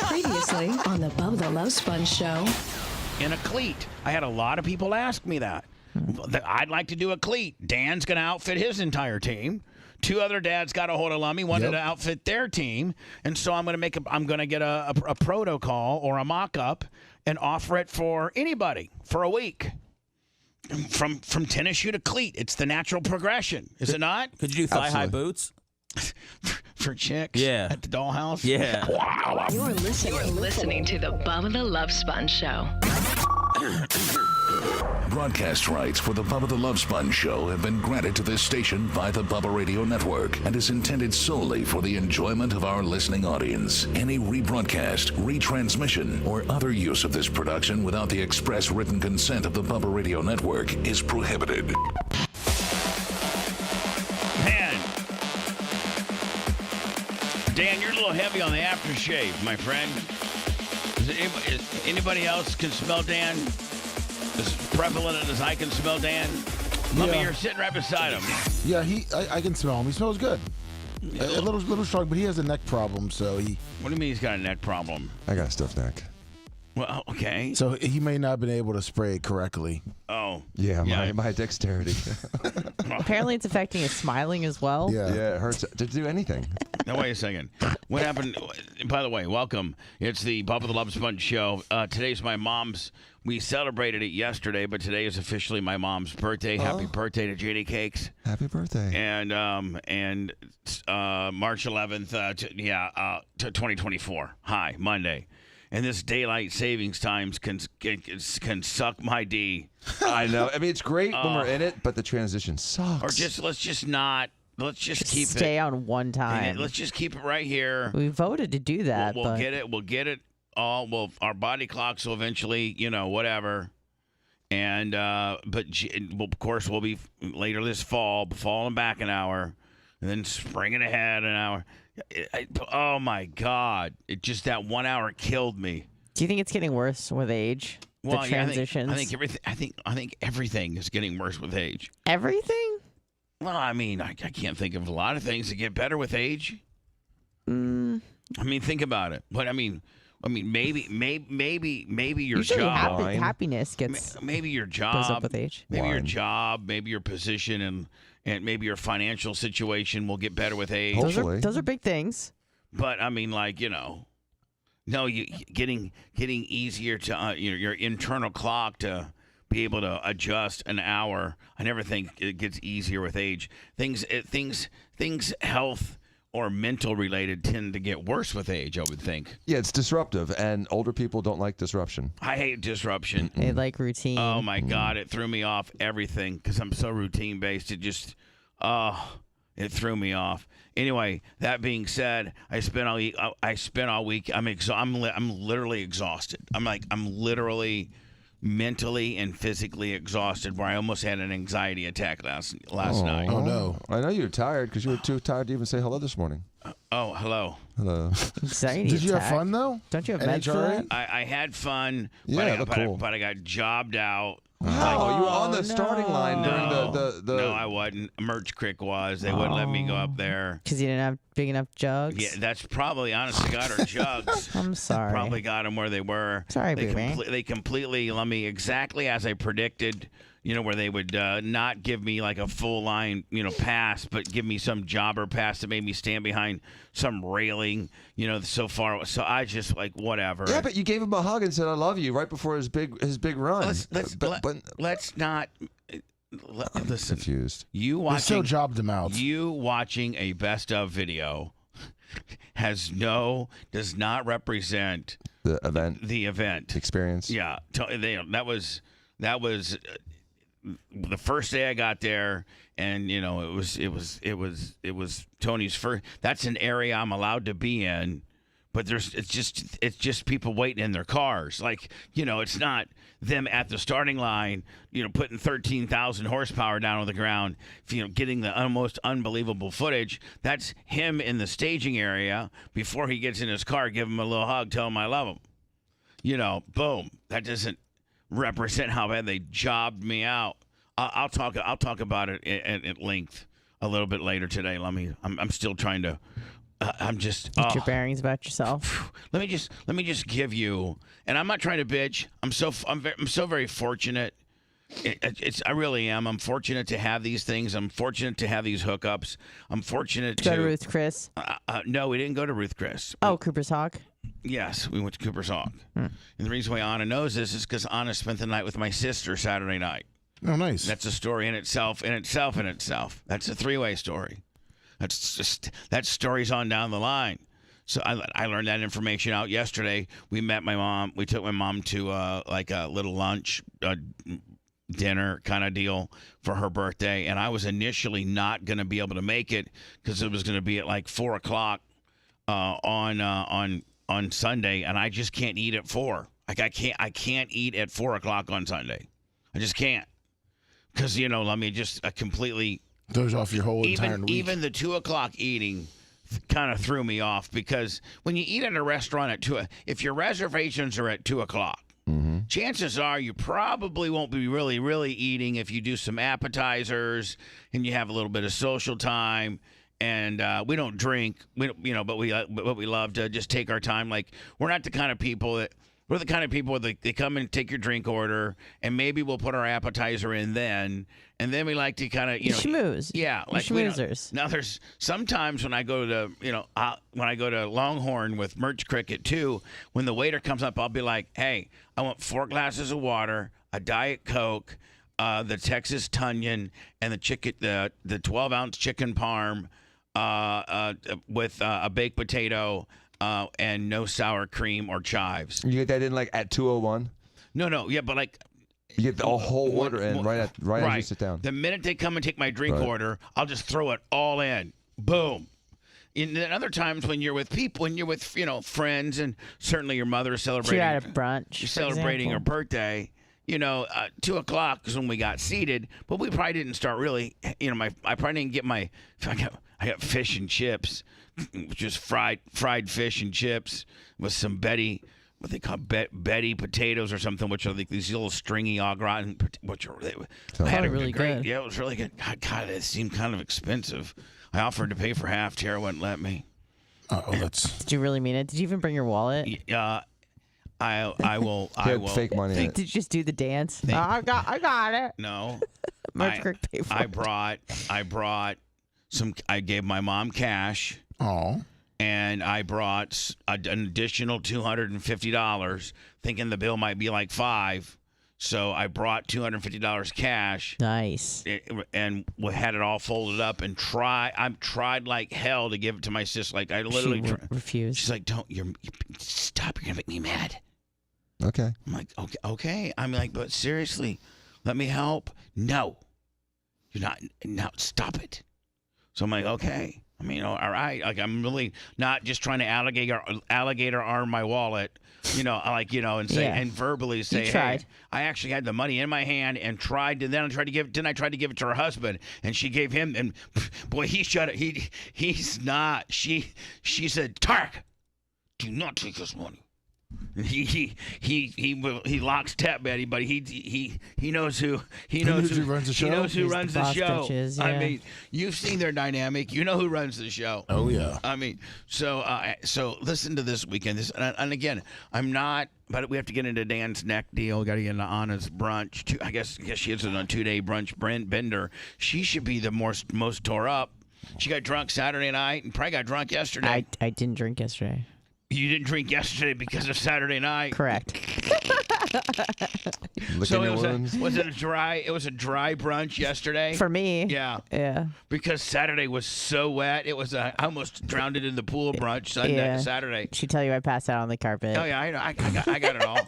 Previously on the Bubba the Love Sponge show. In a cleat. I had a lot of people ask me that. I'd like to do a cleat. Dan's going to outfit his entire team. Two other dads got a hold of Lummy, wanted to outfit their team, and so I'm going to get a protocol or a mock-up and offer it for anybody for a week. From tennis shoe to cleat, it's the natural progression, is it not? Could you do thigh-high boots? For chicks? Yeah. At the dollhouse? Yeah. Wow. You're listening to the Bubba the Love Sponge show. Broadcast rights for the Bubba the Love Sponge show have been granted to this station by the Bubba Radio Network and is intended solely for the enjoyment of our listening audience. Any rebroadcast, retransmission, or other use of this production without the express written consent of the Bubba Radio Network is prohibited. Man. Dan, you're a little heavy on the aftershave, my friend. Is anybody else can smell Dan? As prevalent as I can smell Dan? Lummy, you're sitting right beside him. Yeah, I can smell him. He smells good. A little strong, but he has a neck problem, so he... What do you mean he's got a neck problem? I got a stuffed neck. Well, okay. So he may not have been able to spray it correctly. Oh. Yeah, my dexterity. Apparently it's affecting his smiling as well. Yeah, it hurts to do anything. Now, wait a second. What happened? By the way, welcome. It's the Bubba the Love Sponge show. Today's my mom's. We celebrated it yesterday, but today is officially my mom's birthday. Happy birthday to JD Cakes. Happy birthday. And March 11th, 2024. Hi, Monday. And this daylight savings times can suck my D. I know. I mean, it's great when we're in it, but the transition sucks. Or let's just keep stay it on one time. Let's just keep it right here. We voted to do that. We'll get it. We'll get it all. Well, our body clocks will eventually, whatever. And but of course we'll be later this fall, falling back an hour, and then springing ahead an hour. Oh my God! That 1 hour killed me. Do you think it's getting worse with age? Well, the transitions. I think everything. I think everything is getting worse with age. Everything? Well, I mean, I can't think of a lot of things that get better with age. I mean, think about it. But I mean, maybe your Usually job, happiness gets maybe your job goes up with age. Maybe your job, maybe your position, and maybe your financial situation will get better with age. Those are big things. But I mean, getting easier to your internal clock to be able to adjust an hour. I never think it gets easier with age. Things health or mental related tend to get worse with age, I would think. Yeah, it's disruptive, and older people don't like disruption. I hate disruption. They like routine. Oh my God, it threw me off everything because I'm so routine based. It just, it threw me off. Anyway, that being said, I spent all week. I'm literally exhausted. I'm literally mentally and physically exhausted, where I almost had an anxiety attack last night. Oh no! I know you're tired because you were too tired to even say hello this morning. Oh, hello. Hello. Anxiety Did you have attack. fun though? Don't you have meds for that? I had fun, Yeah, but I got jobbed out. Oh, you were on the starting line during the No, I wasn't. Merch Crick was. They wouldn't let me go up there. Because you didn't have big enough jugs? Yeah, that's probably, honest to God, our jugs. I'm sorry. Probably got them where they were. Sorry, they completely let me exactly as I predicted. Where they would not give me like a full line, pass, but give me some jobber pass that made me stand behind some railing, so far. So I just whatever. Yeah, but you gave him a hug and said "I love you" right before his big run. Let's not. Listen. Confused. They still jobbed him out. You watching a best of video does not represent the event. The event Experience. Yeah, that was. The first day I got there, and it was Tony's first. That's an area I'm allowed to be in, but it's just people waiting in their cars. It's not them at the starting line, putting 13,000 horsepower down on the ground, getting the almost unbelievable footage. That's him in the staging area before he gets in his car. Give him a little hug, tell him I love him. Boom. That doesn't represent how bad they jobbed me out. I'll talk about it at length a little bit later today. I'm still trying to I'm just. Get your bearings about yourself. Let me just give you, and I'm not trying to bitch. I'm so very fortunate. I really am. I'm fortunate to have these things. I'm fortunate to have these hookups. I'm fortunate to Go to Ruth Chris. No, we didn't go to Ruth Chris. Oh, Cooper's Hawk. Yes, we went to Cooper's Hawk. And the reason why Anna knows this is because Anna spent the night with my sister Saturday night. Oh, nice. That's a story in itself. That's a three-way story. That story's on down the line. So I learned that information out yesterday. We met my mom. We took my mom to like a little lunch, dinner kind of deal for her birthday, and I was initially not going to be able to make it because it was going to be at like 4:00 on Sunday, and I just can't eat at 4. Like I can't eat at 4:00 on Sunday. I just can't because let me just completely throws off your whole entire week. Even the 2:00 eating kind of threw me off because when you eat at a restaurant at 2, if your reservations are at 2:00. Chances are you probably won't be really eating if you do some appetizers and you have a little bit of social time. And we don't drink, but we love to just take our time. Like we're not the kind of people that they come and take your drink order, and maybe we'll put our appetizer in then, and then we like to kind of schmooze. Yeah, like schmoozers. Now there's sometimes when I go to Longhorn with Merch Cricket too, when the waiter comes up, I'll be like, hey, I want 4 glasses of water, a Diet Coke, the Texas Tunyon, and the 12-ounce chicken parm with a baked potato. And no sour cream or chives. You get that in like at 2:01? No, yeah, but like you get the whole order in right as you sit down. The minute they come and take my drink order, I'll just throw it all in. Boom. And then other times when you're with people, when you're with friends, and certainly your mother is celebrating. You're at a brunch. She's celebrating her birthday. 2:00 is when we got seated, but we probably didn't start really. I probably didn't get my. I got fish and chips, just fried fish and chips with some Betty, what they call Betty potatoes or something, which are like these little stringy au gratin, which are probably really good. Yeah, it was really good. God, it seemed kind of expensive. I offered to pay for half. Tara wouldn't let me. Did you really mean it? Did you even bring your wallet? I will. Fake money. Did you just do the dance? I got it. No. I brought some. I gave my mom cash. Oh. And I brought an additional $250, thinking the bill might be like $5. So I brought $250 cash. Nice. And we had it all folded up and I tried like hell to give it to my sister. Like I literally refused. She's like, stop! You're gonna make me mad. Okay. I'm like, okay. I'm like, but seriously, let me help. No, you're not. No, stop it. So I'm like, okay. I mean, all right. Like I'm really not just trying to alligator arm my wallet. And say and verbally say, hey, I actually had the money in my hand and tried to. Then I tried to give. Then I tried to give it to her husband, and she gave him. And boy, he shut it. He's not. She said, Tark, do not take this money. He locks tap Betty, but he knows who runs the show. He knows who He's runs the the boss show. bitches, yeah. I mean, you've seen their dynamic. You know who runs the show. Oh yeah. I mean, so listen to this weekend. And again, I'm not. But we have to get into Dan's neck deal. We got to get into Anna's brunch. I guess she is on a 2-day brunch bender. She should be the most tore up. She got drunk Saturday night and probably got drunk yesterday. I didn't drink yesterday. You didn't drink yesterday because of Saturday night. Correct. So was it a dry? It was a dry brunch yesterday For me. Yeah. Yeah. Because Saturday was so wet. It was I almost drowned it in the pool brunch Saturday. She tell you I passed out on the carpet. Oh yeah, I know. I got it all.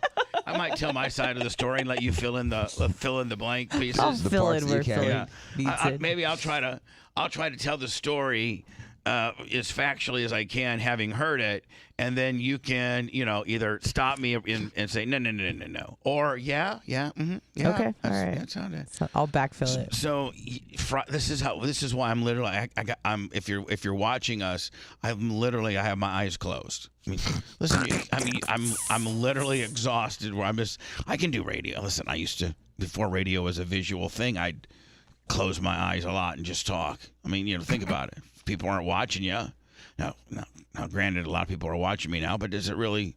I might tell my side of the story and let you fill in the blank pieces. I'll The fill parts in that you where can't. Philly needs it. Maybe I'll try to tell the story as factually as I can, having heard it, and then you can, either stop me and say no, or yeah, yeah. Okay, all right. That sounded. So I'll backfill it. So this is why I'm literally if you're watching us, I have my eyes closed. I mean, listen, I'm literally exhausted. Where I can do radio. Listen, I used to, before radio was a visual thing, I'd close my eyes a lot and just talk. I mean, think about it. People aren't watching you. Now, granted, a lot of people are watching me now, but does it really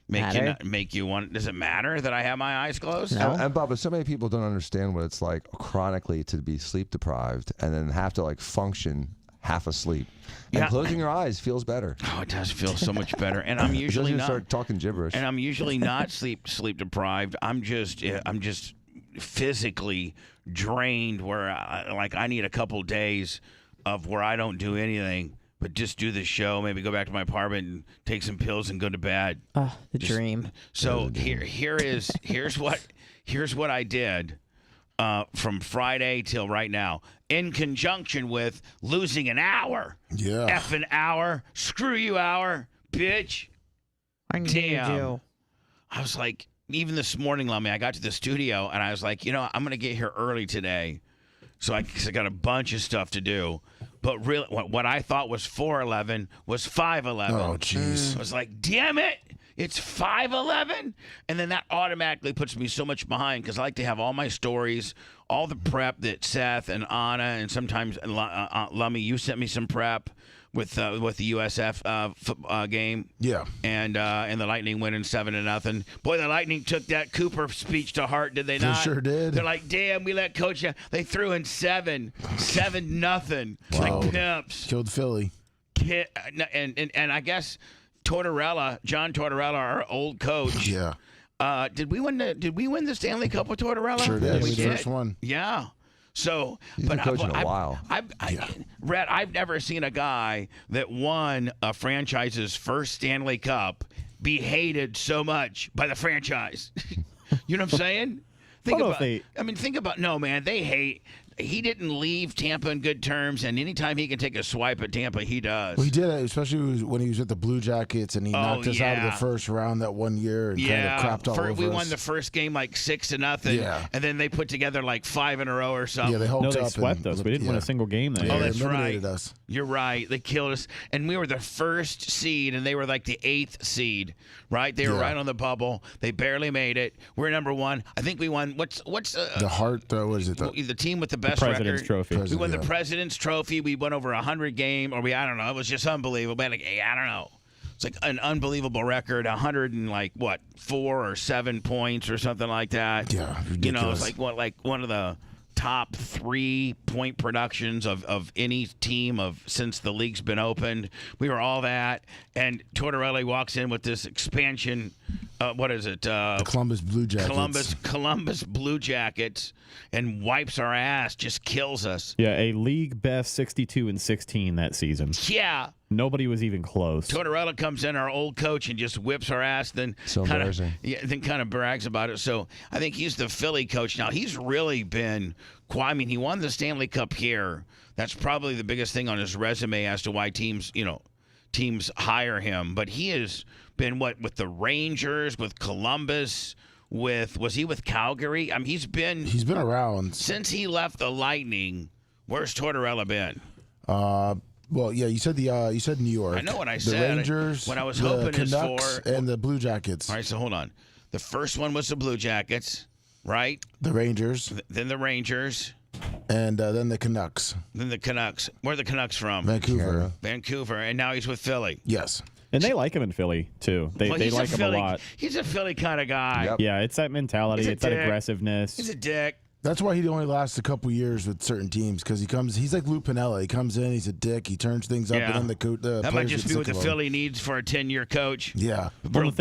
make you want? Does it matter that I have my eyes closed? No. And Bubba, so many people don't understand what it's like chronically to be sleep deprived and then have to like function half asleep. And closing your eyes feels better. Oh, it does feel so much better. And I'm usually not start talking gibberish. And I'm usually not sleep deprived. I'm just physically drained. Where I need a couple days of where I don't do anything but just do the show. Maybe go back to my apartment and take some pills and go to bed. Oh, the dream. So here's what I did. From Friday till right now, in conjunction with losing an hour. Yeah. Effing hour. Screw you, hour, bitch. I need you. I was like, even this morning, Lummy, I got to the studio and I was like, I'm going to get here early today. So I got a bunch of stuff to do. But really, what I thought was 4:11 was 5:11. Oh, jeez. I was like, damn it. It's 5:11, and then that automatically puts me so much behind because I like to have all my stories, all the prep that Seth and Anna and sometimes Lummy, you sent me some prep with the USF game. Yeah. And the Lightning winning 7-0. Boy, the Lightning took that Cooper speech to heart, did they not? They sure did. They're like, damn, we let Coach. They threw in 7-0. It's Wow. like pimps. Killed Philly. And I guess. John Tortorella, our old coach. Yeah. Did we win the Stanley Cup with Tortorella? Sure did. We did. First one. Yeah. So, He's been coaching a while. Rhett, I've never seen a guy that won a franchise's first Stanley Cup be hated so much by the franchise. You know what I'm saying? Think about. No, man, they hate. He didn't leave Tampa in good terms, and anytime he can take a swipe at Tampa, he does. Well, he did it, especially when he was with the Blue Jackets, and he knocked us out of the first round that one year and kind of crapped all over we us. won the first game like 6-0, and then they put together like 5 in a row or something. Yeah, they hulked they up swept us. We didn't win a single game that Yeah, year. Oh, that's they right. eliminated us. You're right. They killed us, and we were the first seed, and they were like the 8th seed, right? They were right on the bubble. They barely made it. We're number 1. I think we won. What's the Hart? What is it? The team with the best President's record? Trophy. We won the President's Trophy. We won over 100 games, or I don't know. It was just unbelievable. I don't know. It's like an unbelievable record, 100 and 4 or 7 points or something like that. Yeah, ridiculous. It's like one of the top 3-point productions of any team since the league's been opened. We were all that, and Tortorella walks in with this expansion. What is it? The Columbus Blue Jackets. Columbus Blue Jackets, and wipes our ass, just kills us. Yeah, a league best 62-16 that season. Yeah. Nobody was even close. Tortorella comes in, our old coach, and just whips our ass. Then embarrassing. Then kind of brags about it. So I think he's the Philly coach now. He's really been. He won the Stanley Cup here. That's probably the biggest thing on his resume as to why teams hire him. But he has been with the Rangers, with Columbus. Was he with Calgary? I mean, he's been around since he left the Lightning. Where's Tortorella been? Well, yeah, you said New York. I know what I the said. The Rangers, what I was the hoping Canucks, is for and the Blue Jackets. All right, so hold on. The first one was the Blue Jackets, right? The Rangers. Then the Rangers. And then the Canucks. Then the Canucks. Where are the Canucks from? Vancouver. And now he's with Philly. Yes. And they like him in Philly, too. They like him a lot. He's a Philly kind of guy. Yep. Yeah, it's that mentality. It's that aggressiveness. He's a dick. That's why he only lasts a couple years with certain teams, because he's like Lou Piniella. He comes in, he's a dick, he turns things up, and then the that might just be what the him. Philly needs for a 10-year coach. Yeah. Well,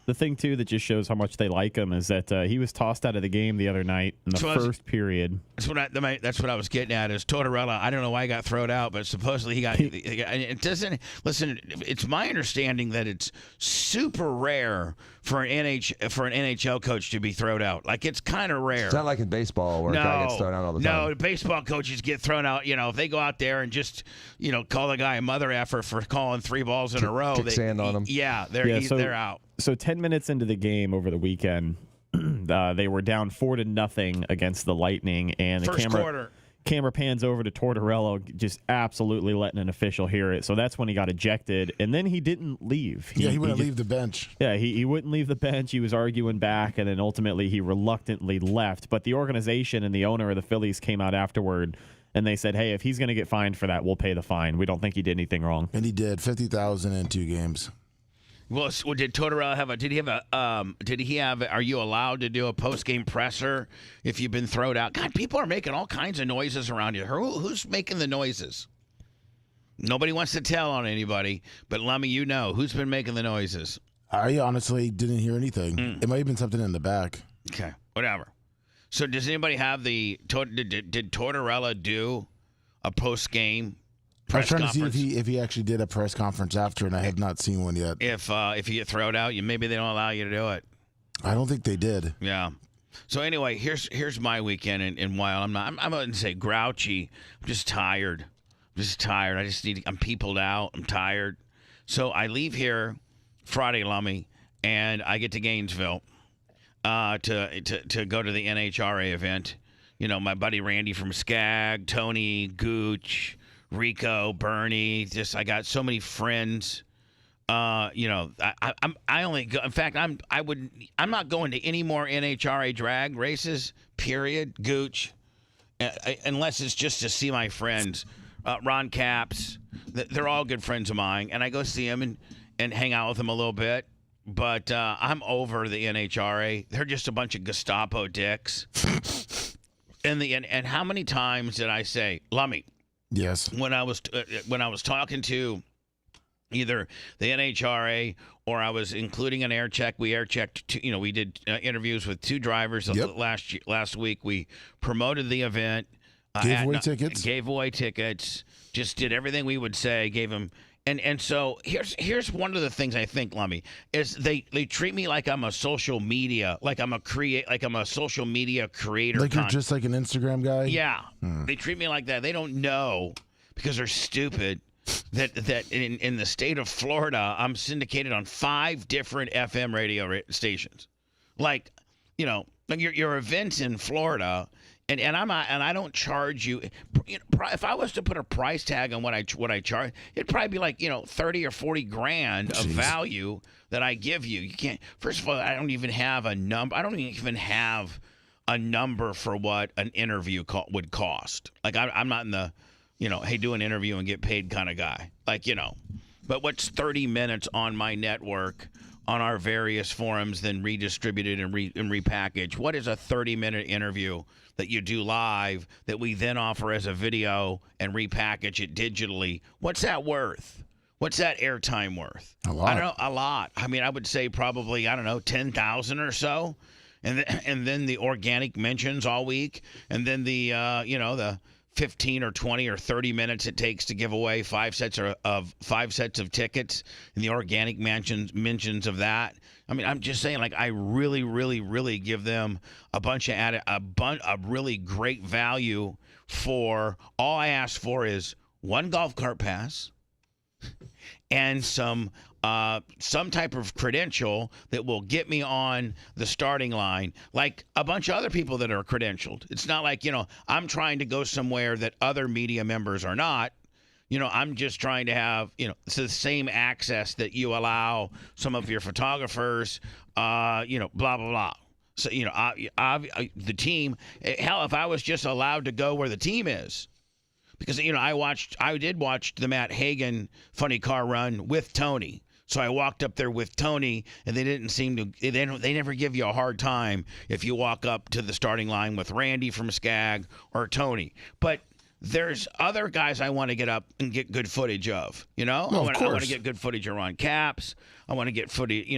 the thing too that just shows how much they like him is that he was tossed out of the game the other night in the first period. That's what I was getting at. Is Tortorella? I don't know why he got thrown out, but supposedly he got. It doesn't. Listen, it's my understanding that it's super rare for an NHL coach to be thrown out. Like, it's kind of rare. It's not like in baseball where a guy gets thrown out all the time. No, baseball coaches get thrown out. If they go out there and just call the guy a mother effer for calling 3 balls in a row, kick sand on him. Yeah, they're out. So 10 minutes into the game over the weekend, they were down 4-0 against the Lightning, and the camera pans over to Tortorella, just absolutely letting an official hear it. So that's when he got ejected, and then he didn't leave. He wouldn't leave the bench. Yeah, he wouldn't leave the bench. He was arguing back, and then ultimately he reluctantly left. But the organization and the owner of the Phillies came out afterward and they said, hey, if he's going to get fined for that, we'll pay the fine. We don't think he did anything wrong. And he did 50,000 in 2 games. Well, did Tortorella have are you allowed to do a post-game presser if you've been thrown out? God, people are making all kinds of noises around you. Who's making the noises? Nobody wants to tell on anybody, but Lummy, you know, who's been making the noises? I honestly didn't hear anything. It might have been something in the back. Okay, whatever. So does anybody have did Tortorella do a post-game I was press trying conference? to see if he actually did a press conference after, and I have not seen one yet. If you get thrown out, maybe they don't allow you to do it. I don't think they did. Yeah. So anyway, here's my weekend, and while I wouldn't say grouchy, I'm just tired. I'm peopled out. I'm tired. So I leave here Friday, Lummy, and I get to Gainesville to go to the NHRA event. You know, my buddy Randy from Skag, Tony, Gooch, Rico, Bernie. I got so many friends. You know, I only go. In fact, I'm not going to any more NHRA drag races. Period. Gooch, unless it's just to see my friends. Ron Capps, they're all good friends of mine, and I go see them and hang out with them a little bit. But I'm over the NHRA. They're just a bunch of Gestapo dicks. And how many times did I say, Lummy? Yes. When I was talking to either the NHRA or I was including an air check, we air checked. We did interviews with 2 drivers last week. We promoted the event. Gave away tickets. Just did everything we would say. Gave them. And so here's one of the things I think, Lummy, is they treat me like I'm a social media, like I'm a social media creator. Like you're just like an Instagram guy? Yeah. They treat me like that. They don't know, because they're stupid, that in the state of Florida, I'm syndicated on 5 different FM radio stations. Like, your events in Florida. And I don't charge you. If I was to put a price tag on what I charge, it'd probably be like 30 or 40 grand of value that I give you. You can't. First of all, I don't even have a number. I don't even have a number for what an interview would cost. Like I'm not in the, hey, do an interview and get paid kind of guy. Like but what's 30 minutes on my network on our various forums, then redistributed and repackaged? What is a 30-minute interview that you do live that we then offer as a video and repackage it digitally? What's that worth? What's that airtime worth? A lot. I don't know, a lot. I mean, I would say probably, 10,000 or so. And then the organic mentions all week. And then the 15 or 20 or 30 minutes it takes to give away 5 sets of tickets, and the organic mentions of that. I mean, I'm just saying, like, I really, really, really give them a really great value for all I ask for is 1 golf cart pass and some type of credential that will get me on the starting line, like a bunch of other people that are credentialed. It's not like, I'm trying to go somewhere that other media members are not. I'm just trying to have, it's the same access that you allow some of your photographers, blah, blah, blah. So, the team, hell, if I was just allowed to go where the team is, because, I did watch the Matt Hagan funny car run with Tony. So I walked up there with Tony, and they didn't seem to. They never give you a hard time if you walk up to the starting line with Randy from Skag or Tony. But there's other guys I want to get up and get good footage of. I want to get good footage of Ron Capps. I want to get footage.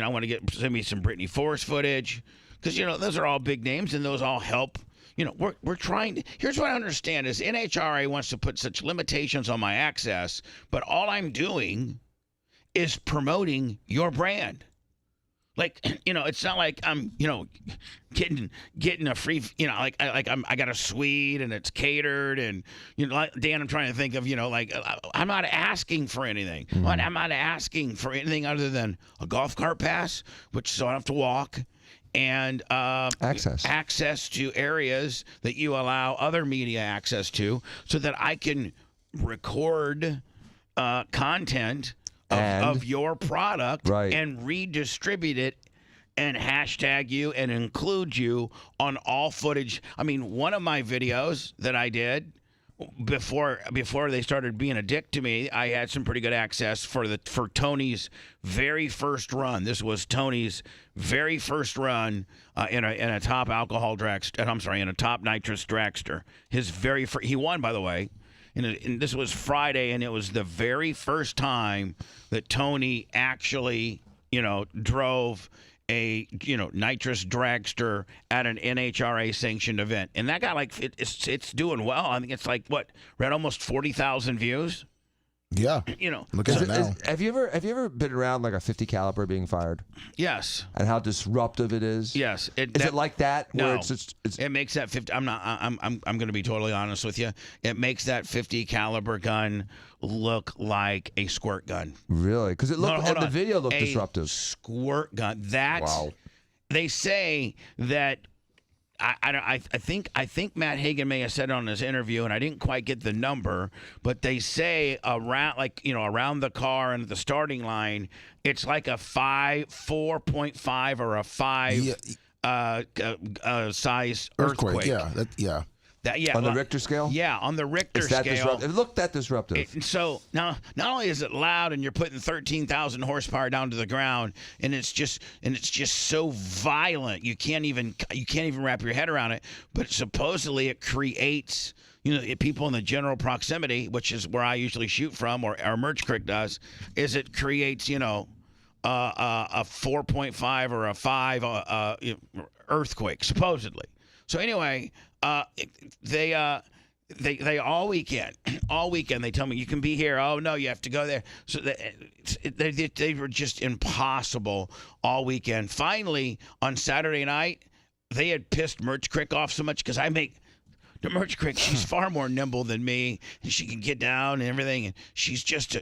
Send me some Brittany Force footage, because those are all big names, and those all help. We're trying to. Here's what I understand is NHRA wants to put such limitations on my access, but all I'm doing is promoting your brand. Like, it's not like I'm, getting a free, I got a suite and it's catered, and like Dan, I'm trying to think of, I'm not asking for anything. I'm not asking for anything other than a golf cart pass, which so I don't have to walk, and access to areas that you allow other media access to, so that I can record content of your product, right, and redistribute it and hashtag you and include you on all footage. I mean, one of my videos that I did before they started being a dick to me, I had some pretty good access for Tony's very first run. This was Tony's very first run in a top alcohol dragster. I'm sorry, in a top nitrous dragster. His very first. He won, by the way. And this was Friday, and it was the very first time that Tony actually, drove a nitrous dragster at an NHRA sanctioned event, and that got it's doing well. I think it's read almost 40,000 views. Yeah, look at it now. Have you ever been around like a 50 caliber being fired? Yes. And how disruptive it is? Yes. Is it like that? No. Where it makes that 50. I'm going to be totally honest with you. It makes that 50 caliber gun look like a squirt gun. Really? Because it looked the video looked disruptive. Squirt gun. Wow. They say that. I think Matt Hagan may have said it on his interview, and I didn't quite get the number, but they say around the car and the starting line, it's like a 4.5 or a 5 size earthquake. Yeah. On the Richter scale? Yeah, on the Richter scale. It looked that disruptive. So now, not only is it loud, and you're putting 13,000 horsepower down to the ground, and it's just so violent, you can't even wrap your head around it. But supposedly it creates, people in the general proximity, which is where I usually shoot from, or Merch Creek does, is it creates a 4.5 or a 5 earthquake supposedly. So anyway. They all weekend they tell me you can be here. Oh no, you have to go there. So they were just impossible all weekend. Finally, on Saturday night, they had pissed Merch Crick off so much because I make the Merch Crick. She's far more nimble than me, and she can get down and everything. And she's just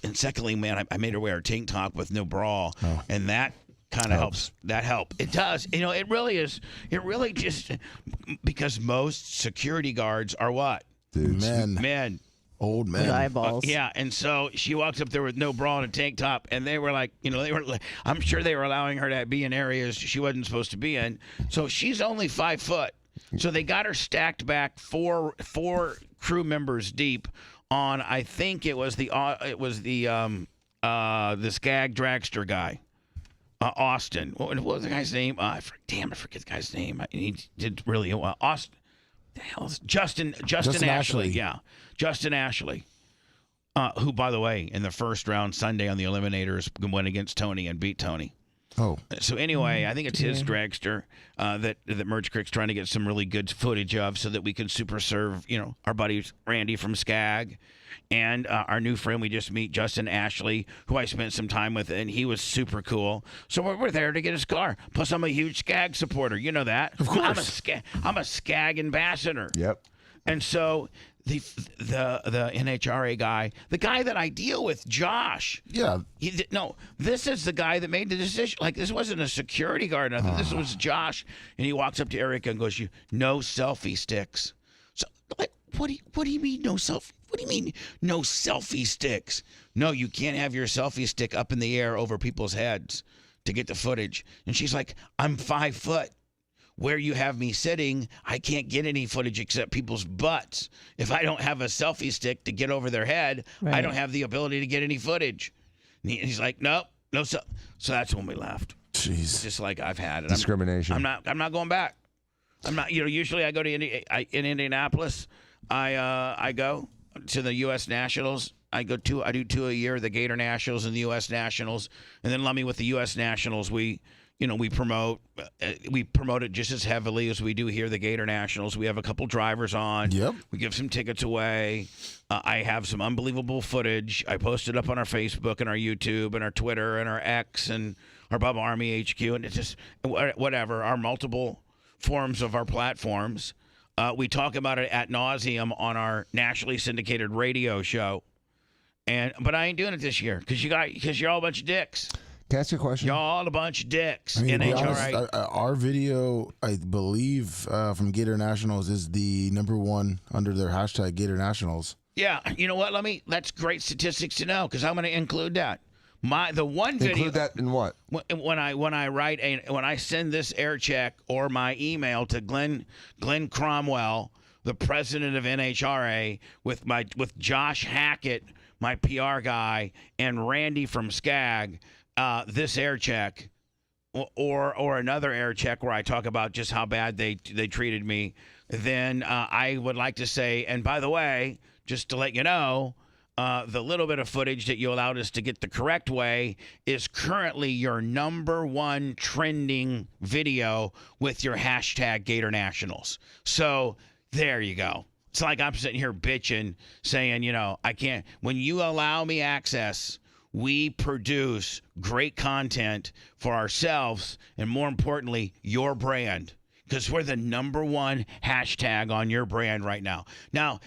and secondly, man, I made her wear a tank top with no bra, and that kind of helps. That help. It does. It really is. It really just because most security guards are what? Dudes. Men. Old men. With eyeballs. Yeah, and so she walks up there with no bra and a tank top, and they were like, I'm sure they were allowing her to be in areas she wasn't supposed to be in. So she's only 5 foot. So they got her stacked back four crew members deep on. I think it was the Skag dragster guy. Austin. What was the guy's name? I forget the guy's name. He did really well. Austin. The hell is Justin Ashley. Yeah, Justin Ashley. Who, by the way, in the first round Sunday on the Eliminators, went against Tony and beat Tony. Oh. So anyway, I think it's his dragster that Merch Crick's trying to get some really good footage of so that we can super serve, our buddy Randy from Skag. And our new friend we just meet, Justin Ashley, who I spent some time with, and he was super cool. So we're there to get his car. Plus, I'm a huge Skag supporter. You know that. Of course. I'm a Skag ambassador. Yep. And so the NHRA guy, the guy that I deal with, Josh. Yeah. This is the guy that made the decision. Like, this wasn't a security guard or nothing. This was Josh. And he walks up to Erica and goes, no selfie sticks. So, like, what do you mean no selfie? What do you mean no selfie sticks? No, you can't have your selfie stick up in the air over people's heads to get the footage. And she's like, I'm 5 foot. Where you have me sitting, I can't get any footage except people's butts. If I don't have a selfie stick to get over their head, right. I don't have the ability to get any footage. And he's like, nope, no. So that's when we left. Jeez. Just like I've had it. Discrimination. I'm not going back. I'm not. Usually I go to in Indianapolis. I go to the U.S. Nationals. I do 2 a year, the Gator Nationals and the U.S. Nationals, and then with the U.S. Nationals, we promote it just as heavily as we do here, the Gator Nationals. We have a couple drivers on. Yep. We give some tickets away. I have some unbelievable footage. I posted up on our Facebook and our YouTube and our Twitter and our X and our Bubba Army HQ, and it's just whatever, our multiple forms of our platforms. We talk about it ad nauseum on our nationally syndicated radio show, but I ain't doing it this year because you're all a bunch of dicks. Can I ask you a question? Y'all all a bunch of dicks. I mean, to be NHRA. honest, our video, I believe, from Gator Nationals is the #1 under their hashtag Gator Nationals. Yeah, you know what? That's great statistics to know because I'm going to include that. The one video. Include that in what? When I send this air check or my email to Glenn Cromwell the president of NHRA, with Josh Hackett, my PR guy, and Randy from Skag, this air check, or another air check where I talk about just how bad they treated me, then I would like to say, and by the way, just to let you know, the little bit of footage that you allowed us to get the correct way is currently your #1 trending video with your hashtag Gator Nationals. So there you go. It's like I'm sitting here bitching, saying, I can't. When you allow me access, we produce great content for ourselves and, more importantly, your brand, because we're the #1 hashtag on your brand right now. Now,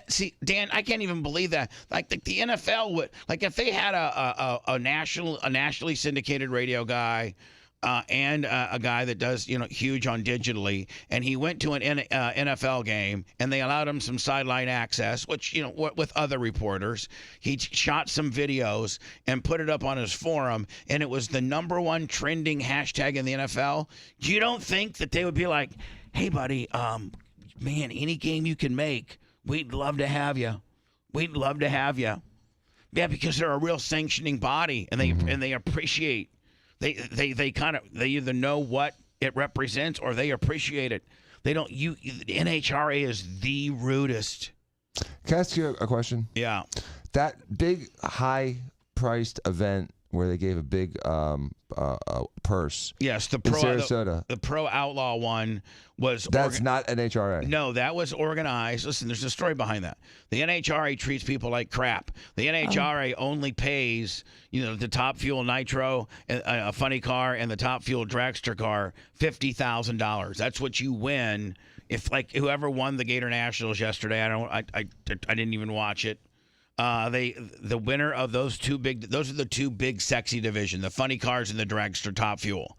see, Dan, I can't even believe that. Like the NFL would, like if they had a nationally syndicated radio guy and a guy that does huge on digitally, and he went to an NFL game and they allowed him some sideline access, which with other reporters, he shot some videos and put it up on his forum, and it was the #1 trending hashtag in the NFL. You don't think that they would be like, hey buddy, man, any game you can make, we'd love to have you. We'd love to have you. Yeah, because they're a real sanctioning body, and they appreciate. They either know what it represents or they appreciate it. They don't. The NHRA is the rudest. Can I ask you a question? Yeah. That big high-priced event where they gave a big purse. Yes, in Sarasota. The Pro Outlaw one was. That's not NHRA. No, that was organized. Listen, there's a story behind that. The NHRA treats people like crap. The NHRA only pays, the Top Fuel Nitro, a funny car, and the Top Fuel Dragster car $50,000. That's what you win. If whoever won the Gator Nationals yesterday, I didn't even watch it. The winner of those are the two big sexy division, the funny cars and the dragster Top Fuel.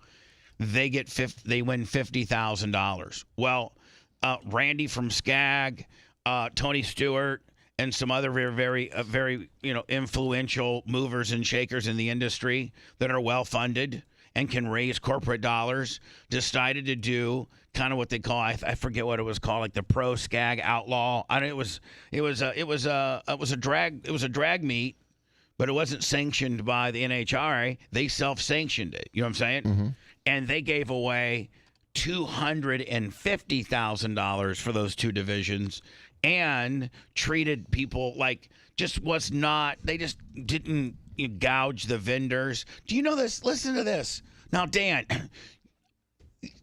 They win $50,000. Well, Randy from Skag, Tony Stewart, and some other very influential movers and shakers in the industry that are well funded and can raise corporate dollars decided to do kind of what they call, I forget what it was called, like the Pro Skag Outlaw. It was a drag meet, but it wasn't sanctioned by the NHRA. They self-sanctioned it. You know what I'm saying? Mm-hmm. And they gave away $250,000 for those two divisions, and treated people like they just didn't gouge the vendors. Do you know this? Listen to this. Now, Dan,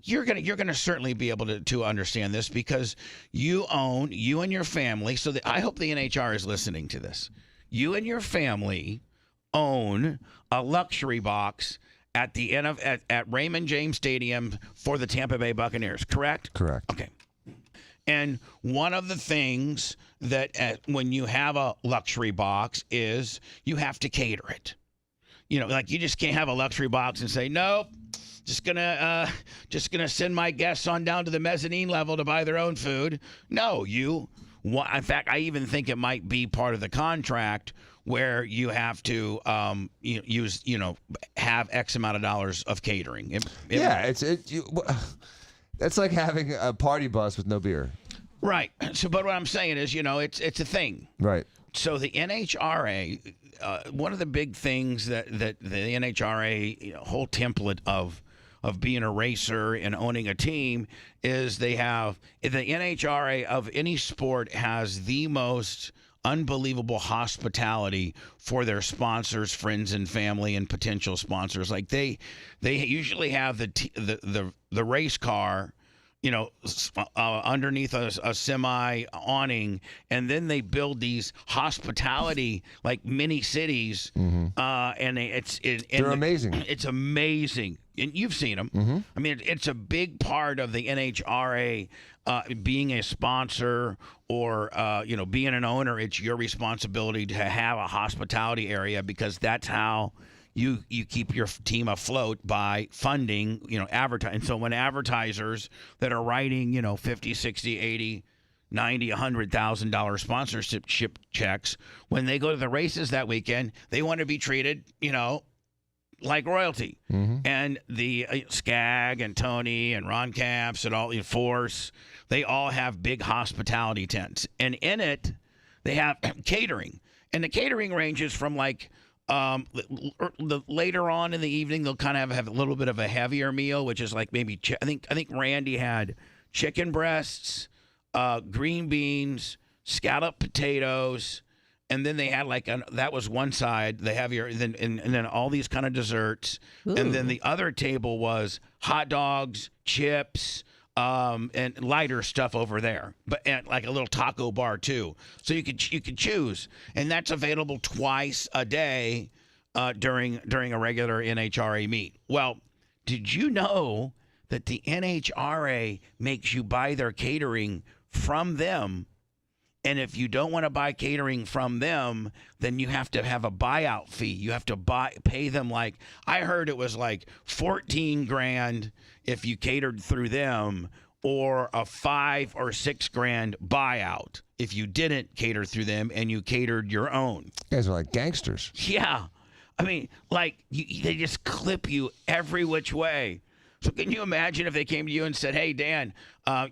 you're gonna certainly be able to understand this because you and your family. So I hope the NHR is listening to this. You and your family own a luxury box at the end at Raymond James Stadium for the Tampa Bay Buccaneers. Correct? Correct. Okay. And one of the things that when you have a luxury box is you have to cater it. You just can't have a luxury box and say, nope, just gonna send my guests on down to the mezzanine level to buy their own food. No, in fact, I even think it might be part of the contract where you have to have X amount of dollars of catering. It's like having a party bus with no beer. Right. So, but what I'm saying is, it's a thing. Right. So the NHRA, one of the big things that the NHRA, whole template of being a racer and owning a team is the NHRA of any sport has the most unbelievable hospitality for their sponsors, friends, and family, and potential sponsors. Like they usually have the race car, underneath a semi awning, and then they build these hospitality like mini cities, and they're amazing. It's amazing, and you've seen them. Mm-hmm. I mean, it's a big part of the NHRA. Being a sponsor or being an owner, it's your responsibility to have a hospitality area because that's how you keep your team afloat by funding, advertising. So when advertisers that are writing, $50, $60, $80, $90, $100,000 sponsorship checks, when they go to the races that weekend, they want to be treated, like royalty. And the Skag and Tony and Ron Camps and all the Force, they all have big hospitality tents. And in it, they have catering. And the catering ranges from like later on in the evening, they'll kind of have a little bit of a heavier meal, which is like maybe I think Randy had chicken breasts, green beans, scalloped potatoes, and then they had like that was one side, the heavier, and then all these kind of desserts. Ooh. And then the other table was hot dogs, chips, and lighter stuff over there, and like a little taco bar too. So you could choose, and that's available twice a day during a regular NHRA meet. Well, did you know that the NHRA makes you buy their catering from them? And if you don't want to buy catering from them, then you have to have a buyout fee. You have to pay them like, I heard it was like $14,000 if you catered through them, or a $5,000 or $6,000 buyout if you didn't cater through them and you catered your own. You guys are like gangsters. Yeah. I mean, like, they just clip you every which way. So can you imagine if they came to you and said, hey, Dan,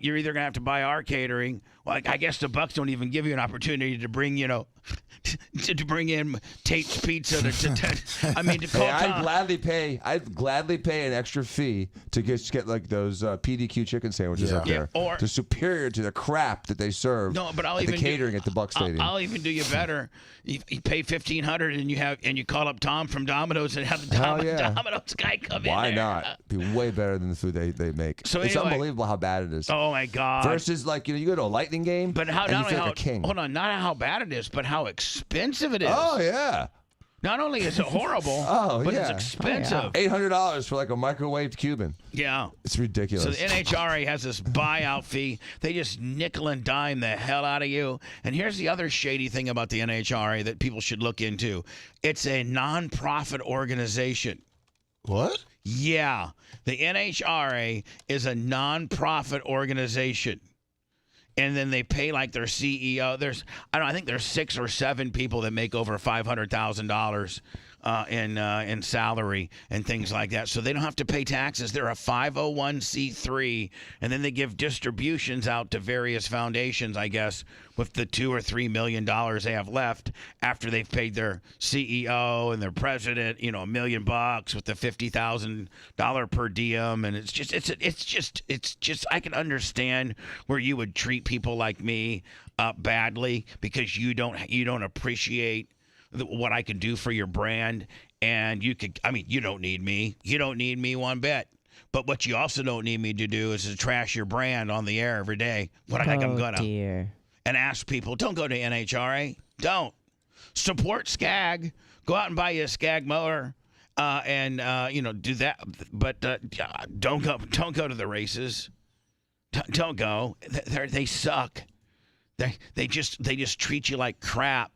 you're either going to have to buy our catering. Well, I guess the Bucks don't even give you an opportunity to bring, to bring in Tate's Pizza. I mean, to call I'd gladly pay an extra fee to get like those PDQ chicken sandwiches up there. Or they're superior to the crap that they serve. No, but the catering at the Bucks Stadium. I'll even do you better. You pay $1,500 and you call up Tom from Domino's and have the Domino's guy come in. Why not? Be way better than the food they make. So it's unbelievable how bad it is. Oh my God! Versus like you go to a Lightning game, but and you feel like a king. Hold on, not how bad it is, but how expensive it is. Oh yeah. Not only is it horrible, but it's expensive. $800 for like a microwaved Cuban. Yeah. It's ridiculous. So the NHRA has this buyout fee. They just nickel and dime the hell out of you. And here's the other shady thing about the NHRA that people should look into. It's a non-profit organization. What? Yeah. The NHRA is a non-profit organization. And then they pay like their CEO. I think there's 6 or 7 people that make over $500,000 in salary and things like that. So they don't have to pay taxes. They're a 501c3, and then they give distributions out to various foundations, I guess, with the $2 or $3 million they have left after they've paid their CEO and their president, $1 million with the $50,000 per diem. And it's just I can understand where you would treat people like me badly because you don't appreciate what I can do for your brand. And you don't need me. You don't need me one bit. But what you also don't need me to do is to trash your brand on the air every day. What I think I'm gonna. Dear. And ask people, don't go to NHRA. Don't. Support Skag. Go out and buy you a Skag mower. And do that. But don't go to the races. Don't go. They suck. They just treat you like crap.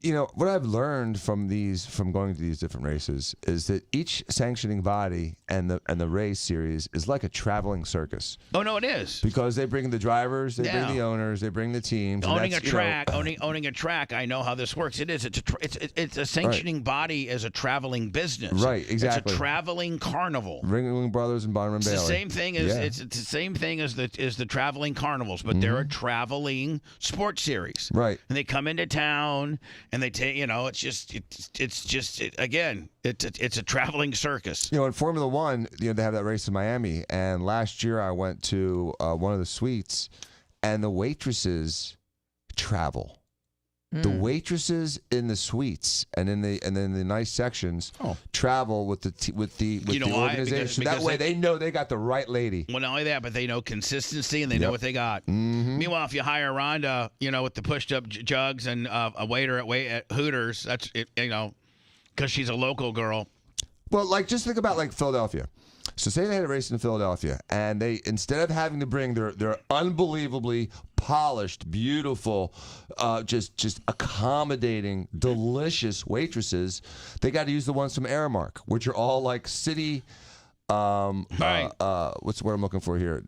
What I've learned from going to these different races is that each sanctioning body and the race series is like a traveling circus. Oh no, it is. Because they bring the drivers, they bring the owners, they bring the teams. Owning a track, I know how this works. It is. It's a sanctioning body as a traveling business. Right, exactly. It's a traveling carnival. Ringling Brothers and Barnum and Bailey. It's the same thing as it's the same thing as the traveling carnivals, but they're a traveling sports series. Right. And they come into town. And they take, it's a traveling circus. In Formula One, they have that race in Miami, and last year I went to one of the suites, and the waitresses travel. The waitresses in the suites and in the nice sections travel with the organization. That way they know they got the right lady. Well, not only that, but they know consistency and they know what they got. Mm-hmm. Meanwhile, if you hire Rhonda, with the pushed up jugs and a waiter at Hooters, that's it, because she's a local girl. Well, just think about Philadelphia. So say they had a race in Philadelphia, and they, instead of having to bring their unbelievably polished, beautiful, just accommodating, delicious waitresses, they got to use the ones from Aramark, which are all like city. What's the word I'm looking for here?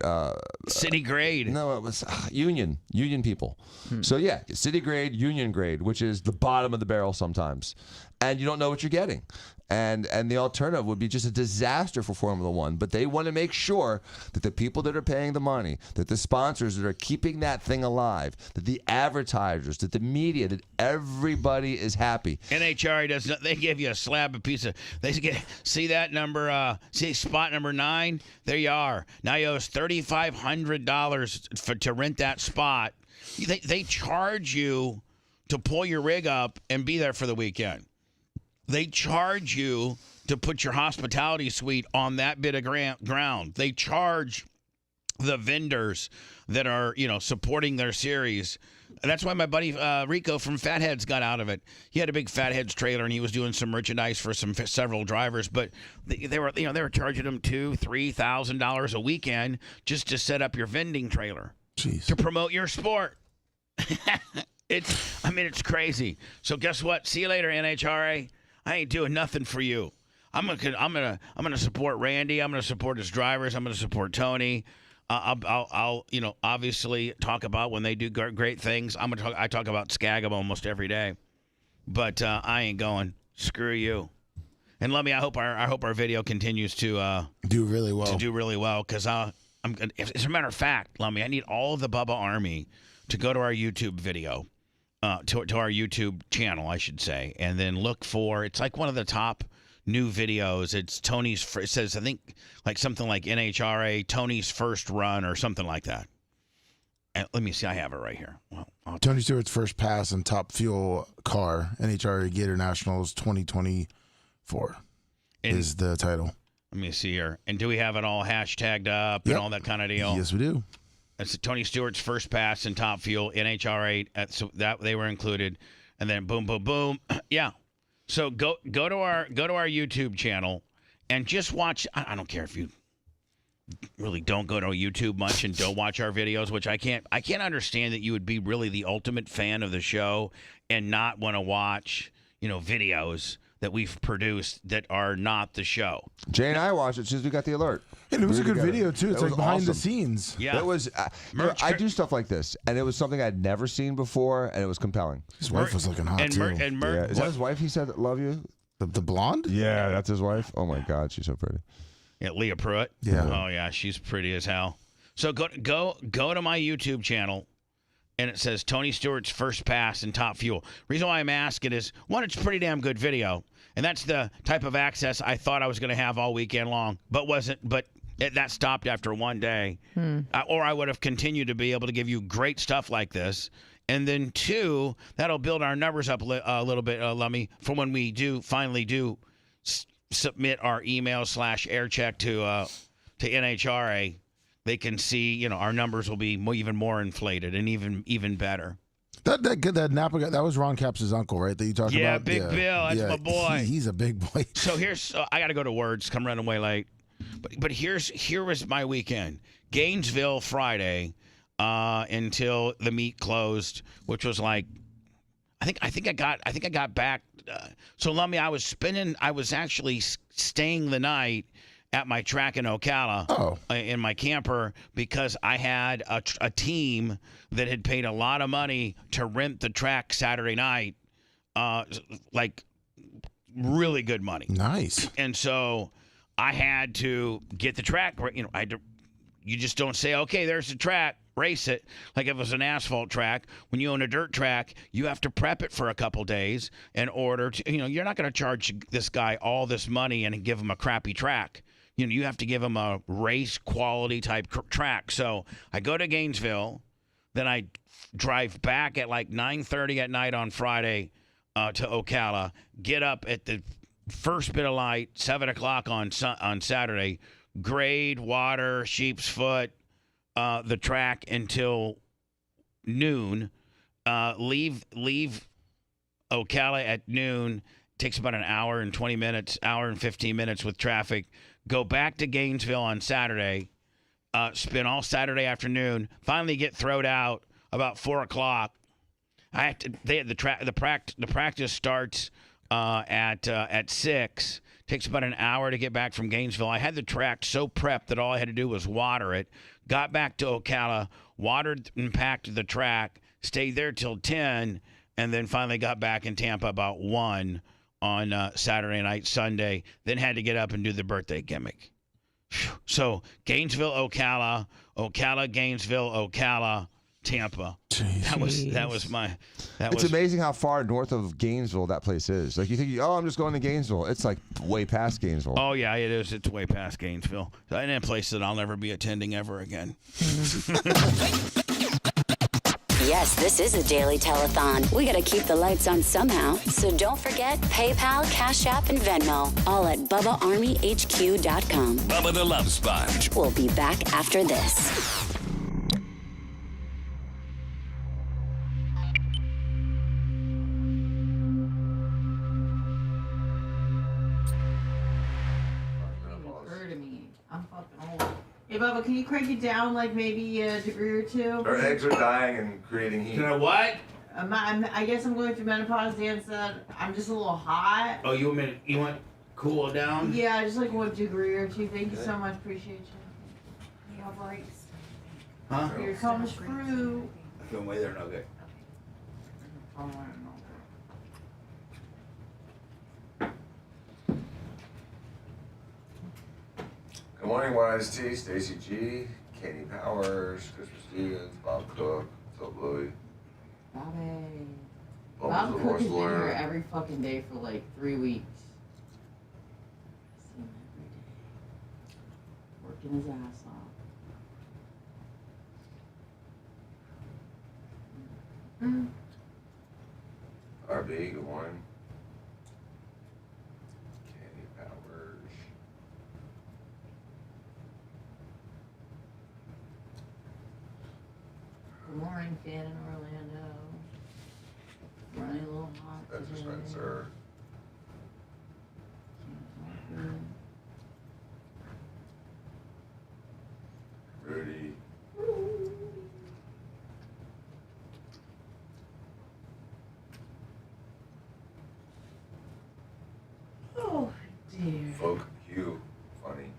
City grade. No, it was union people. So yeah, city grade, union grade, which is the bottom of the barrel sometimes, and you don't know what you're getting. And the alternative would be just a disaster for Formula One. But they want to make sure that the people that are paying the money, that the sponsors that are keeping that thing alive, that the advertisers, that the media, that everybody is happy. NHRA does not, they give you a slab of pizza. They get, see that number, see spot number 9? There you are. Now you owe us $3,500 to rent that spot. They charge you to pull your rig up and be there for the weekend. They charge you to put your hospitality suite on that bit of ground. They charge the vendors that are, supporting their series. And that's why my buddy Rico from Fatheads got out of it. He had a big Fatheads trailer and he was doing some merchandise for several drivers, but they were charging him $2,000-$3,000 a weekend just to set up your vending trailer. Jeez. To promote your sport. It's crazy. So guess what? See you later, NHRA. I ain't doing nothing for you. I'm gonna support Randy. I'm gonna support his drivers. I'm gonna support Tony. I'll obviously talk about when they do great things. I talk about Skagum almost every day, but I ain't going. Screw you. And let me. I hope our video continues to do really well. To do really well, because as a matter of fact, Lummy, I need all of the Bubba Army to go to our YouTube video. To our YouTube channel, I should say, and then look for, it's like one of the top new videos. It's Tony's, it says, I think, like something like NHRA, Tony's first run or something like that. And let me see, I have it right here. Well, Tony Stewart's first pass in top fuel car, NHRA Gator Nationals 2024 is the title. Let me see here. And do we have it all hashtagged up and all that kind of deal? Yes, we do. That's Tony Stewart's first pass in Top Fuel, NHRA, so that they were included, and then boom, boom, boom, yeah. So go to our YouTube channel and just watch. I don't care if you really don't go to YouTube much and don't watch our videos, which I can't understand that you would be really the ultimate fan of the show and not want to watch videos that we've produced that are not the show. Jay and I watched it as soon as we got the alert. And it was a good video, too. It's like behind the scenes. Yeah. It was. I do stuff like this, and it was something I'd never seen before, and it was compelling. His wife was looking hot, too. Is that his wife he said, love you? The blonde? Yeah, that's his wife. Oh, my God, she's so pretty. Yeah, Leah Pruitt. Yeah. Oh, yeah, she's pretty as hell. So go to my YouTube channel, and it says Tony Stewart's first pass in Top Fuel. Reason why I'm asking is, one, it's a pretty damn good video, and that's the type of access I thought I was going to have all weekend long, but wasn't. But that stopped after one day, or I would have continued to be able to give you great stuff like this. And then 2, that'll build our numbers up a little bit, Lummy, for when we finally submit our email/air check to NHRA. They can see, our numbers will be even more inflated and even better. That Napa guy, that was Ron Capps' uncle, right? That you talked about? Yeah, Big Bill. That's my boy. He's a big boy. So I got to go to words. Come running away late. But here was my weekend. Gainesville Friday until the meet closed, which was like, I think I got back. So Lummy, I was actually staying the night at my track in Ocala in my camper because I had a team that had paid a lot of money to rent the track Saturday night, like really good money. Nice. And so I had to get the track. You just don't say, okay, there's the track, race it. Like if it was an asphalt track, when you own a dirt track, you have to prep it for a couple days in order to, you're not going to charge this guy all this money and give him a crappy track. You have to give him a race quality type track. So I go to Gainesville, then I drive back at like 9:30 at night on Friday to Ocala, get up at the first bit of light, 7 o'clock on Saturday, grade, water, sheep's foot, the track until noon, leave Ocala at noon, takes about an hour and 20 minutes, hour and 15 minutes with traffic, go back to Gainesville on Saturday, spend all Saturday afternoon, finally get thrown out about 4 o'clock. The practice starts at 6. Takes about an hour to get back from Gainesville. I had the track so prepped that all I had to do was water it. Got back to Ocala, watered and packed the track, stayed there till 10, and then finally got back in Tampa about 1 on Saturday night, Sunday, then had to get up and do the birthday gimmick. So Gainesville, Ocala, Gainesville, Ocala, Tampa. Jeez. That was my. It's amazing how far north of Gainesville that place is. Like you think, oh, I'm just going to Gainesville. It's like way past Gainesville. Oh yeah, it is. It's way past Gainesville. And a place that I'll never be attending ever again. Yes, this is a daily telethon. We gotta keep the lights on somehow. So don't forget PayPal, Cash App, and Venmo. All at BubbaArmyHQ.com. Bubba the Love Sponge. We'll be back after this. Hey, Bubba, can you crank it down like maybe a degree or two? Our eggs are dying and creating heat. Can I what? I guess I'm going through menopause. Dan said I'm just a little hot. Oh, you want cool down? Yeah, just like 1 degree or two. Thank you so much. Appreciate you. Yeah, breaks. Huh? Here comes fruit. I feel way they're no good. Good morning, YST, Stacy G, Katie Powers, Christopher Stevens, Bob Cook, what's up, Louie? Bobby. Bob Bob was a Cook horse has been here lawyer. every fucking day for like 3 weeks. See him every day. Working his ass off. Mm. RB, good morning. Katie Powers. Good morning, fan in Orlando. Running a little hot Spencer today. Spencer. Rudy. Oh, dear. Folk Hugh. Funny name.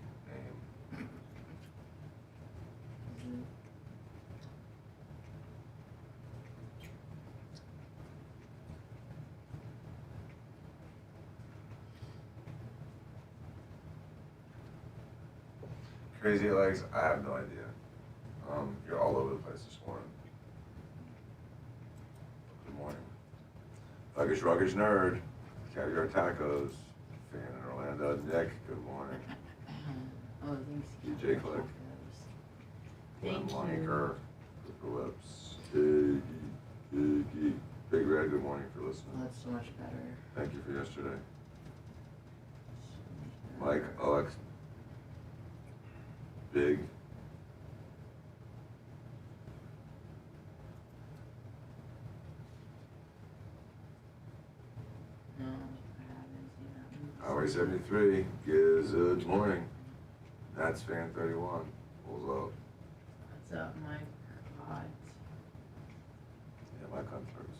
Crazy Legs, I have no idea. You're all over the place this morning. Good morning. Thuggish Ruggish Nerd, Caviar Tacos, fan in Orlando, Nick, good morning. Oh, thanks. DJ Click. Thank Lonnie you. Kerr, Cooper Lips, Big Red, good morning for listening. Oh, that's so much better. Thank you for yesterday. Mike, Alex, Big. No, I haven't seen that one. Highway 73, good morning. That's fan 31. Pulls up. What's up, my God? Yeah, my cunt hurts.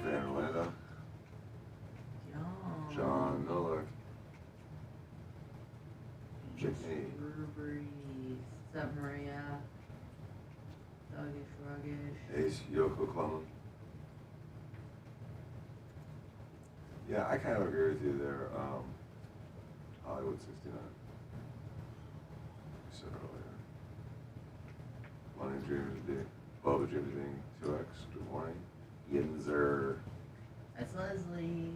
Fan Orlando. John Miller. Chickney. Breweries. What's up, Maria? Thuggish Ruggish. Ace Yoko Clone. Yeah, I kind of agree with you there. Hollywood 69. You said earlier. Money Dreams of being Bubba Dreams of being 2X. Good morning. Yinzer. That's Leslie.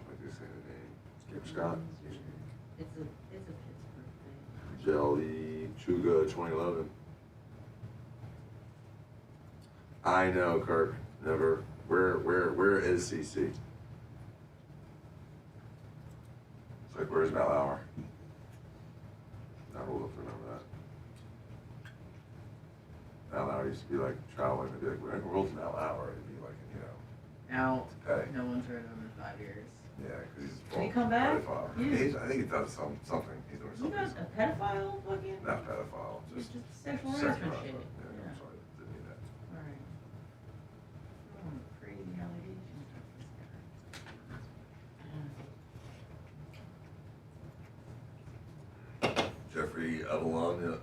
What did you say the name? Skip Scott. It's a Pittsburgh thing. Jelly Chuga 2011. I know, Kirk. Never. Where is CC? It's like, where's Mal Hour? Not old enough to remember that. Mal Hour used to be like traveling to be like, where in the world's Mal Hour? It'd be like, Out. Hey. No one's heard of him in 5 years. Yeah, because he's Did he come back? pedophile. Yeah. I think he does something. He's doing You something. got a pedophile fucking? Not pedophile, It's just just sexual harassment shit. Yeah, I'm sorry, didn't mean that. Alright. Oh, crazy allegations. Avalon,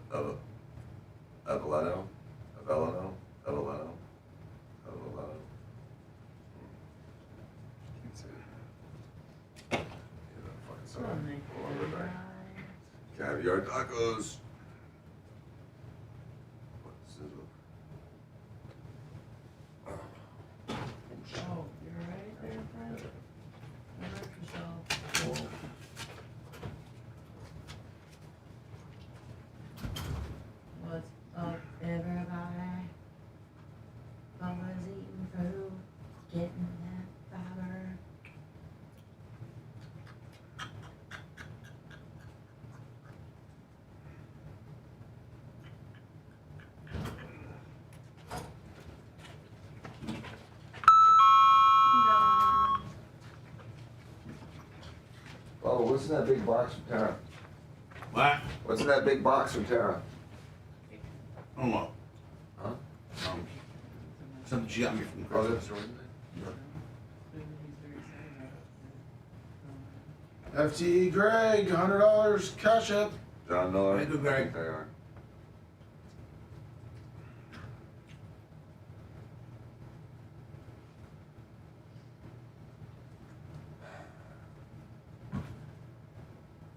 Avellano, Avellano, Avellano, Avellano. Can't say it. Yeah, that fucking song. Hold on, Caviar tacos. What sizzle? Oh, you're right there, friend. You hurt yourself. What's up, everybody? Bubba's eating food, getting that fiber. Oh, what's in that big box from Tara? What? What's in that big box from Tara? I don't know. Huh? Something she got me from Oh, that's right. FTE Greg, $100 cash up. John Miller. Hey, good, Greg. They are.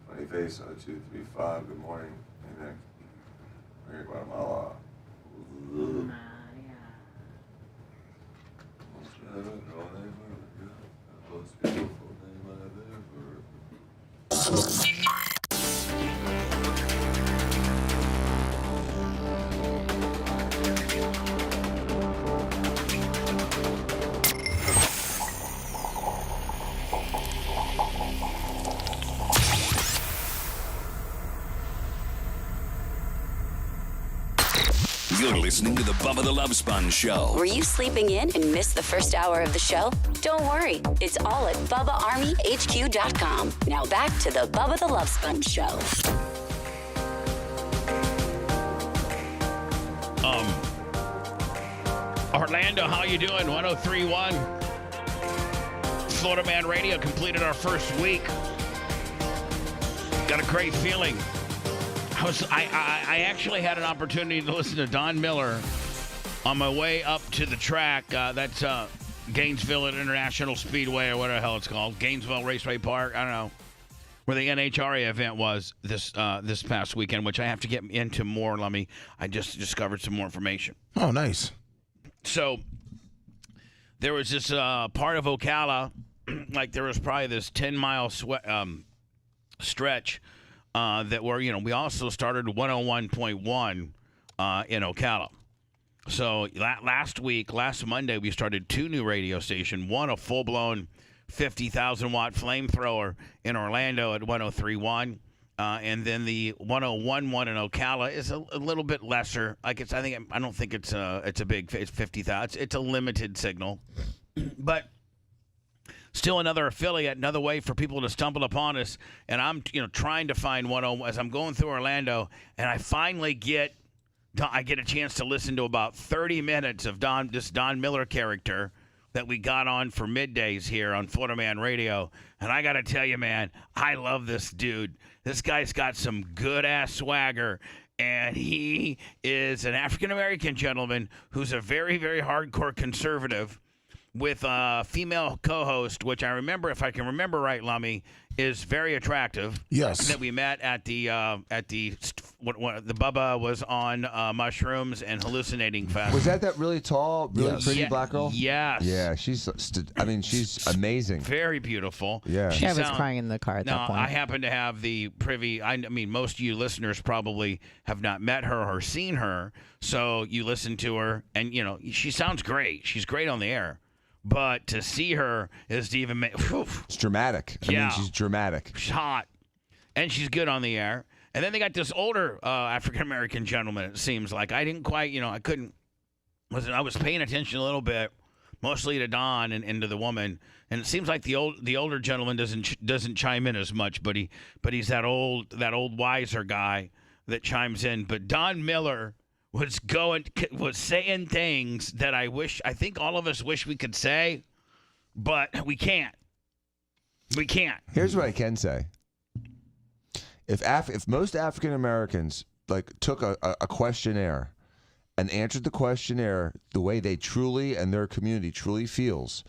Funny face, 0235. Good morning. Hey, Nick. We're Guatemala. You're listening to the Bubba the Love Sponge Show. Were you sleeping in and missed the first hour of the show? Don't worry. It's all at BubbaArmyHQ.com. Now back to the Bubba the Love Sponge Show. Orlando, how you doing? 103.1. Florida Man Radio completed our first week. Got a great feeling. I actually had an opportunity to listen to Don Miller on my way up to the track. That's Gainesville International Speedway, or whatever the hell it's called. Gainesville Raceway Park. I don't know. Where the NHRA event was this past weekend, which I have to get into more, Lummy. I just discovered some more information. Oh, nice. So there was this part of Ocala, like there was probably this 10-mile stretch that were, we also started 101.1 in Ocala. So last Monday, we started 2 new radio stations, one a full-blown 50,000-watt flamethrower in Orlando at 103.1. And then the 101.1 in Ocala is a little bit lesser. I don't think it's a big. It's 50,000. It's a limited signal, but still another affiliate, another way for people to stumble upon us. And I'm trying to find 101 as I'm going through Orlando, and I finally get a chance to listen to about 30 minutes of this Don Miller character that we got on for middays here on Florida Man Radio. And I got to tell you, man, I love this dude. This guy's got some good-ass swagger, and he is an African-American gentleman who's a very, very hardcore conservative with a female co-host, which I remember, if I can remember right, Lummy, is very attractive. Yes. That we met at the Bubba was on mushrooms and hallucinating fest. Was that really tall, really pretty black girl? Yes. Yeah, she's amazing. Very beautiful. Yeah. I was crying in the car at that point. I happen to have the privy. I mean, most of you listeners probably have not met her or seen her, so you listen to her, and she sounds great. She's great on the air. But to see her is to even make... It's dramatic. I mean, she's dramatic. She's hot. And she's good on the air. And then they got this older African-American gentleman, it seems like. I didn't quite, I couldn't... I was paying attention a little bit, mostly to Don and to the woman. And it seems like the older gentleman doesn't chime in as much, but he's that old wiser guy that chimes in. But Don Miller... was saying things that I think all of us wish we could say, but we can't. We can't. Here's what I can say. If most African Americans took a questionnaire and answered the questionnaire the way they truly and their community truly feels,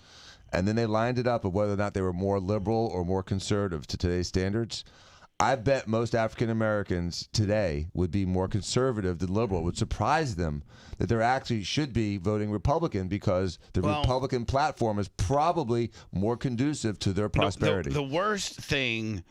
and then they lined it up of whether or not they were more liberal or more conservative to today's standards, I bet most African Americans today would be more conservative than liberal. It would surprise them that they actually should be voting Republican because the Republican platform is probably more conducive to their prosperity. The worst thing,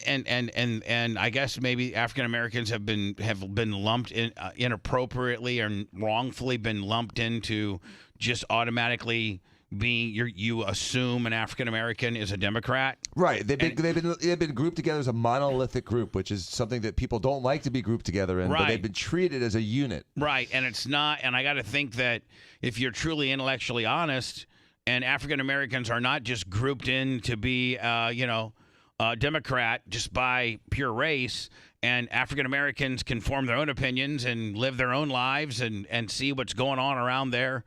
and I guess maybe African Americans have been lumped in inappropriately or wrongfully been lumped into just automatically being you assume an African American is a Democrat. Right. They've been grouped together as a monolithic group, which is something that people don't like to be grouped together in, but they've been treated as a unit. Right. And it's not, and I got to think that if you're truly intellectually honest, and African Americans are not just grouped in to be Democrat just by pure race, and African Americans can form their own opinions and live their own lives and see what's going on around their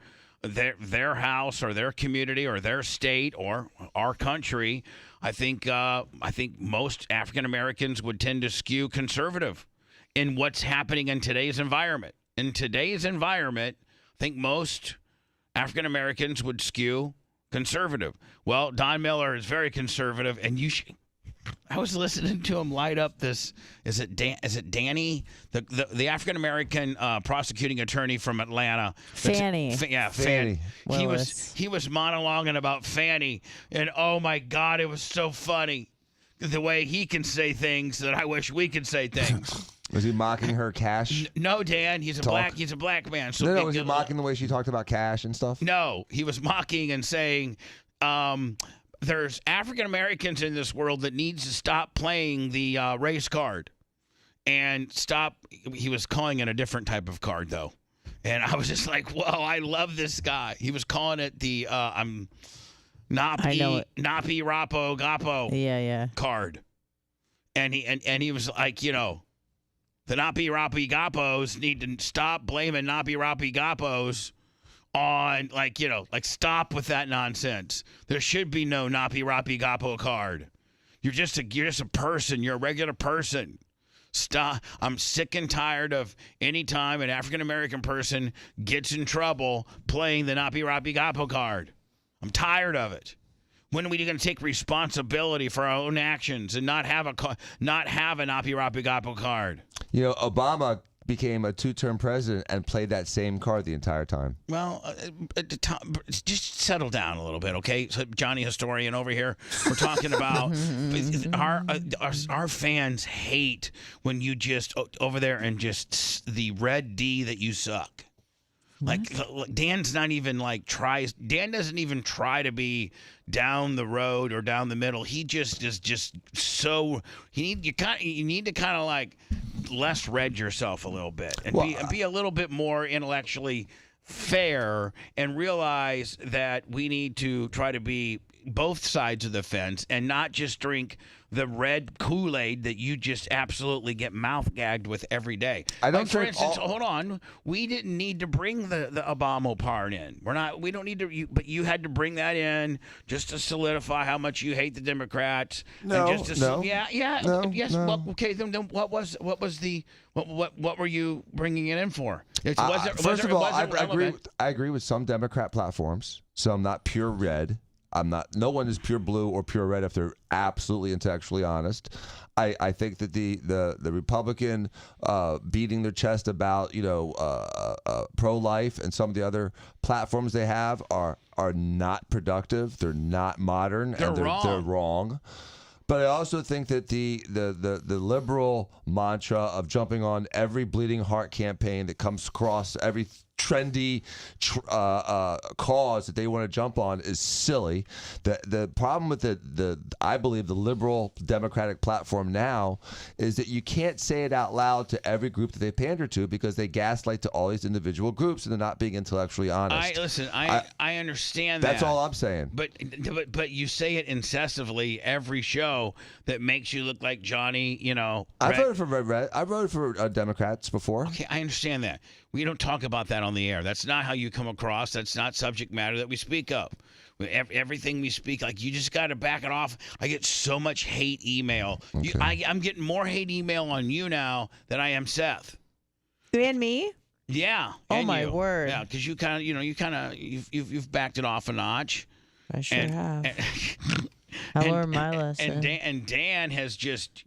house or their community or their state or our country. I think most African Americans would tend to skew conservative in what's happening in today's environment. In today's environment, I think most African Americans would skew conservative. Well, Don Miller is very conservative, and I was listening to him light up this. Is it Danny, the African American prosecuting attorney from Atlanta? Fannie. Fannie. He was monologuing about Fannie, and oh my God, it was so funny the way he can say things that I wish we could say things. Was he mocking her cash? No, Dan. He's a black man. So no. Was he mocking the way she talked about cash and stuff? No, he was mocking and saying. There's African Americans in this world that needs to stop playing the race card and stop. He was calling it a different type of card, though. And I was just like, whoa, I love this guy. He was calling it the Napi Rapo Gapo card. And he was like, the Napi Rapi Gapos need to stop blaming Napi Rapi Gapos on, stop with that nonsense. There should be no Napi Rapi Gapo card. You're just a person. You're a regular person. Stop. I'm sick and tired of any time an African American person gets in trouble playing the Napi Rapi Gapo card. I'm tired of it. When are we going to take responsibility for our own actions and not have a Napi Rapi Gapo card? Obama became a two-term president and played that same card the entire time. Well, just settle down a little bit, okay? So Johnny Historian over here. We're talking about our fans hate when you just over there and just the red D that you suck. Like Dan's not even Dan doesn't even try to be down the road or down the middle. He just is just so you need to kind of less red yourself a little bit and be a little bit more intellectually fair and realize that we need to try to be both sides of the fence and not just drink the red Kool-Aid that you just absolutely get mouth gagged with every day. For instance, hold on, we didn't need to bring the Obama part in. We don't need to. But you had to bring that in just to solidify how much you hate the Democrats. Yes. Well, okay. Then what were you bringing it in for? First of all, I agree with some Democrat platforms. Some not pure red. No one is pure blue or pure red if they're absolutely intellectually honest. I think that the Republican beating their chest about pro-life and some of the other platforms they have are not productive. They're not modern. They're wrong. But I also think that the liberal mantra of jumping on every bleeding heart campaign that comes across every trendy cause that they want to jump on is silly. The problem with I believe the liberal Democratic platform now is that you can't say it out loud to every group that they pander to because they gaslight to all these individual groups and they're not being intellectually honest. I understand that. That's all I'm saying. But you say it incessantly every show that makes you look like Johnny. I voted for red. I voted for Democrats before. Okay, I understand that. We don't talk about that on the air. That's not how you come across. That's not subject matter that we speak of. Everything we speak, like, you just got to back it off. I get so much hate email. Okay. I'm getting more hate email on you now than I am Seth. And me? Yeah. Oh, my word. Yeah, because you've backed it off a notch. I sure have. I learned my lesson. And Dan has just,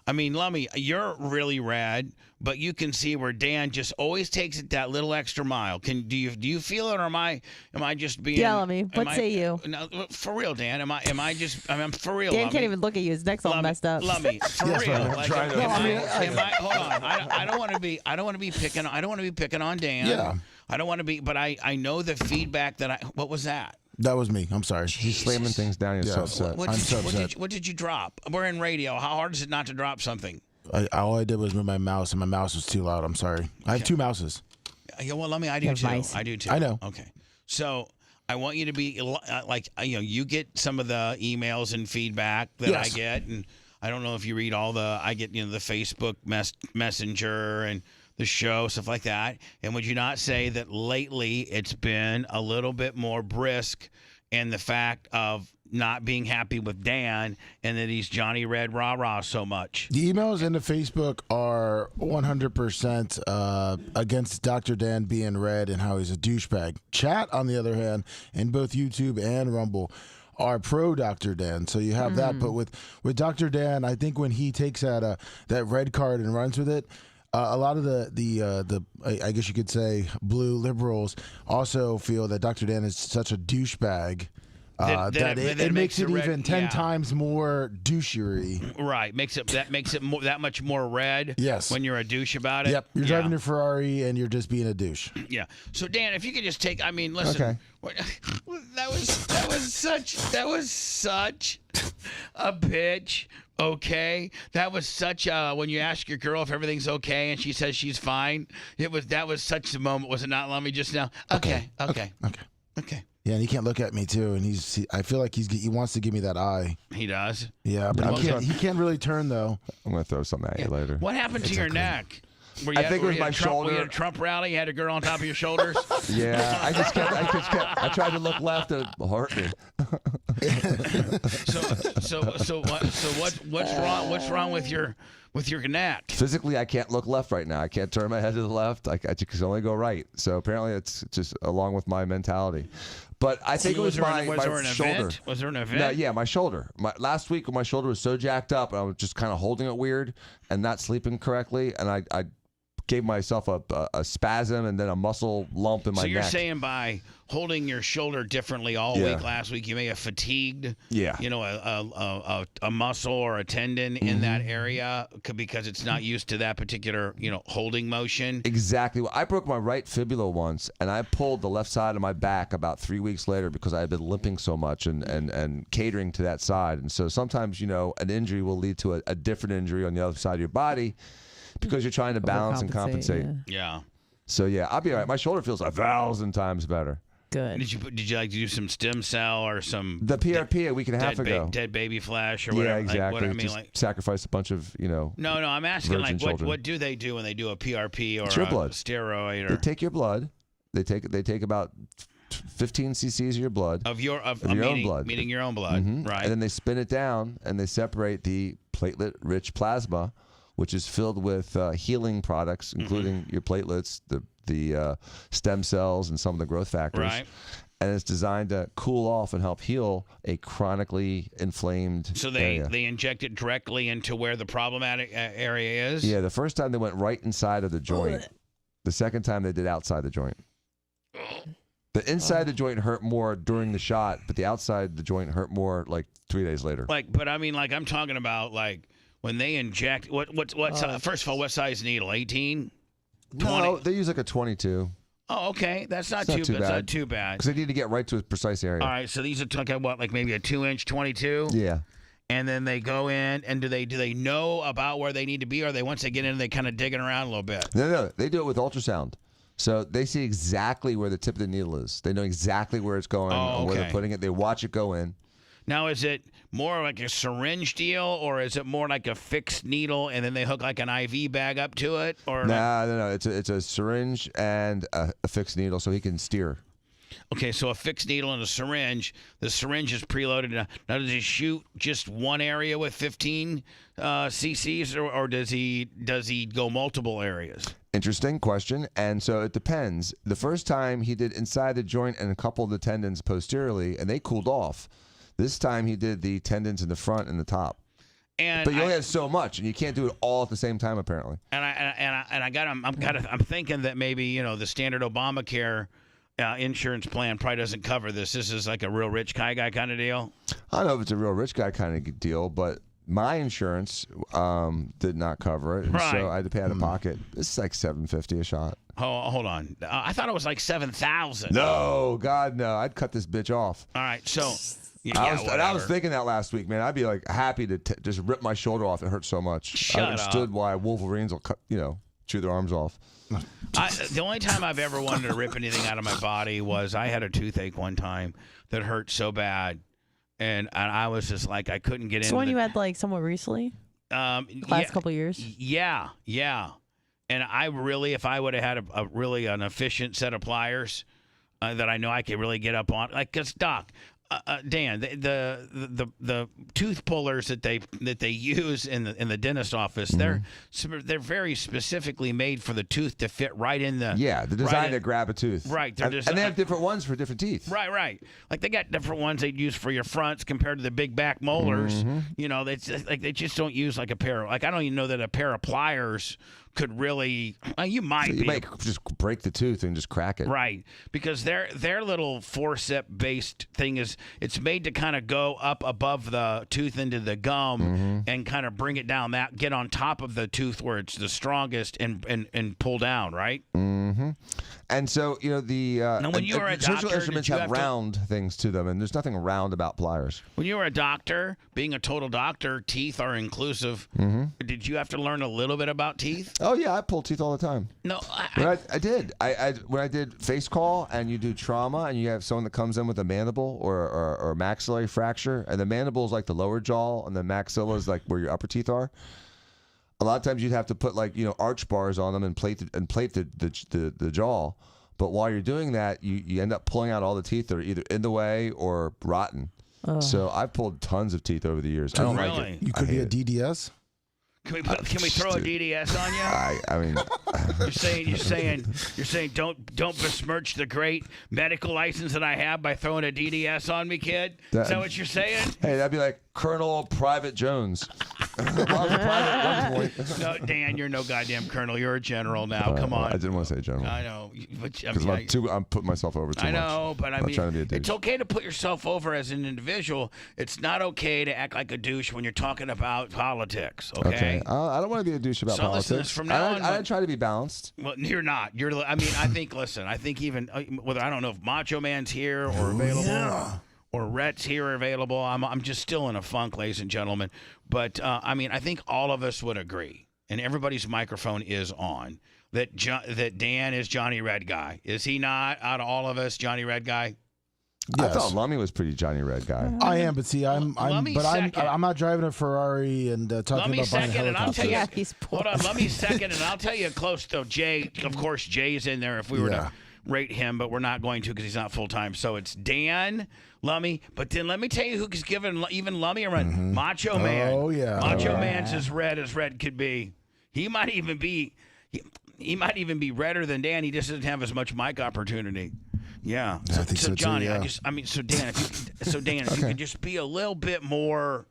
I mean, Lummy, you're really rad, but you can see where Dan just always takes it that little extra mile. Do you feel it, or am I just being? Yeah, Lummy. What say you? No, for real, Dan. Am I for real? Dan Lummy? can't even look at you. His neck's all messed up. Lummy, for Yes, real. I'm Like, trying to- hold on. I don't want to be. I don't want to be picking on Dan. Yeah. I don't want to be. But I know the feedback that what was that? That was me. I'm sorry. He's slamming things down. He's so upset. I'm so upset. What did you drop? We're in radio. How hard is it not to drop something? All I did was move my mouse, and my mouse was too loud. I'm sorry. I have 2 mouses. Yeah, well, I do too. Mice. I do too. I know. Okay. So I want you to be like, you get some of the emails and feedback that I Yes. get, and I don't know if you read I get, the Facebook messenger and the show, stuff like that. And would you not say that lately it's been a little bit more brisk in the fact of not being happy with Dan and that he's Johnny Red rah-rah so much? The emails and the Facebook are 100% against Dr. Dan being red and how he's a douchebag. Chat, on the other hand, in both YouTube and Rumble, are pro Dr. Dan. So you have that. But with Dr. Dan, I think when he takes that red card and runs with it, a lot of the I guess you could say blue liberals also feel that Dr. Dan is such a douchebag that it makes it even 10 times more douchery. Right, makes it that much more red. Yes. When you're a douche about it. Yep, you're driving a Ferrari and you're just being a douche. Yeah. So Dan, if you could just take, listen. Okay. That was such a bitch. Okay, that was such when you ask your girl if everything's okay and she says she's fine. That was such a moment, was it not, Lummy, just now? Okay. Yeah, and he can't look at me too, and I feel like he wants to give me that eye. He does. Yeah, but he can't really turn though. I'm gonna throw something at you later. What happened to your neck? I think it was my shoulder. Were you at a Trump rally? You had a girl on top of your shoulders? Yeah, I tried to look left and it hurt me. What's wrong with your neck? Physically, I can't look left right now. I can't turn my head to the left. I can only go right. So apparently, it's just along with my mentality. But I think it was my shoulder. Event? Was there an event? No, yeah, my shoulder. Last week, my shoulder was so jacked up, and I was just kind of holding it weird and not sleeping correctly, and I gave myself a spasm and then a muscle lump in my neck. So you're saying by holding your shoulder differently all week last week, you may have fatigued, a muscle or a tendon in that area because it's not used to that particular, holding motion. Exactly. Well, I broke my right fibula once, and I pulled the left side of my back about 3 weeks later because I had been limping so much and catering to that side. And so sometimes, an injury will lead to a different injury on the other side of your body because you're trying to balance and compensate. Yeah. So yeah, I'll be all right. My shoulder feels 1,000 times better. Good. Did you like to do some stem cell or some the PRP a week and a half ago? Dead baby flash or whatever. Yeah, exactly. Like, sacrifice a bunch of No, I'm asking like children. what do they do when they do a PRP or it's your a blood. steroid? Or they take your blood. They take about 15 cc's of your blood of your own blood, meaning your own blood, right? And then they spin it down and they separate the platelet-rich plasma, which is filled with healing products, including your platelets, the stem cells, and some of the growth factors. Right. And it's designed to cool off and help heal a chronically inflamed area. They inject it directly into where the problematic area is? Yeah, the first time they went right inside of the joint. The second time they did outside the joint. The inside the joint hurt more during the shot, but the outside the joint hurt more like 3 days later. I'm talking about like when they inject what's first of all, what size needle? 18? 20? No, they use like a 22. Oh, okay. That's not too bad. That's not too bad. Because they need to get right to a precise area. All right, so these are talking what, like maybe a 2-inch 22? Yeah. And then they go in, and do they know about where they need to be, or once they get in, they kind of digging around a little bit? No, they do it with ultrasound. So they see exactly where the tip of the needle is. They know exactly where it's going and where they're putting it. They watch it go in. Now, is it more like a syringe deal, or is it more like a fixed needle and then they hook like an IV bag up to it? Or No. It's a syringe and a fixed needle, so he can steer. Okay, so a fixed needle and a syringe. The syringe is preloaded. Now, does he shoot just one area with 15 cc's, or does he go multiple areas? Interesting question. And so it depends. The first time he did inside the joint and a couple of the tendons posteriorly, and they cooled off. This time he did the tendons in the front and the top. But you only have so much, and you can't do it all at the same time, apparently. I'm thinking that maybe the standard Obamacare insurance plan probably doesn't cover this. This is like a real rich guy kind of deal. I don't know if it's a real rich guy kind of deal, but my insurance did not cover it, and so I had to pay out of pocket. This is like $750 a shot. Oh, hold on. I thought it was like $7,000. No, God, no. I'd cut this bitch off. All right, so I was thinking that last week, man. I'd be like happy to just rip my shoulder off. It hurts so much. I understood why Wolverines will cut, chew their arms off. The only time I've ever wanted to rip anything out of my body was I had a toothache one time that hurt so bad, and I was just like I couldn't get in. So when you had like somewhat recently, last couple of years. Yeah. And I really, if I would have had a really an efficient set of pliers that I know I could really get up on, like, cause Doc. Dan, the tooth pullers that they use in the dentist office, they're very specifically made for the tooth to fit right in the they're designed to grab a tooth, right? And they have different ones for different teeth, right. Like they got different ones they use for your fronts compared to the big back molars. They just don't use like a pair. Like I don't even know that a pair of pliers could really. You might just break the tooth and just crack it, right? Because their little forceps based thing it's made to kind of go up above the tooth into the gum and kind of bring it down. That get on top of the tooth where it's the strongest and pull down, right? Mm-hmm. And so the now when you were a doctor, surgical instruments have round things to them, and there's nothing round about pliers. When you were a doctor, being a total doctor, teeth are inclusive. Did you have to learn a little bit about teeth? Oh yeah, I pull teeth all the time. No, I did. When I did face call and you do trauma and you have someone that comes in with a mandible or maxillary fracture, and the mandible is like the lower jaw and the maxilla is like where your upper teeth are. A lot of times you'd have to put arch bars on them and plate the jaw. But while you're doing that, you end up pulling out all the teeth that are either in the way or rotten. So I've pulled tons of teeth over the years. I don't like it. You could be a DDS. Can we throw a DDS on you? I mean, you're saying don't besmirch the great medical license that I have by throwing a DDS on me, kid. Is that what you're saying? Hey, that'd be like Colonel Private Jones. No, Dan, you're no goddamn colonel. You're a general now. Come on. I didn't want to say general. I know, because I'm putting myself over too much. I know, but I'm trying to be a douche. It's okay to put yourself over as an individual. It's not okay to act like a douche when you're talking about politics. Okay. I don't want to be a douche about politics. Listen, from now on, I try to be balanced. Well, you're not. I think. Listen. I think even whether I don't know if Macho Man's here or available. Or Rhett's here available. I'm just still in a funk, ladies and gentlemen. But I think all of us would agree, and everybody's microphone is on, that Dan is Johnny Red Guy. Is he not? Out of all of us, Johnny Red Guy. Yes. I thought Lummy was pretty Johnny Red Guy. I am, but see, I'm not driving a Ferrari and talking about buying a helicopter. Hold on, Lummy's second, and I'll tell you close to Jay. Of course, Jay's in there if we were to rate him, but we're not going to because he's not full time. So it's Dan, Lummy, but then let me tell you who's given even Lummy a run. Macho Man. Oh yeah, Macho Man's as red could be. He might even be redder than Dan. He just doesn't have as much mic opportunity. Yeah. I think so Johnny, too, so Dan, if you could just be a little bit more,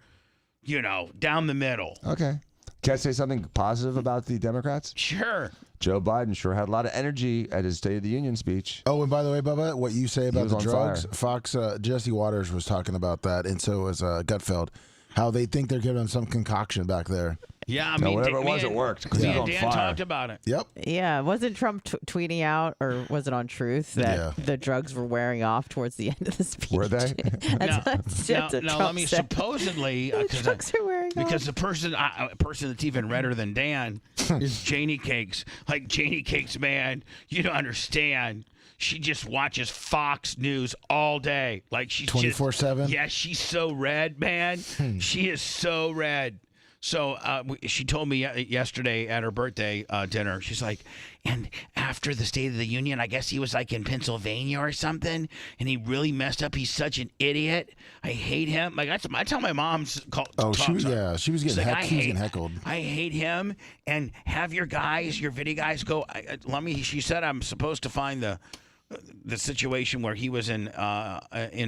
down the middle. Okay. Can I say something positive about the Democrats? Sure. Joe Biden sure had a lot of energy at his State of the Union speech. Oh, and by the way, Bubba, what you say about the drugs, Fox, Jesse Waters was talking about that, and so was Gutfeld, how they think they're giving him some concoction back there. Yeah, I mean, whatever it was, it worked. Because Dan talked about it. Yep. Yeah, wasn't Trump tweeting out, or was it on Truth, that the drugs were wearing off towards the end of the speech? Were they? That's what now, let me said. supposedly, the drugs are wearing Because the person that's even redder than Dan is Janie Cakes. Like Janie Cakes, man, you don't understand. She just watches Fox News all day. Like she's 24/7. Yeah, she's so red, man. She is so red. So she told me yesterday at her birthday dinner, she's like, and after the State of the Union, I guess he was like in Pennsylvania or something, and he really messed up. He's such an idiot. I hate him. Like that's how my mom's called. Oh, she was getting heckled. I hate him. And have your video guys go. She said I'm supposed to find the situation where he was in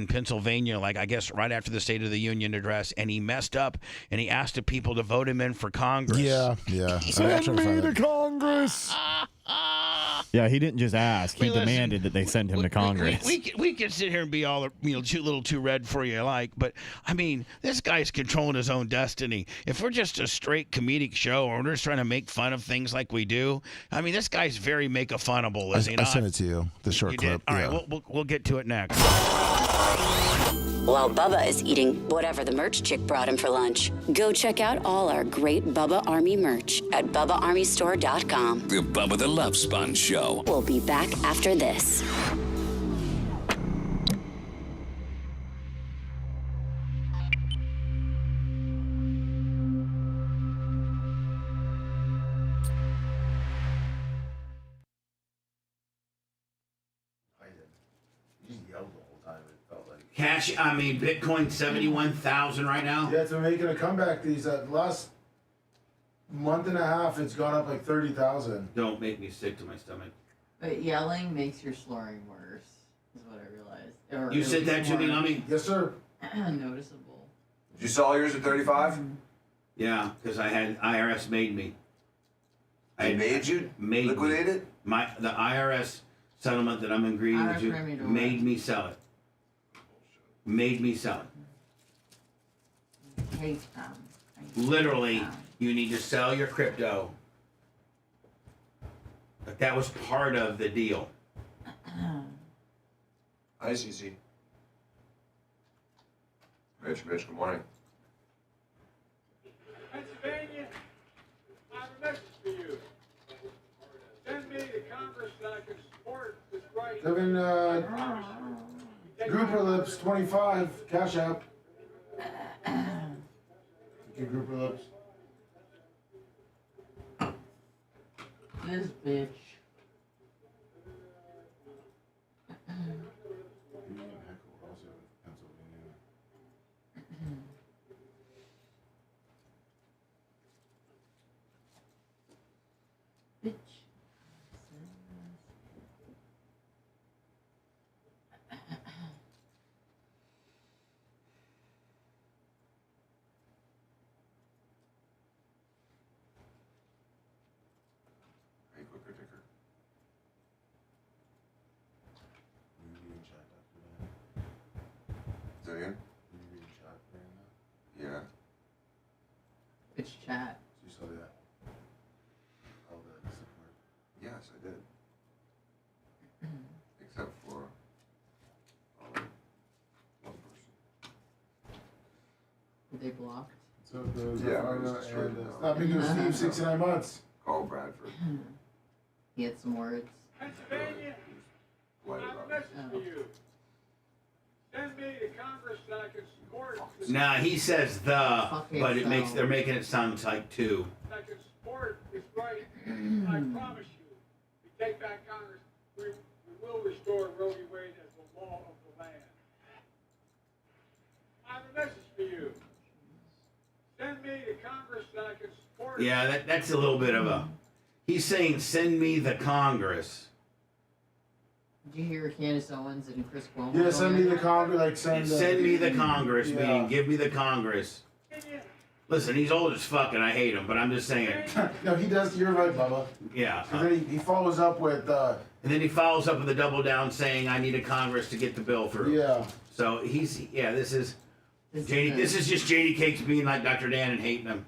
Pennsylvania, like I guess right after the State of the Union address, and he messed up, and he asked the people to vote him in for Congress. Yeah. Send me to Congress. Yeah, he didn't just ask; he demanded that they send him to Congress. We can sit here and be all too red for you, but I mean, this guy's controlling his own destiny. If we're just a straight comedic show, or we're just trying to make fun of things like we do, I mean, this guy's very make-a-funnable, is he not? I sent it to you, the short clip. All right, we'll get to it next. While Bubba is eating whatever the merch chick brought him for lunch, go check out all our great Bubba Army merch at BubbaArmyStore.com. The Bubba the Love Sponge Show. We'll be back after this. Bitcoin 71,000 right now. Yeah, it's been making a comeback. These last month and a half, it's gone up like 30,000. Don't make me sick to my stomach. But yelling makes your slurring worse, is what I realized. You said that to me, Lummy? Yes, sir. Noticeable. Did you sell yours at 35? Yeah, because I had IRS made me. They made you liquidate it? The IRS settlement that I'm agreeing to made me sell it. Made me sell it. Hate them. Literally, you need to sell your crypto. But that was part of the deal. Hi, CC. Mitch, good morning. Pennsylvania, I have a message for you. Send me to Congress that I can support this right. Grouper Lips 25 Cash App. Grouper Lips. This bitch. Bitch. Yeah. Bitch chat. You saw that? All the support. Yes, I did. Except for one person. Were they blocked? So Stop me, Steve, 69 months. Call Bradford. He had some words. Pennsylvania, I have a message for you. Send me to Congress that I can support. Nah, he says but they're making it sound like two. I can support this right. I promise you, we take back Congress, we will restore Roe v. Wade as the law of the land. I have a message for you. Send me to Congress that I can support. Yeah, that's a little bit of a. He's saying, "Send me the Congress." Did you hear Candace Owens and Chris Cuomo? Yeah, send me the Congress. Like send me the Congress. Yeah. Meaning, give me the Congress. Listen, he's old as fuck, and I hate him. But I'm just saying. No, he does. You're right, Bubba. Yeah. And then he follows up with. And then he follows up with a double down, saying, "I need a Congress to get the bill through." Yeah. So this is JD. This is just JD Cakes being like Dr. Dan and hating him.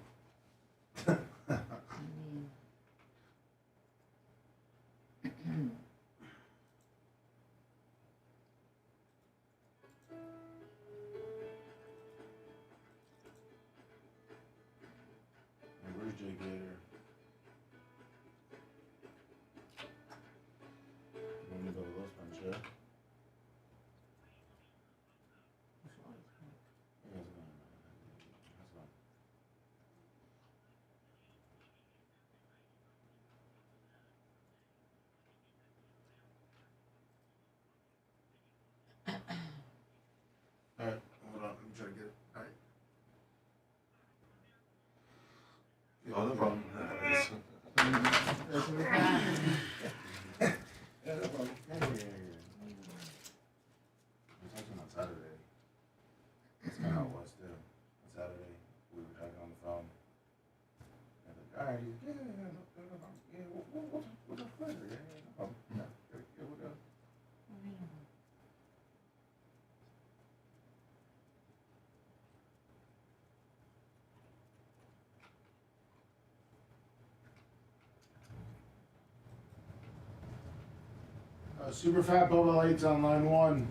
Super Fat Bubba Lights on line 1.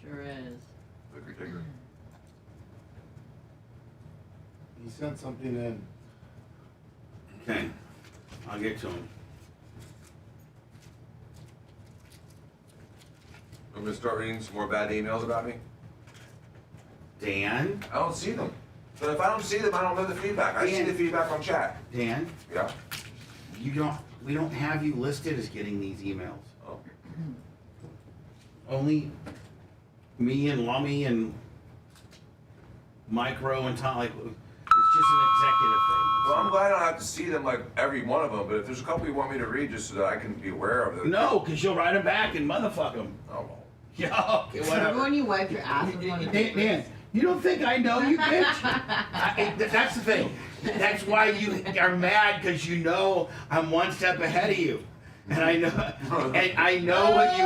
Sure is. He sent something in. Okay. I'll get to him. I'm going to start reading some more bad emails about me. Dan? I don't see them. So if I don't see them, I don't know the feedback. I see the feedback on chat. Dan? Yeah. We don't have you listed as getting these emails. Oh. Only me and Lummy and Micro and Tom. Like, it's just an executive thing. Well, I'm glad I don't have to see them like every one of them, but if there's a couple you want me to read just so that I can be aware of them. No, because you'll write them back and motherfuck them. Oh. Yeah, okay, whatever. Remember when you wiped your ass with one of Dan, you don't think I know you, bitch? That's the thing. That's why you are mad, because you know I'm one step ahead of you. And I know what you.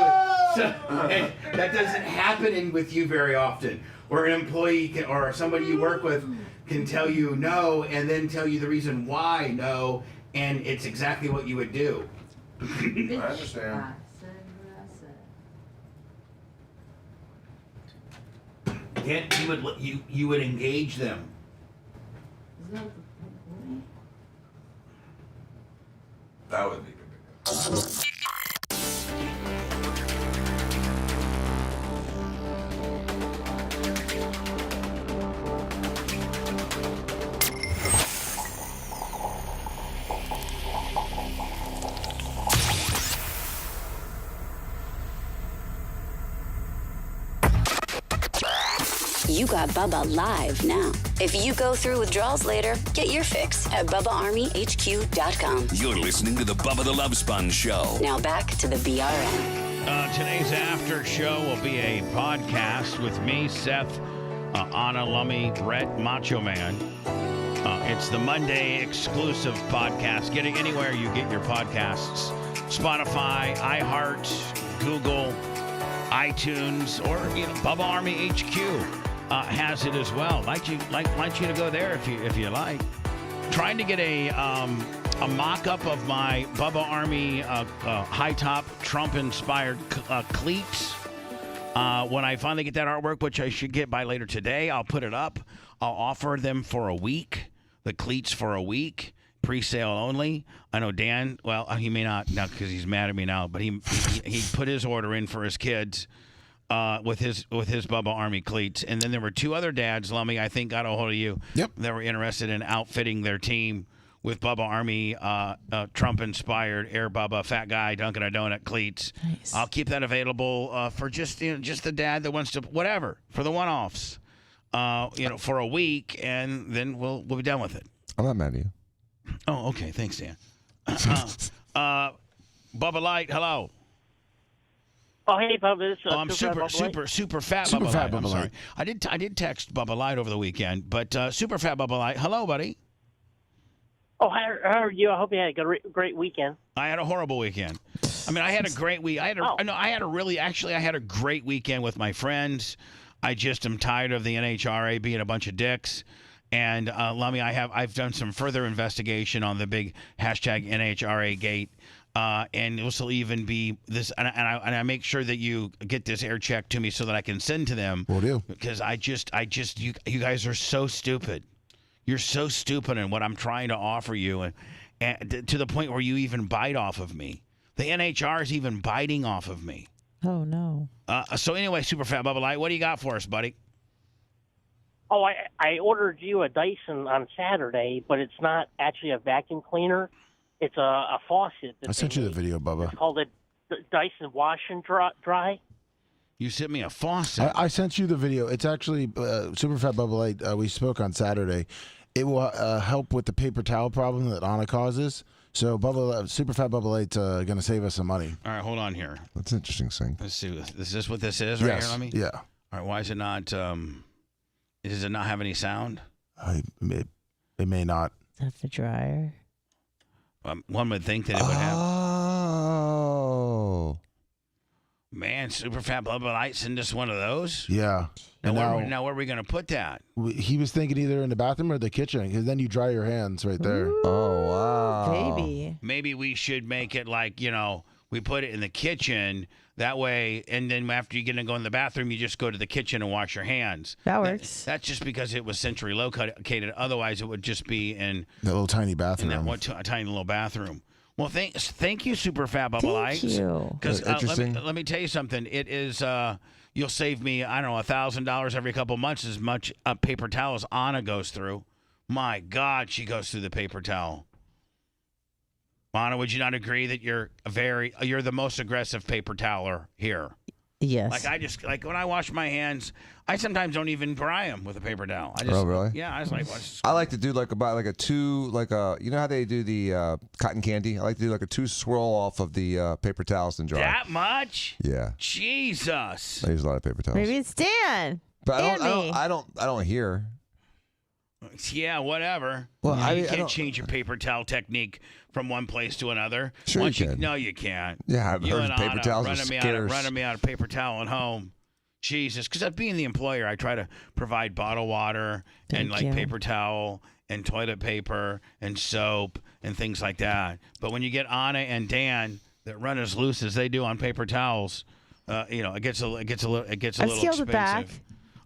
So, and that doesn't happen with you very often. Or an employee can, or somebody you work with can tell you no, and then tell you the reason why no, and it's exactly what you would do. I understand. I said what I said. Dan, you would engage them. Is that the point? That would be good. You got Bubba live now. If you go through withdrawals later, get your fix at BubbaArmyHQ.com. You're listening to the Bubba the Love Sponge Show. Now back to the BRN. Today's after show will be a podcast with me, Seth, Anna, Lummy, Rhett, Macho Man. It's the Monday exclusive podcast. Get it anywhere you get your podcasts. Spotify, iHeart, Google, iTunes, or Bubba Army HQ has it as well. Like you to go there if you like. Trying to get a mock-up of my Bubba Army high-top Trump-inspired cleats. When I finally get that artwork, which I should get by later today, I'll put it up. I'll offer them for a week, the cleats for a week, pre-sale only. I know Dan, well, he may not now because he's mad at me now, but he put his order in for his kids with his Bubba Army cleats. And then there were two other dads, Lummy, I think got a hold of you. Yep. That were interested in outfitting their team with Bubba Army Trump-inspired Air Bubba Fat Guy Dunkin' a Donut cleats. Nice. I'll keep that available for just the dad that wants to whatever for the one-offs. For a week, and then we'll be done with it. I'm not mad at you. Oh, okay. Thanks, Dan. Bubba Light, hello. Oh, hey, Bubba. This is I'm super fat Bubba Light. I did text Bubba Light over the weekend, but super fat Bubba Light. Hello, buddy. Oh, how are you? I hope you had a great weekend. I had a horrible weekend. I mean, I had a great week. I had a great weekend with my friends. I just am tired of the NHRA being a bunch of dicks. And Lummy, I've done some further investigation on the big hashtag NHRA gate, and this will even be this. And I make sure that you get this air check to me so that I can send to them. Will do. Because you guys are so stupid. You're so stupid in what I'm trying to offer you, and to the point where you even bite off of me. The NHR is even biting off of me. Oh no. So anyway, super fat Bubba Light, what do you got for us, buddy? Oh, I ordered you a Dyson on Saturday, but it's not actually a vacuum cleaner. It's a faucet. I sent you the video, Bubba. It's called a Dyson Wash and Dry. You sent me a faucet. I sent you the video. It's actually Super Fat Bubba Light. We spoke on Saturday. It will help with the paper towel problem that Anna causes. So Super Fat Bubba Light's going to save us some money. All right, hold on here. That's an interesting thing. Let's see. Is this what this is right yes. here, Lummy? Yeah. All right, why is it not... does it not have any sound? It may not. Is that the dryer? One would think that it would have. Oh. Man, Super Fat Bubba Light send us one of those? Yeah. Now where are we going to put that? He was thinking either in the bathroom or the kitchen, because then you dry your hands right there. Ooh, Oh, wow. Baby. Maybe we should make it like, we put it in the kitchen. That way, and then after you get to go in the bathroom, you just go to the kitchen and wash your hands. That works. That's just because it was centrally located. Otherwise, it would just be in that little tiny bathroom. In that tiny little bathroom. Well, thank you, Super Fat Bubba Lights. Thank you. Because let me tell you something. It is you'll save me, I don't know, $1,000 every couple months as much paper towel as Anna goes through. My God, she goes through the paper towel. Anna, would you not agree that you're the most aggressive paper toweler here? Yes. Like when I wash my hands, I sometimes don't even dry them with a paper towel. Oh, really? Yeah, I was like, I like to do you know how they do the cotton candy? I like to do like a 2 swirl off of the paper towels and dry. That much? Yeah. Jesus. I use a lot of paper towels. Maybe it's Dan. But I don't hear. Yeah, whatever. Well, you can't change your paper towel technique from one place to another. Sure, you can. No, you can't. Yeah, I've you heard and paper Anna towels running me out of paper towel at home. Jesus, because being the employer, I try to provide bottled water and paper towel and toilet paper and soap and things like that. But when you get Anna and Dan that run as loose as they do on paper towels, it gets a little expensive. It back.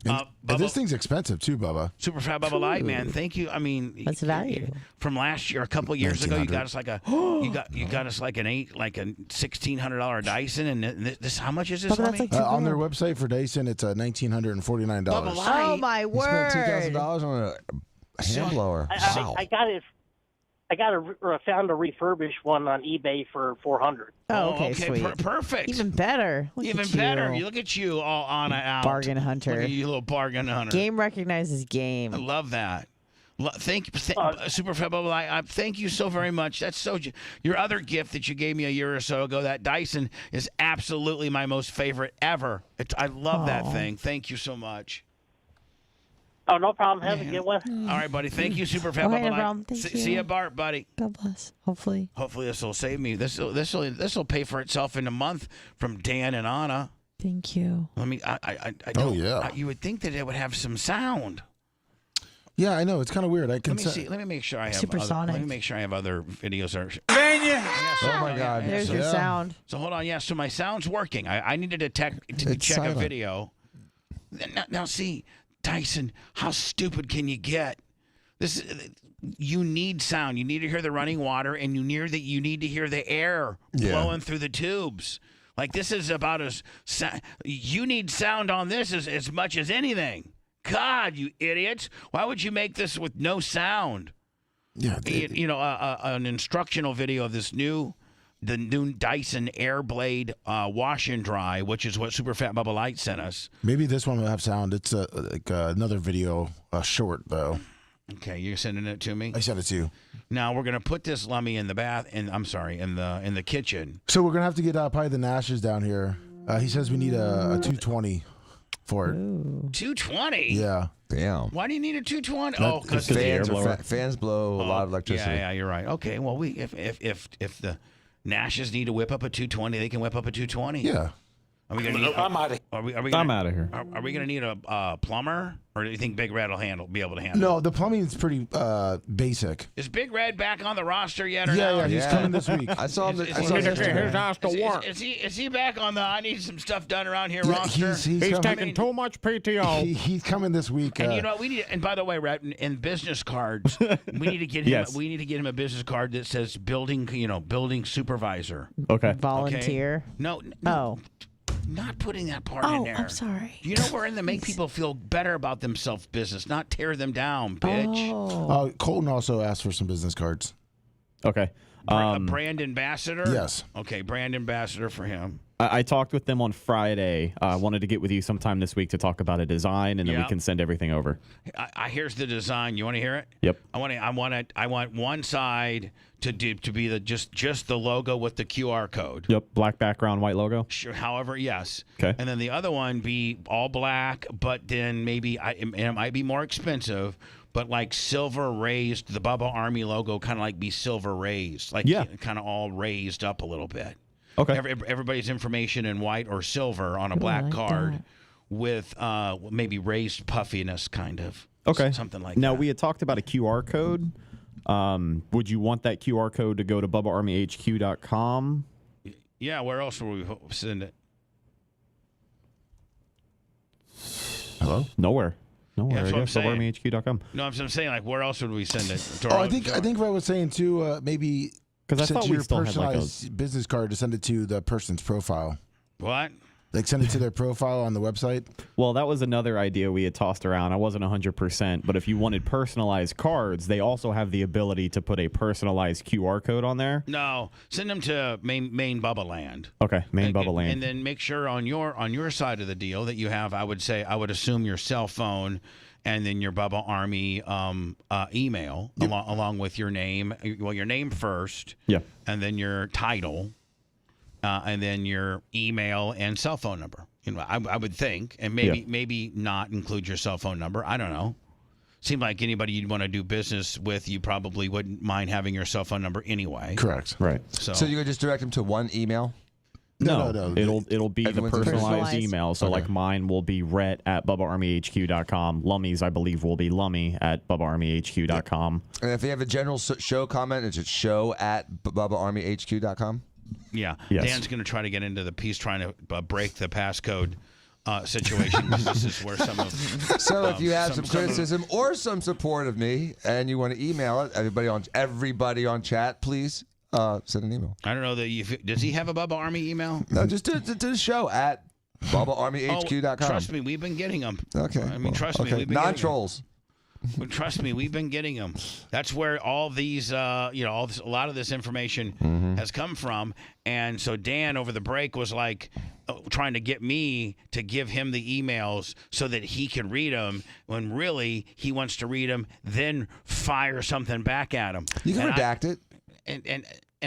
And this thing's expensive too, Bubba. Super Fat Bubba Light, man. Thank you. I mean, that's value. From last year, a couple of years ago, you got us like a $1,600 Dyson, and this how much is this? On their website for Dyson, it's $1,949. Oh my word! Spent $2,000 on a hand blower. Wow. I found a refurbished one on eBay for $400. Oh, okay, sweet. Perfect. Even better. Look better. You look at you, all Anna out. Bargain hunter. Look at you, little bargain hunter. Game recognizes game. I love that. Thank you, Super Fat Bubba. I thank you so very much. That's so. Your other gift that you gave me a year or so ago, that Dyson, is absolutely my most favorite ever. I love that thing. Thank you so much. Oh, no problem. Have a good one. All right, buddy. Thank you, Super Fat Bubba. No problem. Thank you. See you, Bart, buddy. God bless. Hopefully this will save me. This will pay for itself in a month from Dan and Anna. Thank you. I mean, I don't. You would think that it would have some sound. Yeah, I know. It's kind of weird. Let me see. Let me make sure I have supersonic. Let me make sure I have other videos. Oh my God! There's your sound. So hold on. Yeah. So my sound's working. I needed to check a video. Now see. Dyson, how stupid can you get? You need sound. You need to hear the running water, and you need to hear the air blowing through the tubes. Like this is about you need sound on this as much as anything. God, you idiots! Why would you make this with no sound? Yeah, an instructional video of the new Dyson Airblade wash and dry, which is what Super Fat Bubba Light sent us. Maybe this one will have sound. It's another video, short though. Okay, you're sending it to me? I sent it to you. Now we're gonna put this Lummy in the in the kitchen. So we're gonna have to get probably the Nashes down here. He says we need a 220 for it. 220? Yeah. Damn. Why do you need a 220? Because fans blow a lot of electricity. Yeah, you're right. Okay, well if the Nashes need to whip up a 220, they can whip up a 220. Yeah. Are we gonna need? I'm out of here. Are we gonna need a plumber, or do you think Big Red will be able to handle? No, the plumbing is pretty basic. Is Big Red back on the roster yet? Or yeah, he's coming this week. I saw him. Is he back on the I need some stuff done around here roster? He's taking too much PTO. He's coming this week. And you know what we need? And by the way, in business cards, we need to get him. We need to get him a business card that says building supervisor. Okay. Volunteer. Okay? No. Oh. Not putting that part in there. I'm sorry. You know we're in the make people feel better about themselves business, not tear them down, bitch. Colton also asked for some business cards. Okay. A brand ambassador? Yes. Okay, brand ambassador for him. I talked with them on Friday. I wanted to get with you sometime this week to talk about a design, and then we can send everything over. Here's the design. You want to hear it? Yep. I want one side to be the just the logo with the QR code. Yep. Black background, white logo. Sure. However, yes. Okay. And then the other one be all black, but then maybe it might be more expensive. But like silver raised, the Bubba Army logo kind of like be silver raised, like kind of all raised up a little bit. Okay. Everybody's information in white or silver on a black card with maybe raised puffiness, kind of. Okay. Something like now, that. we had talked about a QR code. Would you want that QR code to go to BubbaArmyHQ.com? Yeah, where else would we send it? Hello? Nowhere. Yeah, that's what I'm saying. BubbaArmyHQ.com. No, I'm saying, like, where else would we send it? I think what I was saying too, maybe because I thought we your still had like personalized business card to send it to the person's profile. What? Like send it to their profile on the website? Well, that was another idea we had tossed around. I wasn't 100%, but if you wanted personalized cards, they also have the ability to put a personalized QR code on there. No, send them to main Bubba Land. Okay, main Bubba Land. And then make sure on your side of the deal that you have, I would assume your cell phone and then your Bubba Army email along with your name. Well, your name first. Yeah. And then your title. And then your email and cell phone number. You know, I would think, and maybe not include your cell phone number. I don't know. Seemed like anybody you'd want to do business with, you probably wouldn't mind having your cell phone number anyway. Correct. Right. So you could just direct them to one email? No. It'll be the personalized email. So Okay. like mine will be Rhett@BubbaArmyHQ.com. Lummy's, I believe, will be Lummy@BubbaArmyHQ.com. And if they have a general show comment, it's show@BubbaArmyHQ.com? Yeah. Yes. Dan's going to try to get into the piece trying to break the passcode situation. This is where some of. So if you have some criticism or some support of me and you want to email it, everybody on chat, please send an email. I don't know that does he have a Bubba Army email? No, just do the show at BubbaArmyHQ.com. Trust me, we've been getting them. Okay. I mean, trust me, we've been non-trolls. Well, trust me, we've been getting them. That's where all these, a lot of this information has come from. And so Dan over the break was like trying to get me to give him the emails so that he can read them when really he wants to read them, then fire something back at him. You can redact it. And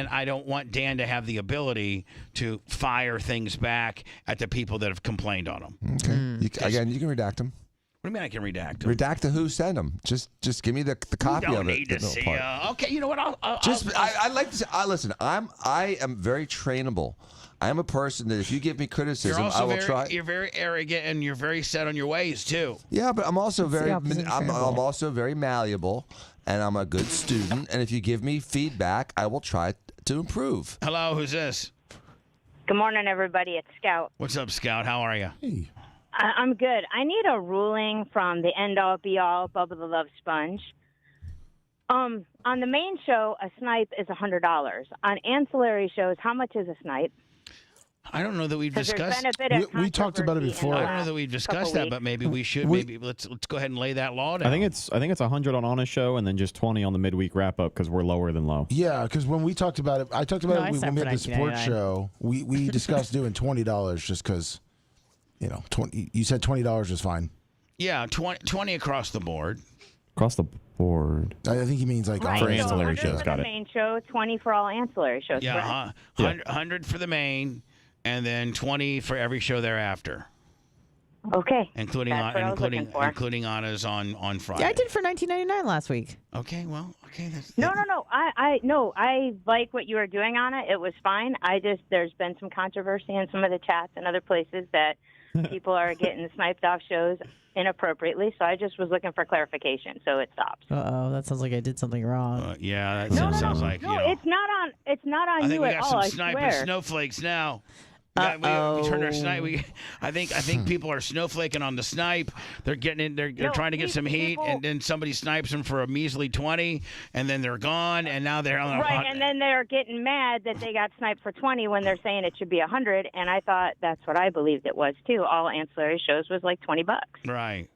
I don't want Dan to have the ability to fire things back at the people that have complained on him. Okay. You can redact them. What do you mean I can redact them? Redact to who sent them. Just give me the copy of it. You don't need to see. Okay, you know what? I like to say. Listen. I am very trainable. I am a person that if you give me criticism, I will try. You're very arrogant and you're very set on your ways too. Yeah, but I'm also I'm also very malleable, and I'm a good student. And if you give me feedback, I will try to improve. Hello, who's this? Good morning, everybody. It's Scout. What's up, Scout? How are you? Hey. I'm good. I need a ruling from the end-all, be-all, Bubba the Love Sponge. On the main show, a snipe is $100. On ancillary shows, how much is a snipe? I don't know that we've discussed. We talked about it before. I don't know that we've discussed that, but maybe we should. Maybe let's go ahead and lay that law down. I think it's 100 on Honest Show and then just 20 on the midweek wrap up because we're lower than low. Yeah, because when we talked about it, I talked about it when we had the sports show. We discussed doing $20 just because. You know, 20. You said $20 is fine. Yeah, 20 across the board. Across the board. I think he means like for ancillary shows. Got it. Main show, 20 for all ancillary shows. Yeah, 100 for the main, and then 20 for every show thereafter. Okay. Including Anna's on Friday. Yeah, I did for $19.99 last week. Okay, well, okay. No. I like what you were doing on it. It was fine. There's been some controversy in some of the chats and other places that people are getting sniped off shows inappropriately. So I just was looking for clarification. So it stopped. Uh-oh, that sounds like I did something wrong. Yeah, that sounds like. No, it's not on. It's not on you at all. I think we got some sniping snowflakes now. We turned our snipe. I think people are snowflaking on the snipe. They're getting in. They're trying to get some heat, and then somebody snipes them for a measly 20, and then they're gone, and now they're on. Right, and then they're getting mad that they got sniped for 20 when they're saying it should be 100. And I thought that's what I believed it was too. All ancillary shows was like $20. Right.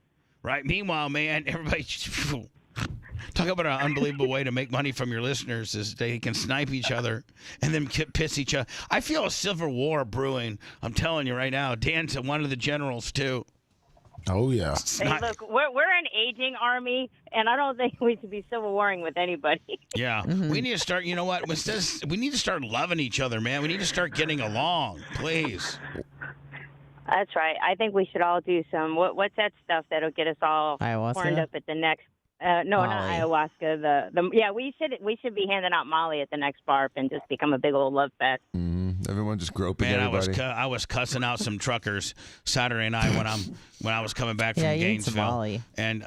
Meanwhile, man, everybody. Talk about an unbelievable way to make money from your listeners is they can snipe each other and then piss each other. I feel a civil war brewing. I'm telling you right now. Dan's one of the generals, too. Oh, yeah. Hey, look, we're an aging army, and I don't think we should be civil warring with anybody. Yeah. We need to start, you know what? We need to start loving each other, man. We need to start getting along, please. That's right. I think we should all do some. What's that stuff that'll get us all horned up at the next? No, not ayahuasca. We should be handing out Molly at the next barf and just become a big old love fest. Everyone just groping Man, everybody. I was cussing out some truckers Saturday night when I was coming back from Gainesville. And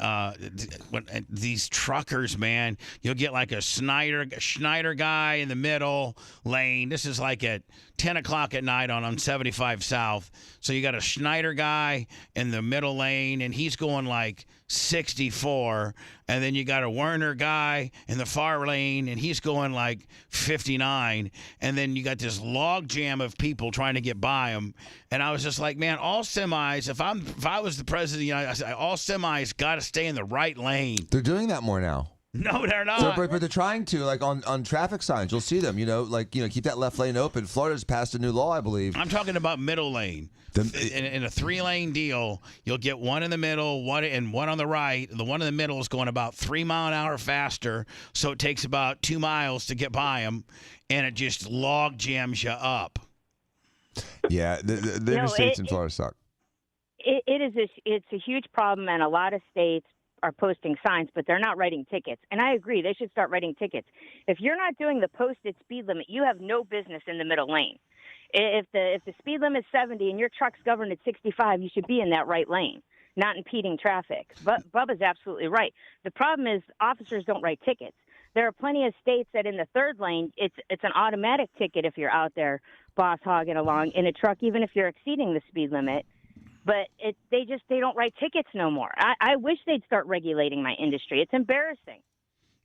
these truckers, man, you'll get like a Schneider guy in the middle lane. This is like at 10 o'clock at night on 75 South. So you got a Schneider guy in the middle lane, and he's going like 64. And then you got a Werner guy in the far lane, and he's going like 59. And then you got this log jam of people trying to get by him. And I was just like, man, all semis, if I was the president of the United States, all semis got to stay in the right lane. They're doing that more now. No, they're not. But they're trying to, like on traffic signs, you'll see them, keep that left lane open. Florida's passed a new law, I believe. I'm talking about middle lane. In a 3-lane deal, you'll get one in the middle, one on the right. The one in the middle is going about 3 mile an hour faster, so it takes about 2 miles to get by them, and it just log jams you up. Yeah, the interstates in Florida suck. It's a huge problem, and a lot of states are posting signs, but they're not writing tickets. And I agree, they should start writing tickets. If you're not doing the posted speed limit, you have no business in the middle lane. If the speed limit is 70 and your truck's governed at 65, you should be in that right lane, not impeding traffic. But Bubba's absolutely right. The problem is officers don't write tickets. There are plenty of states that in the third lane, it's an automatic ticket if you're out there boss hogging along in a truck, even if you're exceeding the speed limit. But they don't write tickets no more. I wish they'd start regulating my industry. It's embarrassing.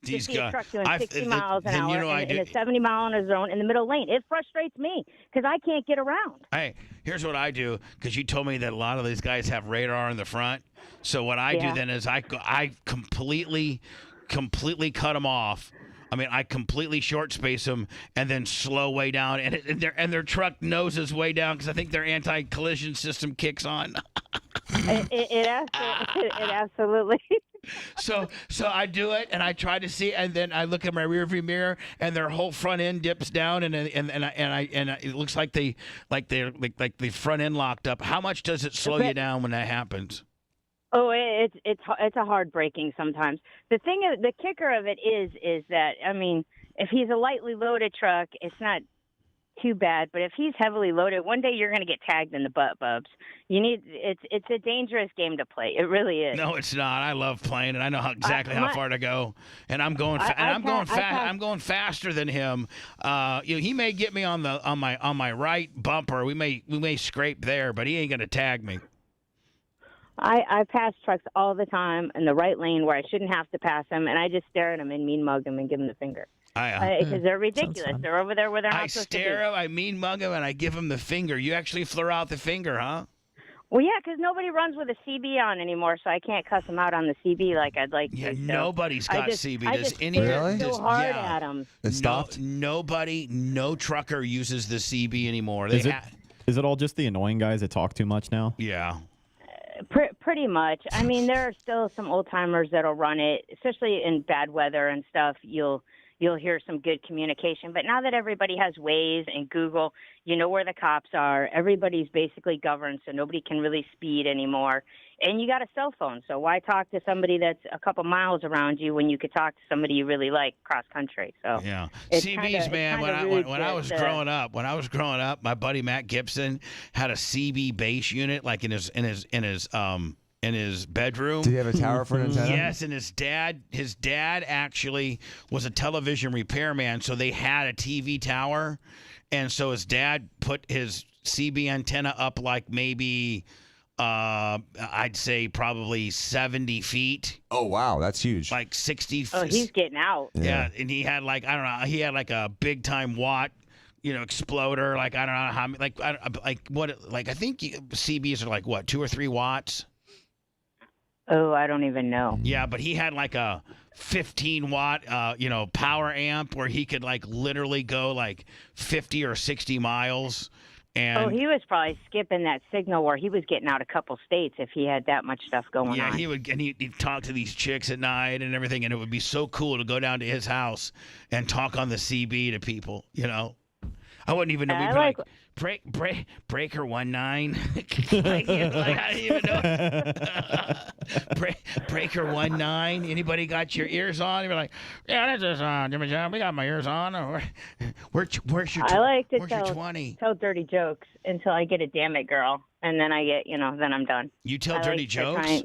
These to see guys, a truck doing 60 miles an hour in a 70 mile an hour zone in the middle lane. It frustrates me because I can't get around. Hey, here's what I do, because you told me that a lot of these guys have radar in the front. So what I do then is I completely cut them off. I mean, I completely short space them and then slow way down, and their truck noses way down because I think their anti-collision system kicks on. It absolutely. So I do it, and I try to see, and then I look at my rearview mirror, and their whole front end dips down, and it looks like the front end locked up. How much does it slow you down when that happens? Oh, it's a hard braking sometimes. The kicker of it is that, I mean, if he's a lightly loaded truck, it's not too bad. But if he's heavily loaded, one day you're going to get tagged in the butt, Bubs. It's a dangerous game to play. It really is. No, it's not. I love playing, and I know exactly how far to go. And I'm going I'm going faster than him. He may get me on my right bumper. We may scrape there, but he ain't going to tag me. I pass trucks all the time in the right lane where I shouldn't have to pass them, and I just stare at them and mean mug them and give them the finger. Because they're ridiculous. They're over there where they're not supposed to be. I stare at them, I mean mug them, and I give them the finger. You actually flare out the finger, huh? Well, yeah, because nobody runs with a CB on anymore, so I can't cuss them out on the CB like I'd like to. Yeah, nobody's got CB. Does anybody? Really? So hard at them. It stopped? No trucker uses the CB anymore. Is it all just the annoying guys that talk too much now? Yeah. Pretty much. I mean, there are still some old timers that'll run it, especially in bad weather and stuff. You'll hear some good communication. But now that everybody has Waze and Google, you know where the cops are. Everybody's basically governed, so nobody can really speed anymore. And you got a cell phone, so why talk to somebody that's a couple miles around you when you could talk to somebody you really like cross country? So yeah, CBs, man. When I was growing up, my buddy Matt Gibson had a CB base unit, like in his bedroom. Did he have a tower for an antenna? Yes, and his dad actually was a television repairman, so they had a TV tower, and so his dad put his CB antenna up like maybe I'd say probably 70 feet. Oh, wow. That's huge. Like 60. Oh, he's getting out. Yeah. And he had like, I don't know, he had like a big time watt, exploder. Like, I don't know how many, I think CBs are like what, 2 or 3 watts? Oh, I don't even know. Yeah, but he had like a 15 watt, power amp where he could like literally go like 50 or 60 miles. And he was probably skipping that signal where he was getting out a couple states if he had that much stuff going on. Yeah, he'd talk to these chicks at night and everything, and it would be so cool to go down to his house and talk on the CB to people, I wouldn't even know. We'd be like, breaker 19. I don't even know. Breaker 19. Anybody got your ears on? You're like, yeah, this is Jimmy John. We got my ears on. Where's your? I like to tell dirty jokes until I get a damn it girl, and then I get then I'm done. You tell dirty jokes.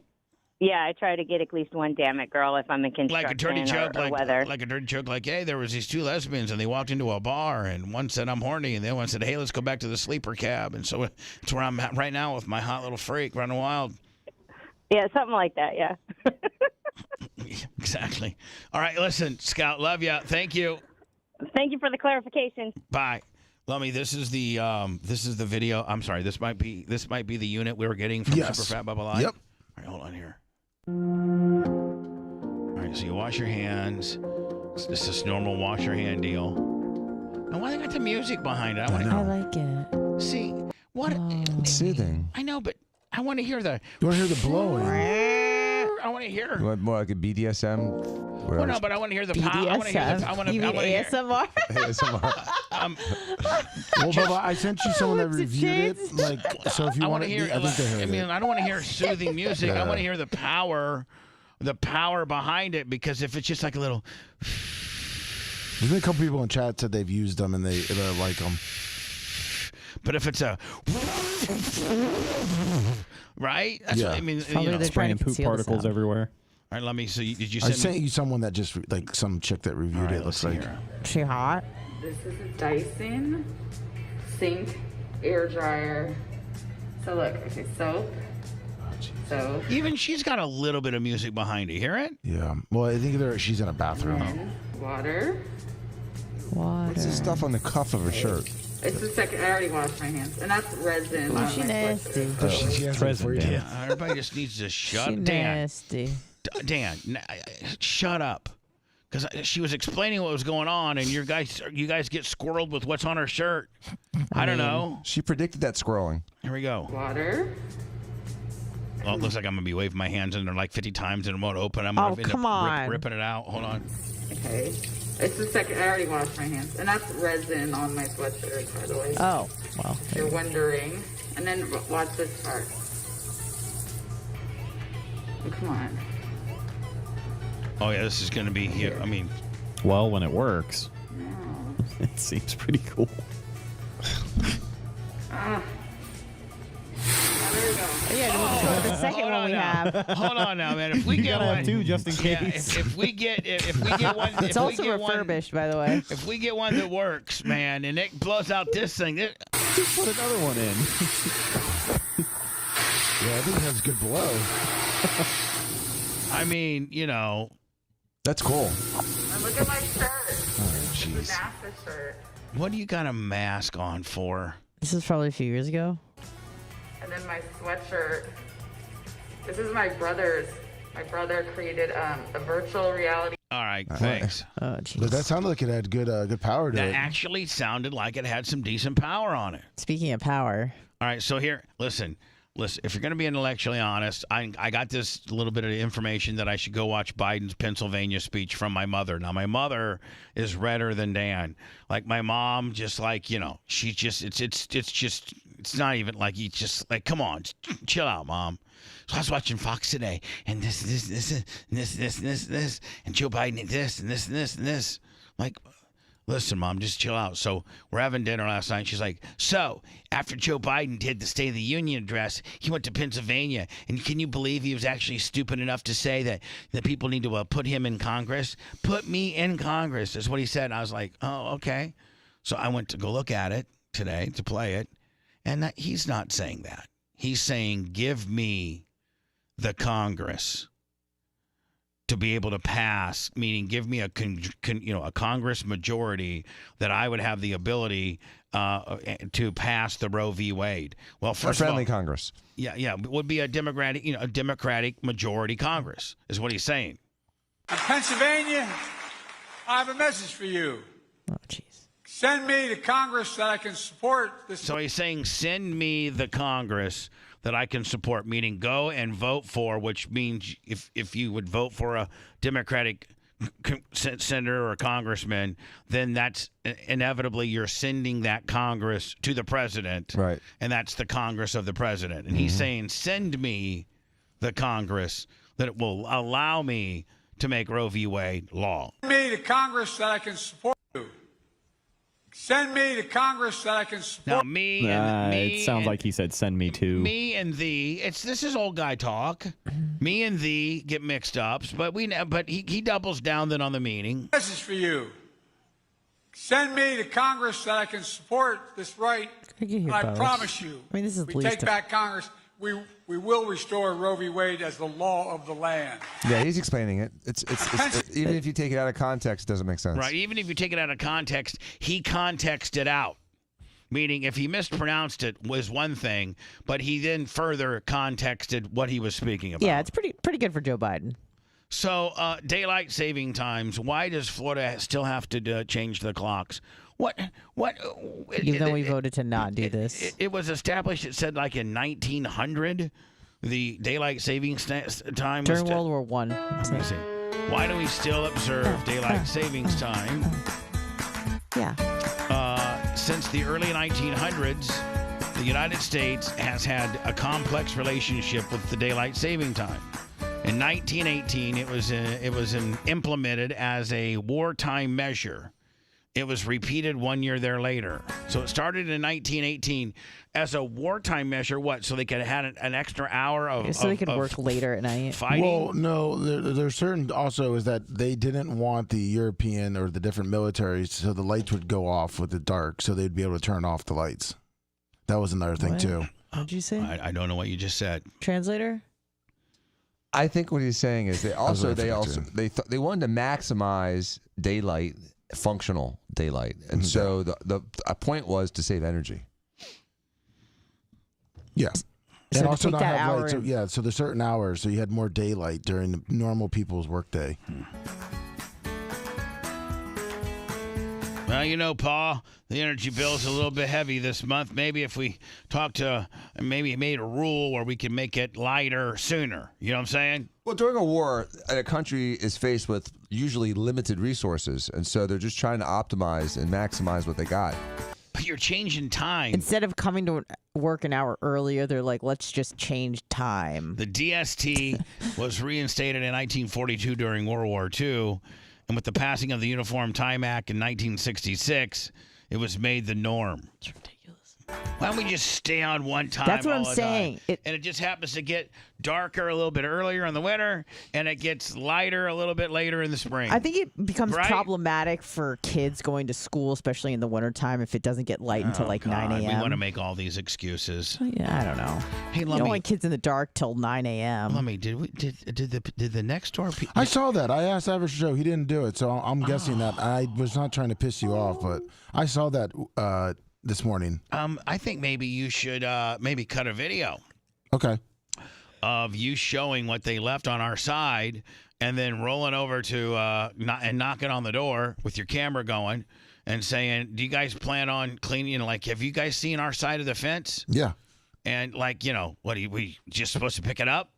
I try to get at least one damn it girl if I'm in construction like a dirty joke, or weather. Like a dirty joke, like, hey, there was these two lesbians and they walked into a bar and one said I'm horny and the other one said, hey, let's go back to the sleeper cab. And so it's where I'm at right now with my hot little freak running wild. Yeah, something like that. Yeah. Exactly. All right, listen, Scout, love you. Thank you. Thank you for the clarification. Bye. Lummy, this is the video. I'm sorry. This might be the unit we were getting from Super Fat Bubba Live. Yep. All right, hold on here. All right, so you wash your hands. It's this normal wash your hand deal. Now, why they got the music behind it? I like it. See what? It's soothing. I know, but I want to hear the. You want to hear the blowing? I want to hear. You want more like a BDSM? Well, no, but I want to hear the power. I want to hear the. I want to hear ASMR. Well, Bubba, I sent you someone that reviewed it. Like, so if you want to hear, I think they heard it. I don't want to hear soothing music. I want to hear the power behind it. Because if it's just like a little. There's been a couple people in chat said they've used them and they like them. But if it's a. Right? That's what I mean. They're spraying poop particles everywhere. All right, let me see. Did you I send sent you someone that just like some chick that reviewed it. Looks like she hot. This is a Dyson sink air dryer. So look, okay, soap. So even she's got a little bit of music behind it. Hear it? Yeah. Well, I think she's in a bathroom. Water. What's this stuff on the cuff of her shirt? It's the second. I already washed my hands, and that's resin. Oh, she nasty. She has resin. Yeah. Everybody just needs to shut she Dan. Nasty. Dan, shut up. Because she was explaining what was going on, and you guys get squirreled with what's on her shirt. I don't know. She predicted that squirreling. Here we go. Water. Well, it looks like I'm going to be waving my hands in there like 50 times and it won't open. I'm going to end up ripping it out. Hold on. Okay. It's the second. I already washed my hands, and that's resin on my sweatshirt, by the way. Oh, well. If you're wondering. And then watch this part. Oh, come on. Oh, yeah, this is going to be here. I mean. Well, when it works. No. It seems pretty cool. There we go. Yeah, the second one we have. Hold on now, man. If we get one, have two just in case. Yeah, if we get one, it's also refurbished, by the way. If we get one that works, man, and it blows out this thing, just put another one in. Yeah, I think it has good blow. I mean, That's cool. And look at my shirt. Oh, jeez. It's a NASA shirt. What do you got a mask on for? This is probably a few years ago. And then my sweatshirt. This is my brother's. My brother created a virtual reality. All right, thanks. Oh, But that sounded like it had good power to That it. actually sounded like it had some decent power on it. Speaking of power. All right, so here, listen. If you're going to be intellectually honest, I got this little bit of information that I should go watch Biden's Pennsylvania speech from my mother. Now, my mother is redder than Dan. Like my mom, just like, she's just, it's not even like, you just like, come on, chill out, Mom. So I was watching Fox today, and this, and Joe Biden did this, and this. Like, listen, Mom, just chill out. So we're having dinner last night. She's like, so after Joe Biden did the State of the Union address, he went to Pennsylvania. And can you believe he was actually stupid enough to say that people need to put him in Congress? Put me in Congress is what he said. And I was like, oh, okay. So I went to go look at it today to play it. And he's not saying that. He's saying, give me the Congress to be able to pass, meaning give me a Congress majority that I would have the ability to pass the Roe v. Wade. Well, first a friendly of all, Congress. Yeah, it would be a Democratic majority Congress is what he's saying. In Pennsylvania, I have a message for you. Oh, jeez. Send me the Congress that I can support this. So he's saying, send me the Congress that I can support, meaning go and vote for, which means if you would vote for a Democratic senator or congressman, then that's inevitably you're sending that Congress to the president. Right. And that's the Congress of the president. And he's saying, send me the Congress that will allow me to make Roe v. Wade law. Send me the Congress that I can support you. Send me the Congress that I can support. Now, it sounds like he said, "Send me to." Me and thee. This is old guy talk. Me and thee get mixed up, but he doubles down then on the meaning. This is for you. Send me the Congress that I can support this right. I promise you. I mean, this is we take back Congress. We will restore Roe v. Wade as the law of the land. Yeah, he's explaining it. It's even if you take it out of context, it doesn't make sense. Right. Even if you take it out of context, he contexted out. Meaning, if he mispronounced it was one thing, but he then further contexted what he was speaking about. Yeah, it's pretty good for Joe Biden. So, daylight saving times. Why does Florida still have to change the clocks? What? Even though we voted to not do this. It was established, it said, like in 1900, the daylight savings time During was... World War I. Let me see. Why do we still observe daylight savings time? Yeah. Since the early 1900s, the United States has had a complex relationship with the daylight saving time. In 1918, it was implemented as a wartime measure. It was repeated 1 year there later. So it started in 1918 as a wartime measure. What? So they could have had an extra hour of so they could work later at night. Fighting? Well, no. There's certain also is that they didn't want the European or the different militaries, so the lights would go off with the dark, so they'd be able to turn off the lights. That was another thing too. What'd you say? I don't know what you just said. Translator? I think what he's saying is they wanted to maximize daylight, functional daylight, and so the point was to save energy. Yeah. So and also take not that have hour lights. So, yeah, so there's certain hours, so you had more daylight during the normal people's workday. Well, Paul, the energy bill's a little bit heavy this month. Maybe if we made a rule where we can make it lighter sooner. You know what I'm saying? Well, during a war, a country is faced with usually limited resources, and so they're just trying to optimize and maximize what they got. But you're changing time. Instead of coming to work an hour earlier, they're like, let's just change time. The DST was reinstated in 1942 during World War II. And with the passing of the Uniform Time Act in 1966, it was made the norm. It's ridiculous. Why don't we just stay on one time? That's what I'm saying. And it just happens to get darker a little bit earlier in the winter, and it gets lighter a little bit later in the spring. I think it becomes Right? problematic for kids going to school, especially in the wintertime, if it doesn't get light until like 9 a.m. We want to make all these excuses. Yeah, I don't know. Hey, You don't want kids in the dark till 9 a.m. Let me. Did the next door? I saw that. I asked Average Joe. He didn't do it, so I'm guessing that. I was not trying to piss you off, but I saw that this morning. I think maybe you should maybe cut a video. Okay. Of you showing what they left on our side, and then rolling over to and knocking on the door with your camera going, and saying, "Do you guys plan on cleaning? Like, have you guys seen our side of the fence?" Yeah. And like, what are we just supposed to pick it up?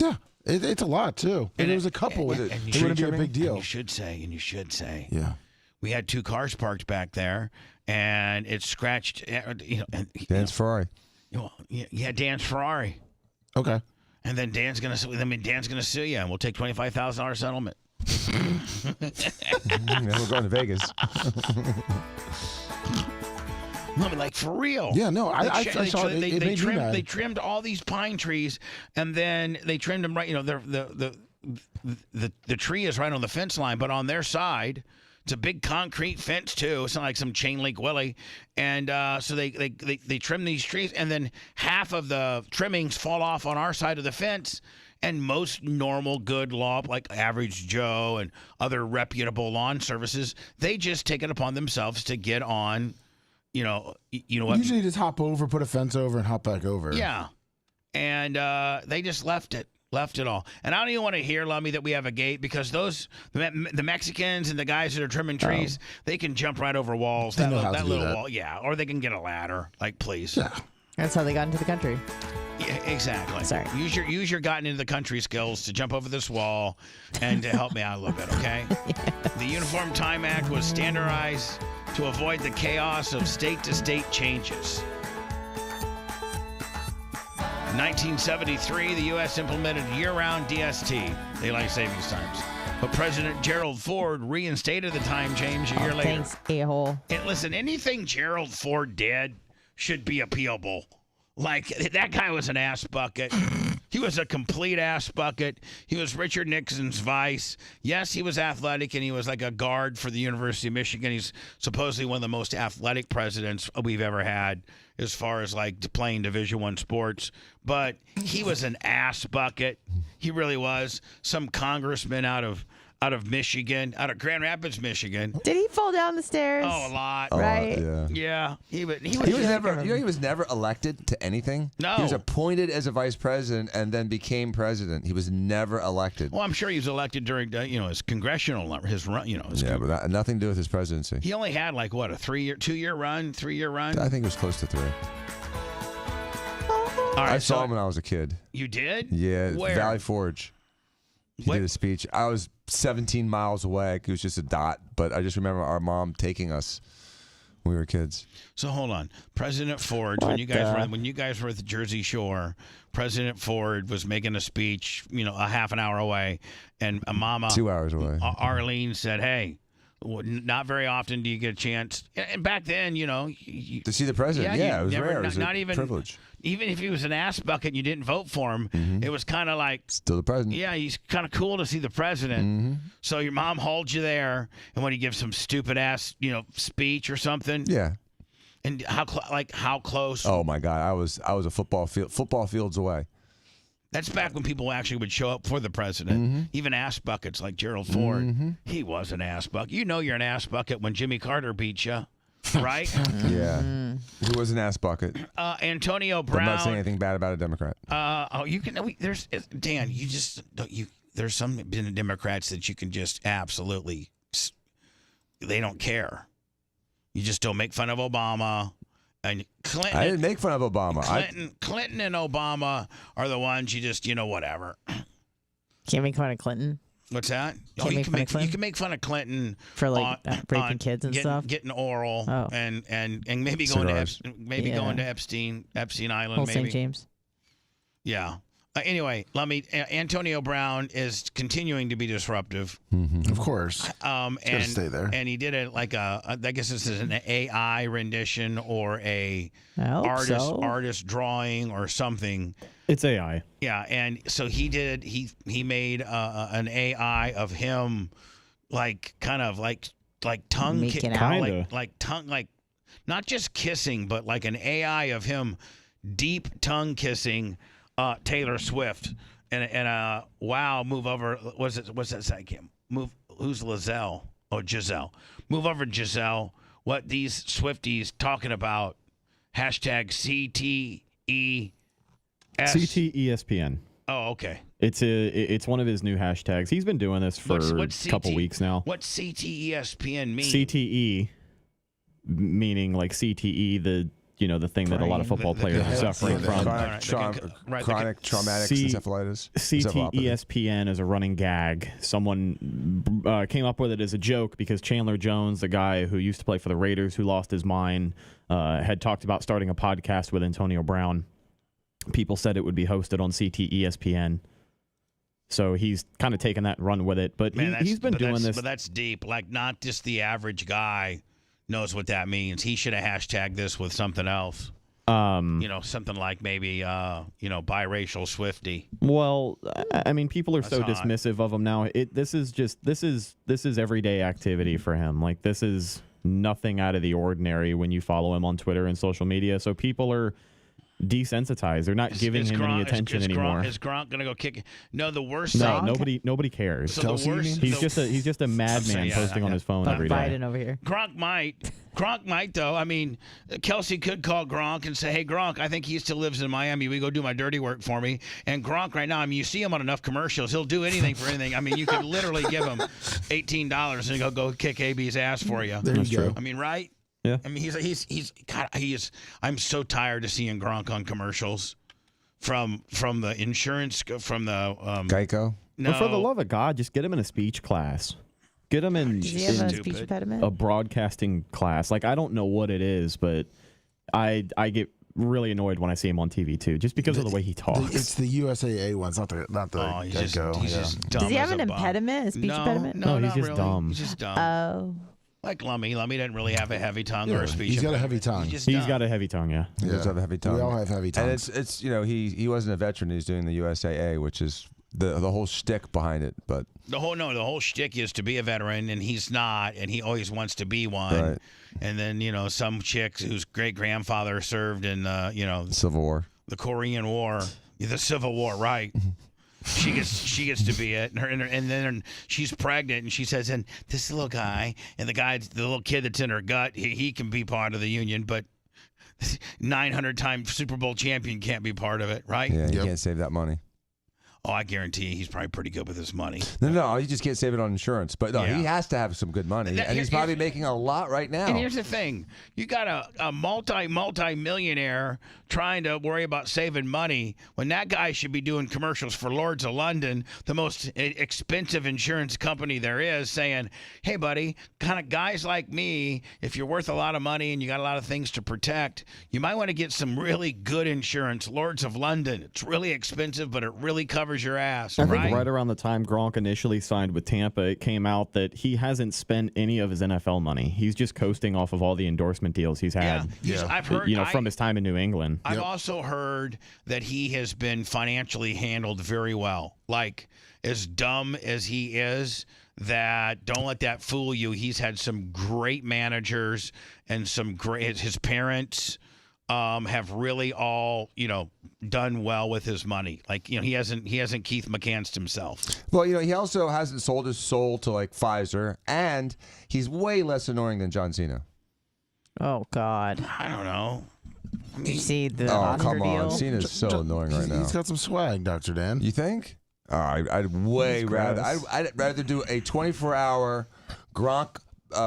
Yeah. It's a lot too. And there was a couple. It wouldn't be a big deal. And you should say. Yeah. We had two cars parked back there, and it scratched. Dan's Ferrari. Yeah, Dan's Ferrari. Okay. And then Dan's gonna sue you, and we'll take $25,000 settlement. We're going to Vegas. No, but like for real. Yeah, no, I saw it. It made me mad. They trimmed all these pine trees, and then they trimmed them right. The tree is right on the fence line, but on their side, it's a big concrete fence too. It's not like some chain link Willie. And so they trim these trees, and then half of the trimmings fall off on our side of the fence. And most normal, good law, like Average Joe and other reputable lawn services, they just take it upon themselves to get on. You know what? Usually just hop over, put a fence over, and hop back over. Yeah. And they just left it all. And I don't even want to hear, Lummy, that we have a gate, because the Mexicans and the guys that are trimming trees, they can jump right over walls. That little wall. Yeah. Or they can get a ladder. Like, please. Yeah. That's how they got into the country. Yeah. Exactly. Sorry. Use your gotten into the country skills to jump over this wall and to help me out a little bit, okay? The Uniform Time Act was standardized to avoid the chaos of state-to-state changes. In 1973, the U.S. implemented year-round DST, daylight savings times. But President Gerald Ford reinstated the time change a year later. Thanks, a-hole. And listen, anything Gerald Ford did should be appealable. Like, that guy was an ass bucket. He was a complete ass bucket. He was Richard Nixon's vice. Yes, he was athletic, and he was like a guard for the University of Michigan. He's supposedly one of the most athletic presidents we've ever had as far as, like, playing Division I sports. But he was an ass bucket. He really was. Some congressman out of Michigan, out of Grand Rapids, Michigan. Did he fall down the stairs? Oh, a lot. Right? Yeah. He was never. He was never elected to anything. No. He was appointed as a vice president and then became president. He was never elected. Well, I'm sure he was elected during his congressional his run. But nothing to do with his presidency. He only had like what, a 2-year run. I think it was close to 3. All right, I saw him when I was a kid. You did? Yeah, Where? Valley Forge. He did a speech. I was 17 miles away. It was just a dot, but I just remember our mom taking us when we were kids. So hold on, President Ford. When you guys were at the Jersey Shore, President Ford was making a speech. A half an hour away, and a mama 2 hours away. Arlene said, "Hey, not very often do you get a chance." And back then, to see the president. Yeah, it was rare. It was not a even privilege. Even if he was an ass bucket and you didn't vote for him, it was kind of like still the president. Yeah, he's kind of cool to see the president. So your mom holds you there, and when he gives some stupid ass, speech or something. Yeah. And how close? Oh my God, I was a football fields away. That's back when people actually would show up for the president. Even ass buckets like Gerald Ford. He was an ass bucket. You're an ass bucket when Jimmy Carter beat you. Right? Yeah. He was an ass bucket. Antonio Brown. I'm not saying anything bad about a Democrat. There's Dan. There's some Democrats that you can just absolutely. They don't care. You just don't make fun of Obama. And Clinton. I didn't make fun of Obama. Clinton and Obama are the ones you just whatever. Can't make fun of Clinton. What's that? You can make fun of Clinton for raping kids and stuff, getting oral, and maybe going to Epstein Island, Whole maybe St. James. Yeah. Anyway, Antonio Brown is continuing to be disruptive. Of course. And stay there. And he did it like I guess this is an AI rendition or a artist drawing or something. It's AI. Yeah, and so he made an AI of him, like kind of like tongue like not just kissing, but like an AI of him deep tongue kissing Taylor Swift and move over. What's that second? Who's Lizelle? Oh, Giselle. Move over, Giselle. What these Swifties talking about? Hashtag CTE. CTESPN. Oh, okay. It's one of his new hashtags. He's been doing this for a couple weeks now. What's CTESPN mean? CTE, meaning like CTE, the thing that a lot of football players are suffering from. Chronic traumatic encephalitis. CTESPN is a running gag. Someone came up with it as a joke because Chandler Jones, the guy who used to play for the Raiders, who lost his mind, had talked about starting a podcast with Antonio Brown. People said it would be hosted on CTESPN. So he's kind of taken that run with it. But he's been doing this. But that's deep. Like, not just the average guy knows what that means. He should have hashtagged this with something else. Something like maybe, biracial Swifty. Well, I mean, people are so dismissive of him now. This is everyday activity for him. Like, this is nothing out of the ordinary when you follow him on Twitter and social media. So people are desensitized. They're not giving him any attention anymore. Is Gronk gonna go kick? No, the worst. No, nobody cares. So the worst. He's just a madman posting on his phone every day. Biden over here. Gronk might though. I mean, Kelsey could call Gronk and say, "Hey, Gronk, I think he still lives in Miami. We go do my dirty work for me." And Gronk right now, I mean, you see him on enough commercials, he'll do anything for anything. I mean, you could literally give him $18 and he'll go kick AB's ass for you. That's true. I mean, right? Yeah. I mean, he's I'm so tired of seeing Gronk on commercials. from the insurance from the Geico. No, But for the love of God, just get him in a speech class. Get him in, Does he have a speech impediment? a broadcasting class. Like, I don't know what it is, but I get really annoyed when I see him on TV too, just because of the way he talks. It's the USAA ones, not the Oh, he's just Geico. dumb. Does he have as an a bum. impediment, a speech impediment? No, he's not just really. dumb. He's just dumb. Oh. Like Lummy. Lummy doesn't really have a heavy tongue or a speech. He's got a impediment. heavy tongue. He's got a heavy tongue, yeah. He does have a heavy tongue. We all have heavy tongues. And it's he wasn't a veteran. He's doing the USAA, which is the whole shtick behind it. But the whole shtick is to be a veteran, and he's not, and he always wants to be one. Right. And then some chick whose great grandfather served in Civil War, the Korean War, the Civil War, right? She gets to be it, and then she's pregnant, and she says, "And this little guy, and the little kid that's in her gut, he can be part of the union, but 900-time Super Bowl champion can't be part of it, right?" yeah, you can't save that money. Oh, I guarantee he's probably pretty good with his money. No, you just can't save it on insurance. But no, Yeah. he has to have some good money, and he's probably making a lot right now. And here's the thing: you got a multi-millionaire trying to worry about saving money when that guy should be doing commercials for Lords of London, the most expensive insurance company there is, saying, "Hey, buddy, kind of guys like me, if you're worth a lot of money and you got a lot of things to protect, you might want to get some really good insurance. Lords of London, it's really expensive, but it really covers your ass." I think right around the time Gronk initially signed with Tampa, it came out that he hasn't spent any of his NFL money. He's just coasting off of all the endorsement deals he's had. I've heard, from his time in New England. I've also heard that he has been financially handled very well. Like, as dumb as he is, that don't let that fool you. He's had some great managers and some great. His parents have really all done well with his money. Like he hasn't Keith McCann'd himself. Well, he also hasn't sold his soul to like Pfizer, and he's way less annoying than John Cena. Oh God. I don't know. Did you see the Oh, Oscar come on. deal? Cena's so annoying right now. He's got some swag, Dr. Dan. You think? I'd way rather. I'd rather do a 24-hour Gronk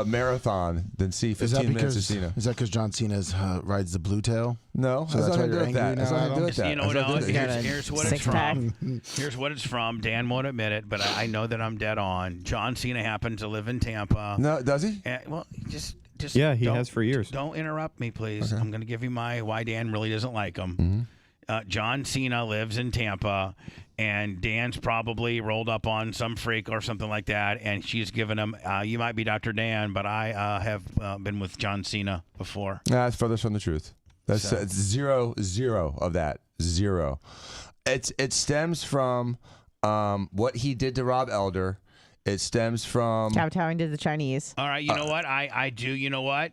marathon than see 15 minutes of Cena. Is that because John Cena rides the blue tail? No, so that's why you're angry now. That's nothing to do with that. You know what else? Here's what it's pack. from. Here's what it's from. Dan won't admit it, but I know that I'm dead on. John Cena happened to live in Tampa. No, does he? Well, just yeah, he has for years. Don't interrupt me, please. Okay. I'm going to give you my why Dan really doesn't like him. Mm-hmm. John Cena lives in Tampa, and Dan's probably rolled up on some freak or something like that, and she's given him, you might be Dr. Dan, but I have been with John Cena before. Nah, that's furthest from the truth. That's So- it's zero of that. Zero. It stems from what he did to Rob Elder. It stems from Kowtowing to the Chinese. All right, you know what? I do. You know what?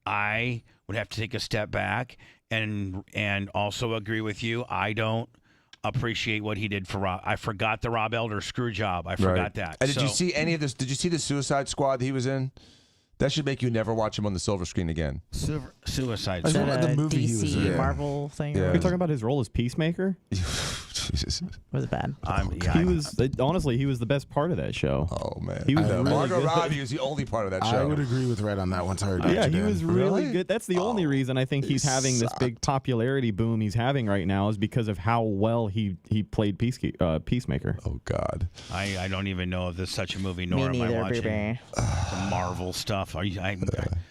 I would have to take a step back and also agree with you. I don't appreciate what he did for Rob. I forgot the Rob Elder screw job. I forgot that. And did you see any of this? Did you see the Suicide Squad that he was in? That should make you never watch him on the silver screen again. Suicide Is Squad. that a movie he was DC in. Marvel thing? Yeah. Or You're talking about his role as Peacemaker? Jesus. was it bad? He was honestly, he was the best part of that show. Oh man. He was really Margot good. Robbie was the only part of that show. I would agree with Red on that one. Sorry, Dr. Yeah, he Dan. was really Really? good. That's the only reason I think he's having this big popularity boom he's having right now is because of how well he played Peacemaker. Oh God. I don't even know if there's such a movie, nor Me am I neither, watching baby. some Marvel stuff. Are you?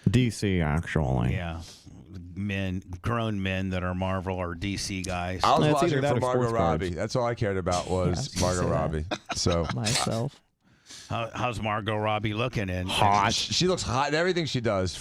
DC, actually. Yeah, grown men that are Marvel or DC guys. I was It's watching either it that for or Margot sports Robbie. cards. That's all I cared about was Yeah, Margot say that. Robbie. So Myself. How's Margot Robbie looking? In She looks hot in everything she does.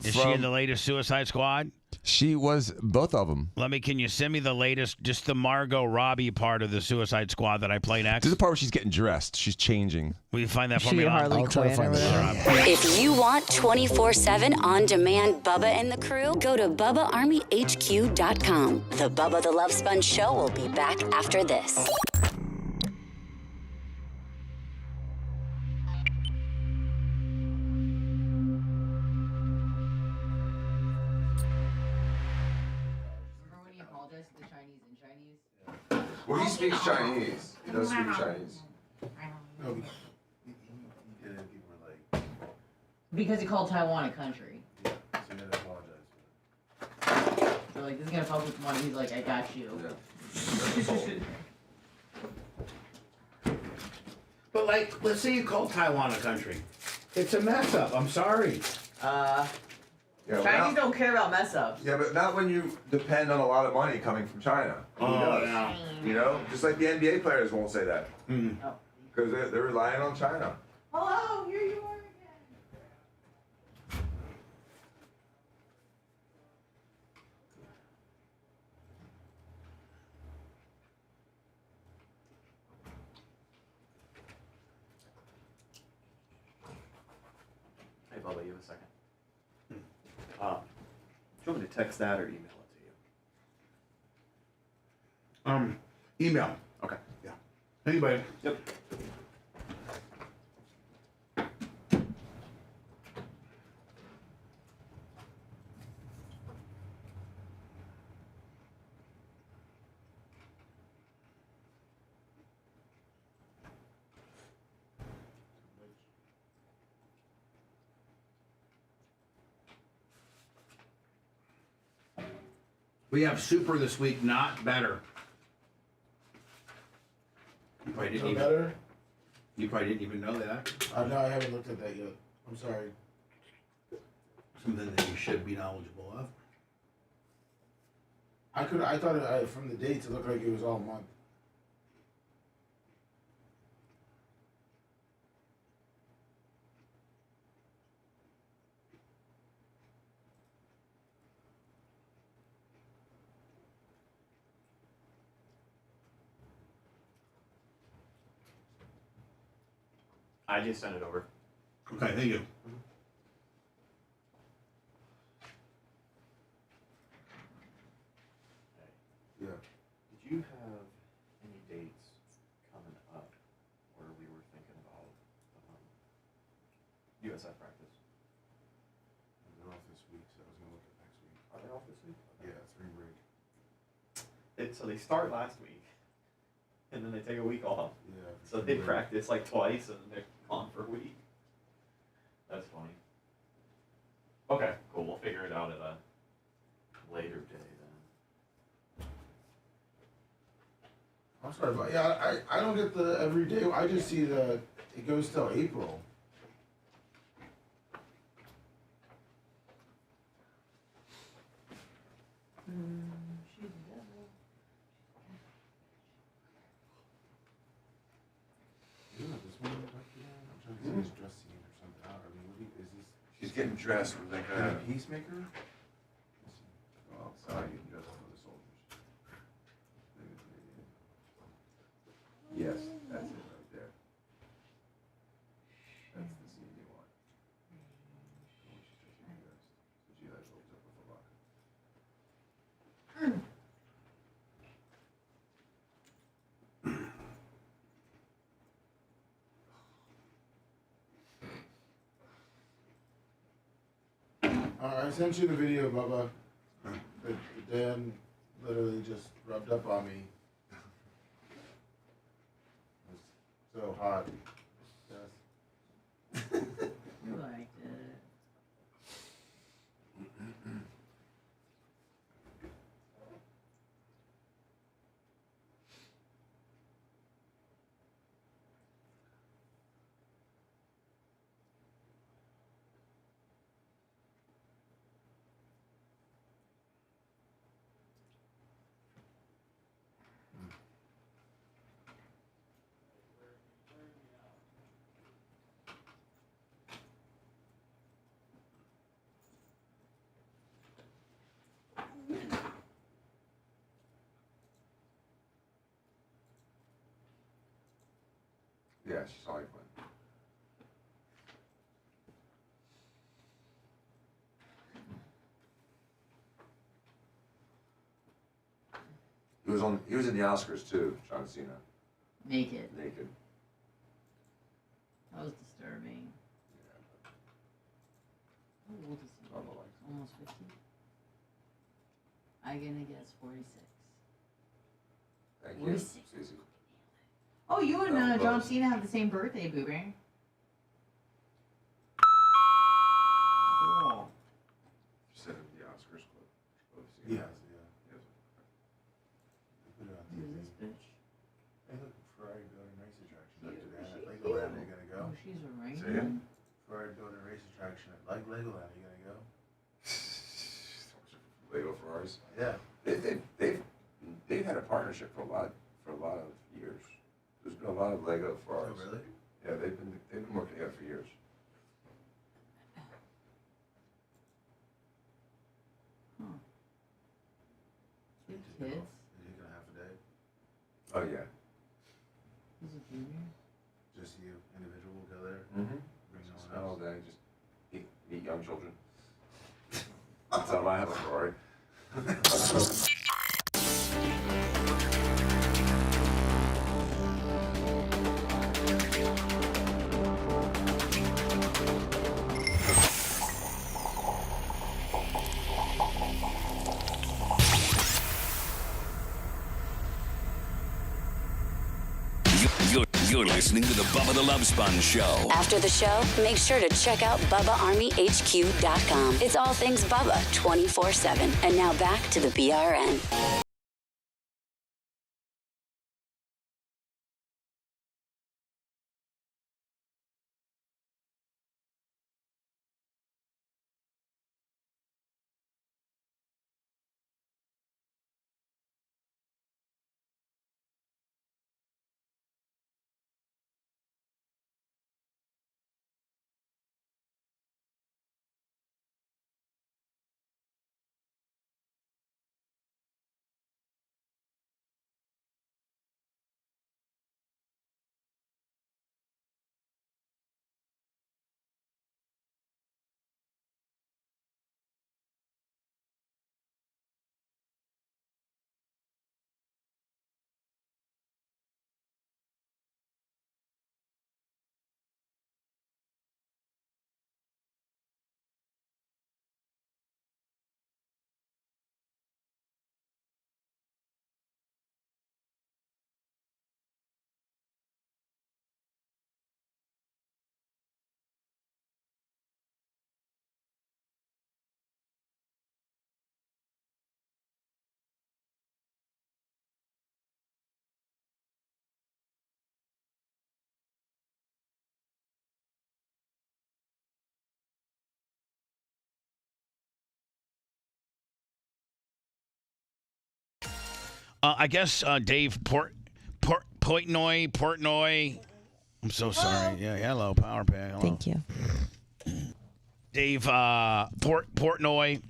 Is she in the latest Suicide Squad? She was both of them. Can you send me the latest, just the Margot Robbie part of the Suicide Squad that I play next? This is the part where she's getting dressed. She's changing. Will you find that for She me? Harley I'll try to Quinn or find that. whatever. If you want 24/7 on-demand Bubba and the crew, go to BubbaArmyHQ.com. The Bubba the Love Sponge Show will be back after this. Remember when he apologized to the Chinese in Chinese? Well, he speaks Chinese. He does speak Chinese. Because he called Taiwan a country. So like, this is gonna focus money. He's like, I got you. But like, let's say you call Taiwan a country. It's a mess up. I'm sorry. Chinese don't care about mess ups. Yeah, but not when you depend on a lot of money coming from China. Who does? Yeah. You know, just like the NBA players won't say that because they're relying on China. Hello, here you are again. Hey, Bubba, you have a second? Do you want me to text that or email it to you? Email. Okay. Yeah. Anybody? Yep. We have super this week, not better. You probably didn't even, better? You probably didn't even know that. No, I haven't looked at that yet. I'm sorry. Something that you should be knowledgeable of. I thought from the dates it looked like it was all month. I just sent it over. Okay, thank you. Yeah. Did you have any dates coming up where we were thinking about USF practice? They're off this week, so I was gonna look at next week. Are they off this week? Yeah, spring break. So they start last week, and then they take a week off. Yeah. So they practice like twice, and they're gone for a week. That's funny. Okay, cool. We'll figure it out at a later day then. I'm sorry, but yeah, I don't get the everyday. I just see it goes till April. She's getting dressed with like A peacemaker? Oh, sorry, you can dress for the soldiers. Yes, that's it right there. That's the scene you want. Oh, she's just getting dressed. So she like rolls up with the locker. I sent you the video, Bubba. The Dan literally just rubbed up on me. It was so hot. Yes. You liked it. Yeah, she's always fun. He was in the Oscars too, John Cena. Naked. Naked. That was disturbing. How old is he? Almost 50. I'm gonna guess 46. Thank you, 46. Susie. Oh, you and That was John close. Cena have the same birthday, Boo Bang. Cool. She said it was the Oscars clip. Yes, yeah. They put it on See ya. For doing a race attraction like Legoland, are you gonna go? Lego Ferraris. Yeah. They've had a partnership for a lot of years. There's been a lot of Lego Ferraris. Oh, really? Yeah, they've been working together for years. Kids? Are you gonna have a day? Oh yeah. Who's a junior? Just you, individual, will go there. Mm-hmm. Bring no Just one all else. day, just meet young children. That's how I have a Ferrari. You're listening to the Bubba the Love Sponge Show. After the show, make sure to check out BubbaArmyHQ.com. It's all things Bubba 24/7. And now back to the BRN. I guess Dave Portnoy. I'm so sorry. Yeah, hello, Power Pack. Hello. Thank you. Dave Portnoy,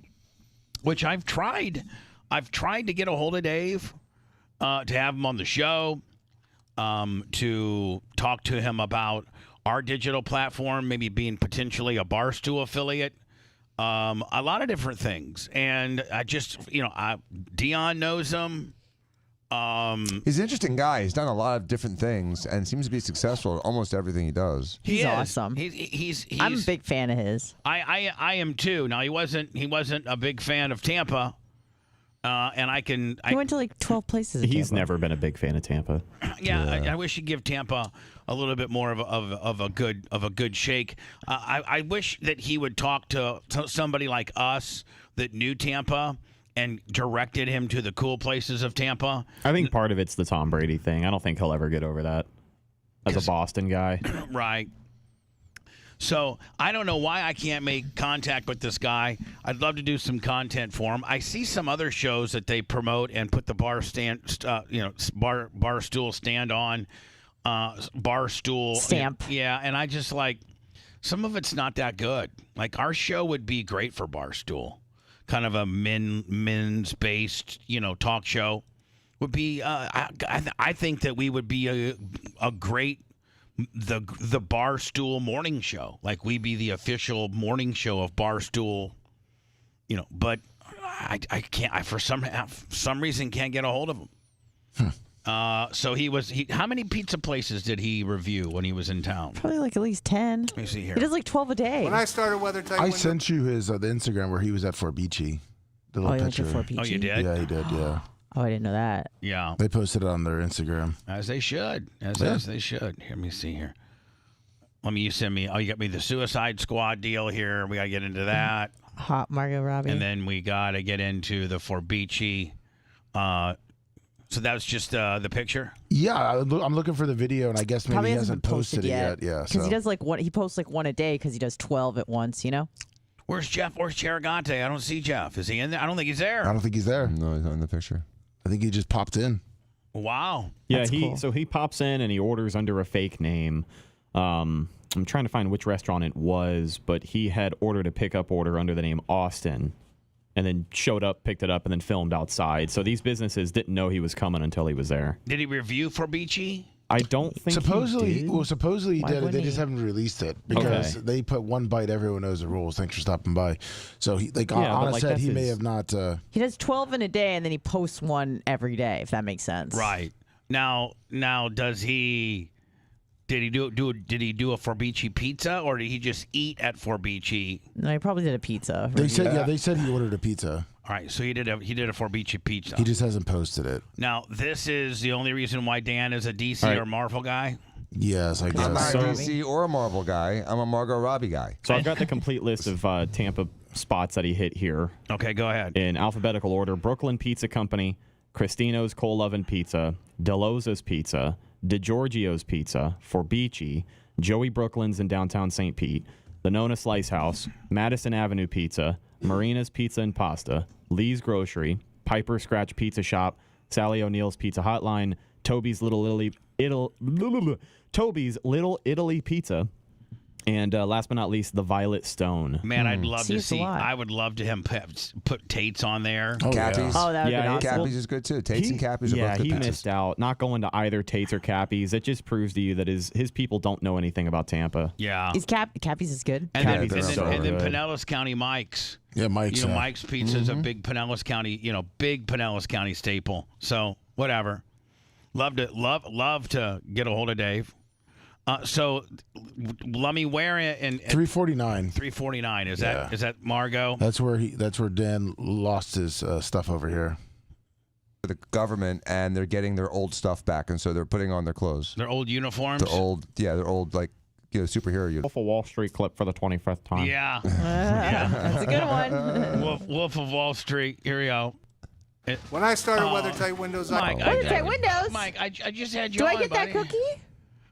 which I've tried to get a hold of Dave to have him on the show, to talk to him about our digital platform, maybe being potentially a Barstool affiliate. A lot of different things. And I just, Dion knows him. He's an interesting guy. He's done a lot of different things and seems to be successful at almost everything he does. He's awesome. He's I'm a big fan of his. I am too. Now he wasn't a big fan of Tampa. And he went to like 12 places. He's never been a big fan of Tampa. Yeah, I wish he'd give Tampa a little bit more of a good shake. I wish that he would talk to somebody like us that knew Tampa and directed him to the cool places of Tampa. I think part of it's the Tom Brady thing. I don't think he'll ever get over that as a Boston guy. Right. So I don't know why I can't make contact with this guy. I'd love to do some content for him. I see some other shows that they promote and put the barstool stand on, barstool stamp. Yeah, and I just like some of it's not that good. Like our show would be great for Barstool, kind of a men's based talk show. Would be I think that we would be a great. The Barstool morning show, like we be the official morning show of Barstool, but I can't. I for some reason can't get a hold of him. So how many pizza places did he review when he was in town? Probably like at least 10. Let me see here. He does like 12 a day. When I started Weather Type, I sent you his the Instagram where he was at Fort Beachy. The little he went to picture. Fort Beachy? Oh, you did? Yeah, he did. Yeah. Oh, I didn't know that. Yeah. They posted it on their Instagram. As they should. As they should. Here, let me see here. You send me. Oh, you got me the Suicide Squad deal here. We got to get into that. Hot Margot Robbie. And then we got to get into the Fort Beachy So that was just the picture? Yeah, I'm looking for the video, and I guess maybe he hasn't posted it yet. Yeah, because he does he posts like one a day because he does 12 at once. You know. Where's Jeff? Where's Cheragante? I don't see Jeff. Is he in there? I don't think he's there. I don't think he's there. No, he's not in the picture. I think he just popped in. Wow. Yeah, cool. So he pops in and he orders under a fake name. I'm trying to find which restaurant it was, but he had ordered a pickup order under the name Austin, and then showed up, picked it up, and then filmed outside. So these businesses didn't know he was coming until he was there. Did he review Forbici? I don't think supposedly he did. Well, supposedly he Why did it. wouldn't They just he? haven't released it because they put one bite. Everyone knows the rules. Thanks for stopping by. So he, on set, he may have not. He does 12 in a day, and then he posts one every day. If that makes sense. Right. Now, does he? Did he do a Forbici pizza, or did he just eat at Forbici? No, he probably did a pizza. They said he ordered a pizza. All right, so he did a Forbici pizza. He just hasn't posted it. Now, this is the only reason why Dan is a DC or Marvel guy? Yes, I guess. I'm not a DC or a Marvel guy. I'm a Margot Robbie guy. So I've got the complete list of Tampa spots that he hit here. Okay, go ahead. In alphabetical order: Brooklyn Pizza Company, Cristino's Coal Oven Pizza, Delozza's Pizza, DiGiorgio's Pizza, Forbici, Joey Brooklyn's in downtown St. Pete, the Nona Slice House, Madison Avenue Pizza, Marina's Pizza and Pasta, Lee's Grocery, Piper Scratch Pizza Shop, Sally O'Neill's Pizza Hotline, Toby's Little Italy Pizza, and last but not least, the Violet Stone. Man, I'd love to see. I would love to him put Tate's on there. Cappy's. Oh, that would be awesome. Cappy's is good too. Tate's and Cappy's are both good he pizzas. missed out. Not going to either Tate's or Cappy's. It just proves to you that his people don't know anything about Tampa. Yeah. Is Cappy's is good. And then good. Pinellas County Mike's. Yeah, Mike's. Mike's Pizza is a big Pinellas County, big Pinellas County staple. So whatever. Love to get a hold of Dave. So let me wear it in 349. 349. Is that Margot? That's where Dan lost his stuff over here. The government, and they're getting their old stuff back, and so they're putting on their clothes. Their old uniforms. They're old superhero uniforms. Wolf of Wall Street clip for the 25th time. Yeah. That's a good one. Wolf of Wall Street. Here we go. When I started WeatherTight Windows, Mike, WeatherTight Windows. Mike, I just had you Do on, I get buddy. that cookie?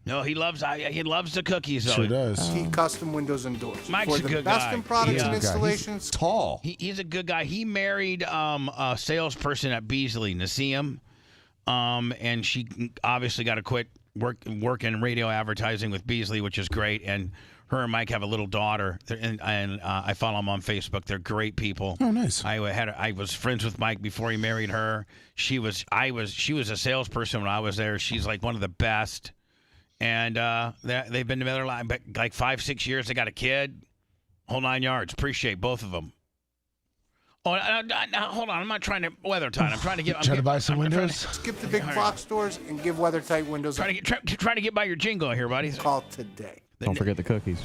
No, he loves the cookies. Sure does. He custom windows and doors. Mike's For a the good best guy. in products and He's installations. He's tall. He's a good guy. He married a salesperson at Beasley, Nassim, and she obviously got to quit work in radio advertising with Beasley, which is great. And her and Mike have a little daughter, and I follow them on Facebook. They're great people. Oh, nice. I was friends with Mike before he married her. She was a salesperson when I was there. She's like one of the best. And they've been together like 5-6 years. They got a kid, whole 9 yards. Appreciate both of them. Oh, now hold on. I'm not trying to weather tight. I'm trying to get. Trying to buy some windows. Skip the big box stores and give WeatherTight Windows. Trying to get by your jingle here, buddy. Call today. Don't forget the cookies.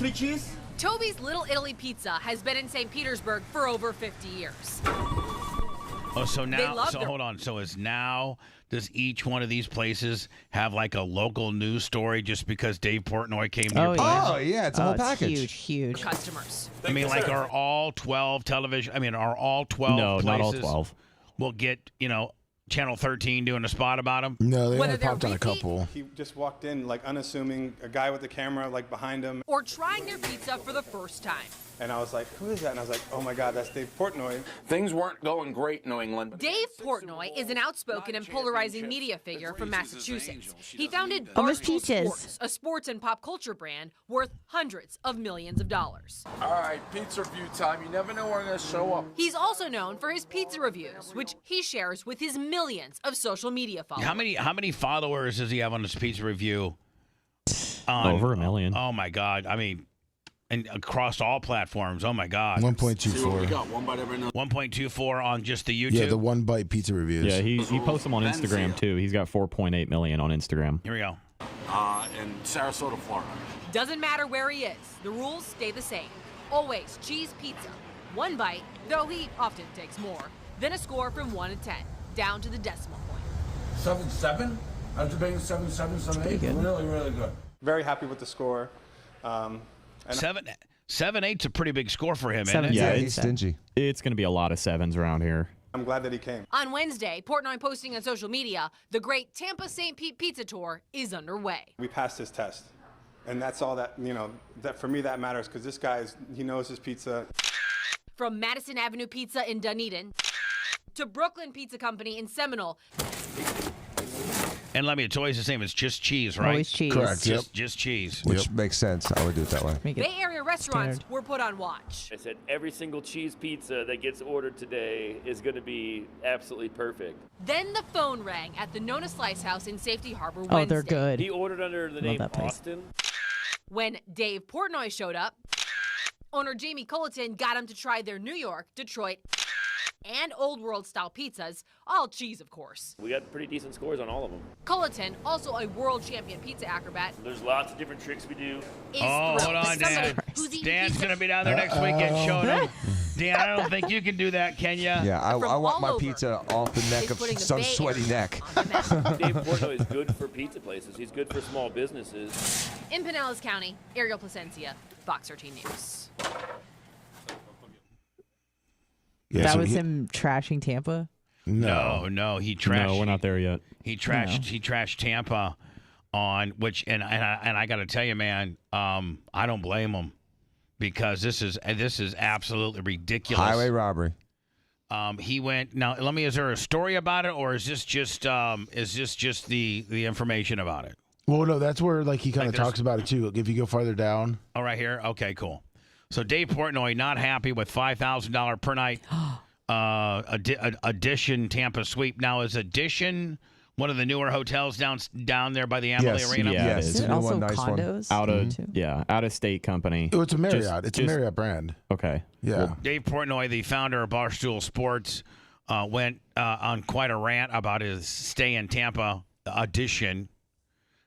Toby's Little Italy Pizza has been in St. Petersburg for over 50 years. Oh, so now, hold on. So does each one of these places have like a local news story just because Dave Portnoy came to your place? Oh, yeah, it's a whole package. Huge. Customers. I mean, like, are all 12 television? I mean, are all 12 No, places not all 12. will get, Channel 13 doing a spot about him? No, they Whether only popped they're on a couple. He just walked in, like, unassuming, a guy with a camera, like, behind him. Or trying their pizza for the first time. And I was like, who is that? And I was like, oh, my God, that's Dave Portnoy. Things weren't going great in New England. Dave Portnoy is an outspoken and polarizing media figure from Massachusetts. He founded Miss Barstool Peaches. Sports, a sports and pop culture brand worth hundreds of millions of dollars. All right, pizza review time. You never know when I'm going to show up. He's also known for his pizza reviews, which he shares with his millions of social media followers. How many followers does he have on his pizza review? Over 1 million. Oh, my God. I mean, and across all platforms. Oh, my God. 1.24. 1.24 on just the YouTube? Yeah, the one bite pizza reviews. Yeah, he posts them on Instagram, too. He's got 4.8 million on Instagram. Here we go. In Sarasota, Florida. Doesn't matter where he is, the rules stay the same. Always cheese pizza. One bite, though he often takes more, then a score from 1 to 10, down to the decimal point. 7-7? I was debating 7-7, 7-8. Really, really good. Very happy with the score. 7-8's a pretty big score for him, isn't it? Yeah, he's stingy. It's going to be a lot of sevens around here. I'm glad that he came. On Wednesday, Portnoy posting on social media, the great Tampa St. Pete Pizza Tour is underway. We passed his test. And that's all that, that for me that matters because this guy, he knows his pizza. From Madison Avenue Pizza in Dunedin to Brooklyn Pizza Company in Seminole. And let me, it's always the same. It's just cheese, right? Always cheese. Correct. Just cheese. Which makes sense. I would do it that way. Bay Area restaurants were put on watch. I said every single cheese pizza that gets ordered today is going to be absolutely perfect. Then the phone rang at the Nona Slice House in Safety Harbor Wednesday. Oh, they're good. He ordered under the name Austin. When Dave Portnoy showed up, owner Jamie Culleton got him to try their New York, Detroit, and Old World style pizzas, all cheese, of course. We got pretty decent scores on all of them. Culleton, also a world champion pizza acrobat, There's lots of different tricks we do. Oh, hold on, Dan. Dan's going to be down there next weekend showing them. Dan, I don't think you can do that, can you? Yeah, I want my pizza off the neck of some sweaty neck. Dave Portnoy is good for pizza places. He's good for small businesses. In Pinellas County, Ariel Placencia, Fox 13 News. Yeah, that was him trashing Tampa? No, he trashed. No, we're not there yet. He trashed Tampa on which, and I got to tell you, man, I don't blame him because this is absolutely ridiculous. Highway robbery. He went now. Let me. Is there a story about it, or is this just the information about it? Well, no, that's where he kind of talks about it too. If you go farther down. Oh, right here. Okay, cool. So Dave Portnoy not happy with $5,000 per night Addition Tampa sweep. Now is Addition one of the newer hotels down there by the Amalie Arena? Yeah, is it also nice condos? Out of state company. Oh, it's a Marriott. It's a Marriott brand. Okay. Yeah. Well, Dave Portnoy, the founder of Barstool Sports, went on quite a rant about his stay in Tampa Addition.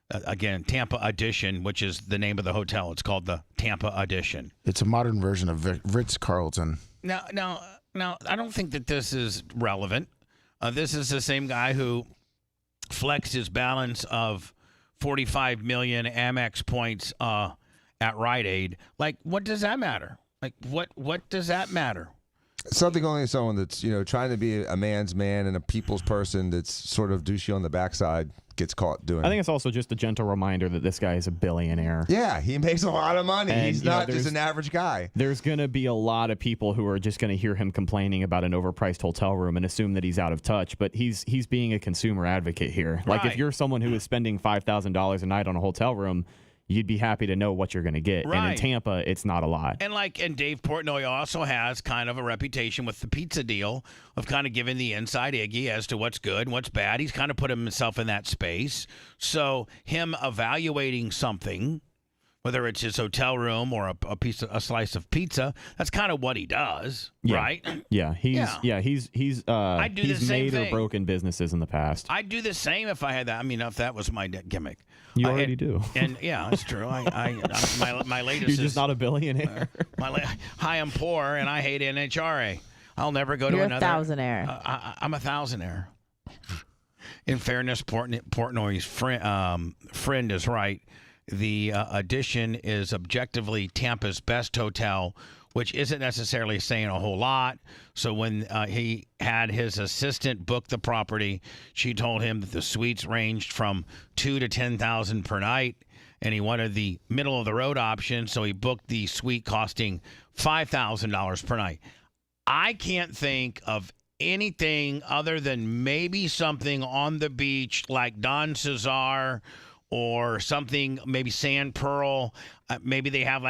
Again, Tampa Addition, which is the name of the hotel. It's called the Tampa Addition. It's a modern version of Ritz-Carlton. Now, I don't think that this is relevant. This is the same guy who flexed his balance of 45 million Amex points at Rite Aid. What does that matter? What does that matter? Something only someone that's trying to be a man's man and a people's person that's sort of douchey on the backside gets caught doing. I think it's also just a gentle reminder that this guy is a billionaire. Yeah, he makes a lot of money. And, he's not just an average guy. There's going to be a lot of people who are just going to hear him complaining about an overpriced hotel room and assume that he's out of touch. But he's being a consumer advocate here. Right. If you're someone who is spending $5,000 a night on a hotel room, you'd be happy to know what you're going to get. Right. And in Tampa, it's not a lot. And Dave Portnoy also has kind of a reputation with the pizza deal of kind of giving the inside Iggy as to what's good and what's bad. He's kind of put himself in that space. So him evaluating something, whether it's his hotel room or a slice of pizza, that's kind of what he does, right? Yeah, he's made or broken businesses in the past. I'd do the same if I had that. I mean, if that was my gimmick. You already do. And yeah, that's true. My latest. You're just not a billionaire. Hi, I'm poor and I hate NHRA. I'll never go to another. You're a thousandaire. I'm a thousandaire. In fairness, Portnoy's friend is right. The Addition is objectively Tampa's best hotel, which isn't necessarily saying a whole lot. So when he had his assistant book the property, she told him that the suites ranged from $2,000 to $10,000 per night, and he wanted the middle of the road option, so he booked the suite costing $5,000 per night. I can't think of anything other than maybe something on the beach like Don Cesar or something, maybe Sand Pearl. Maybe they have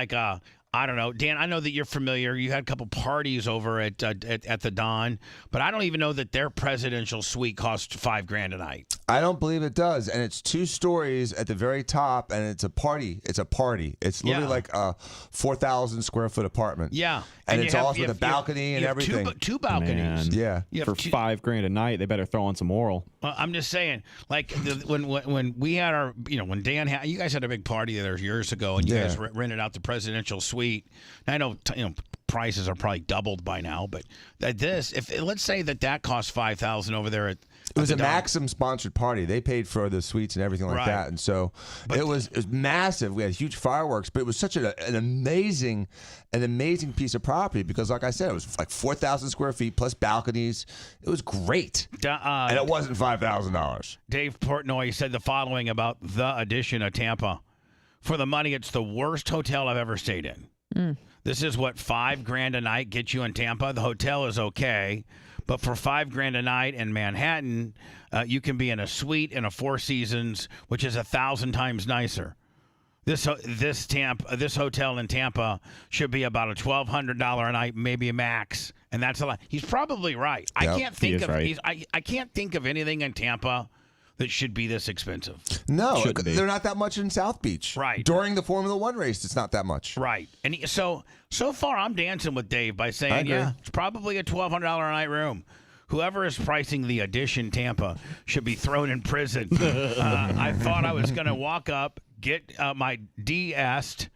I don't know. Dan, I know that you're familiar. You had a couple parties over at the Don, but I don't even know that their presidential suite costs $5,000 a night. I don't believe it does, and it's 2 stories at the very top, and it's a party. It's a party. It's literally like a 4,000 square foot apartment. Yeah, and it's also with a balcony and everything. Two balconies. Man. Yeah, for $5,000 a night, they better throw on some oral. I'm just saying, when we had our, when Dan had, you guys had a big party there years ago, and you guys rented out the presidential suite. I know, prices are probably doubled by now, but let's say that costs $5,000 over there It was a Maxim sponsored party. They paid for the suites and everything like that, and so it was massive. We had huge fireworks, but it was such an amazing piece of property because, like I said, it was like 4,000 square feet plus balconies. It was great, and it wasn't $5,000. Dave Portnoy said the following about the Edition of Tampa: "For the money, it's the worst hotel I've ever stayed in. This is what $5,000 a night gets you in Tampa. The hotel is okay." But for $5,000 a night in Manhattan, you can be in a suite in a Four Seasons, which is 1,000 times nicer. This hotel in Tampa should be about a $1,200 a night, maybe a max, and that's a lot. He's probably right. Yep, I can't think of anything in Tampa that should be this expensive. No, they're not that much in South Beach. Right. During the Formula One race, it's not that much. Right. And so far, I'm dancing with Dave by saying, yeah, it's probably a $1,200 a night room. Whoever is pricing the Edition Tampa should be thrown in prison. I thought I was going to walk up, get my D sucked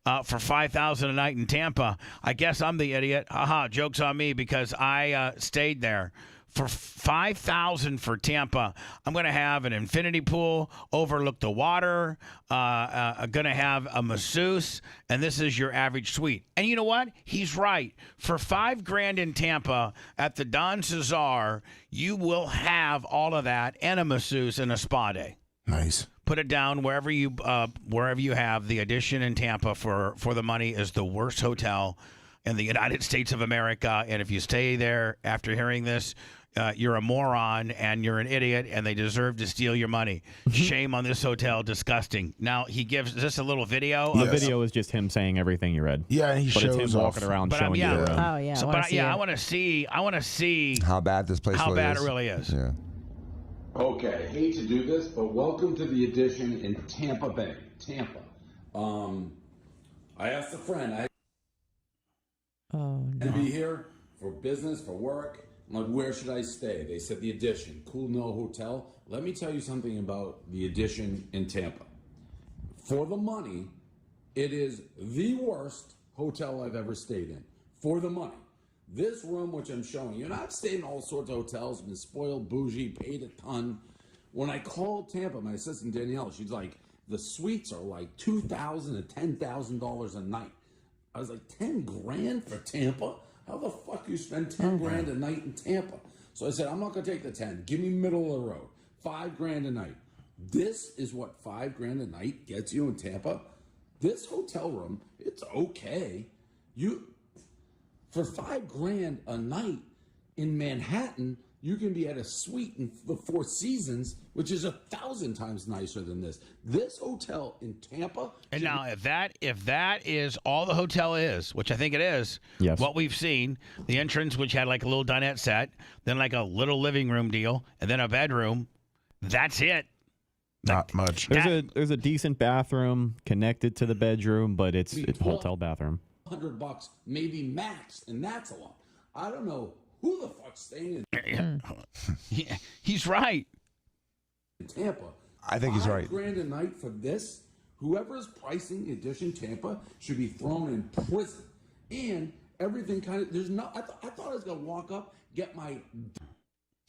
for $5,000 a night in Tampa. I guess I'm the idiot. Haha, joke's on me because I stayed there. For $5,000 for Tampa, I'm going to have an infinity pool, overlook the water, I'm going to have a masseuse, and this is your average suite. And you know what? He's right. For $5,000 in Tampa at the Don Cesar, you will have all of that and a masseuse and a spa day. Nice. Put it down wherever you have. The Edition in Tampa for the money is the worst hotel in the United States of America. And if you stay there after hearing this, you're a moron and you're an idiot and they deserve to steal your money. Shame on this hotel. Disgusting. Now, he gives this a little video. The video is just him saying everything you read. Yeah, and he shows it's him walking around showing you the room. Oh, yeah. I want to see how bad this place it really is. Yeah. Okay, hate to do this, but welcome to the Edition in Tampa Bay, Tampa. I asked a friend, to be here for business, for work. I'm like, where should I stay? They said the Edition, cool no hotel. Let me tell you something about the Edition in Tampa. For the money, it is the worst hotel I've ever stayed in. For the money. This room, which I'm showing you, and I've stayed in all sorts of hotels, been spoiled, bougie, paid a ton. When I called Tampa, my assistant Danielle, she's like, the suites are like $2,000 to $10,000 a night. I was like, $10,000 for Tampa? How the fuck you spend $10,000 a night in Tampa? So I said, I'm not gonna take the 10. Give me middle of the road. $5,000 a night. This is what $5,000 a night gets you in Tampa. This hotel room, it's okay. For $5,000 a night in Manhattan, you can be at a suite in the Four Seasons, which is 1,000 times nicer than this. This hotel in Tampa. And now, if that is all the hotel is, which I think it is, yes. What we've seen, the entrance, which had like a little dinette set, then like a little living room deal, and then a bedroom. That's it. Not much. There's a decent bathroom connected to the bedroom, but it's a hotel bathroom. $100 maybe max, and that's a lot. I don't know who the fuck's staying in He's right. Tampa. I think he's right. $5,000 a night for this. Whoever's pricing Edition Tampa should be thrown in prison. And everything kind of there's no. I thought I was gonna walk up, get my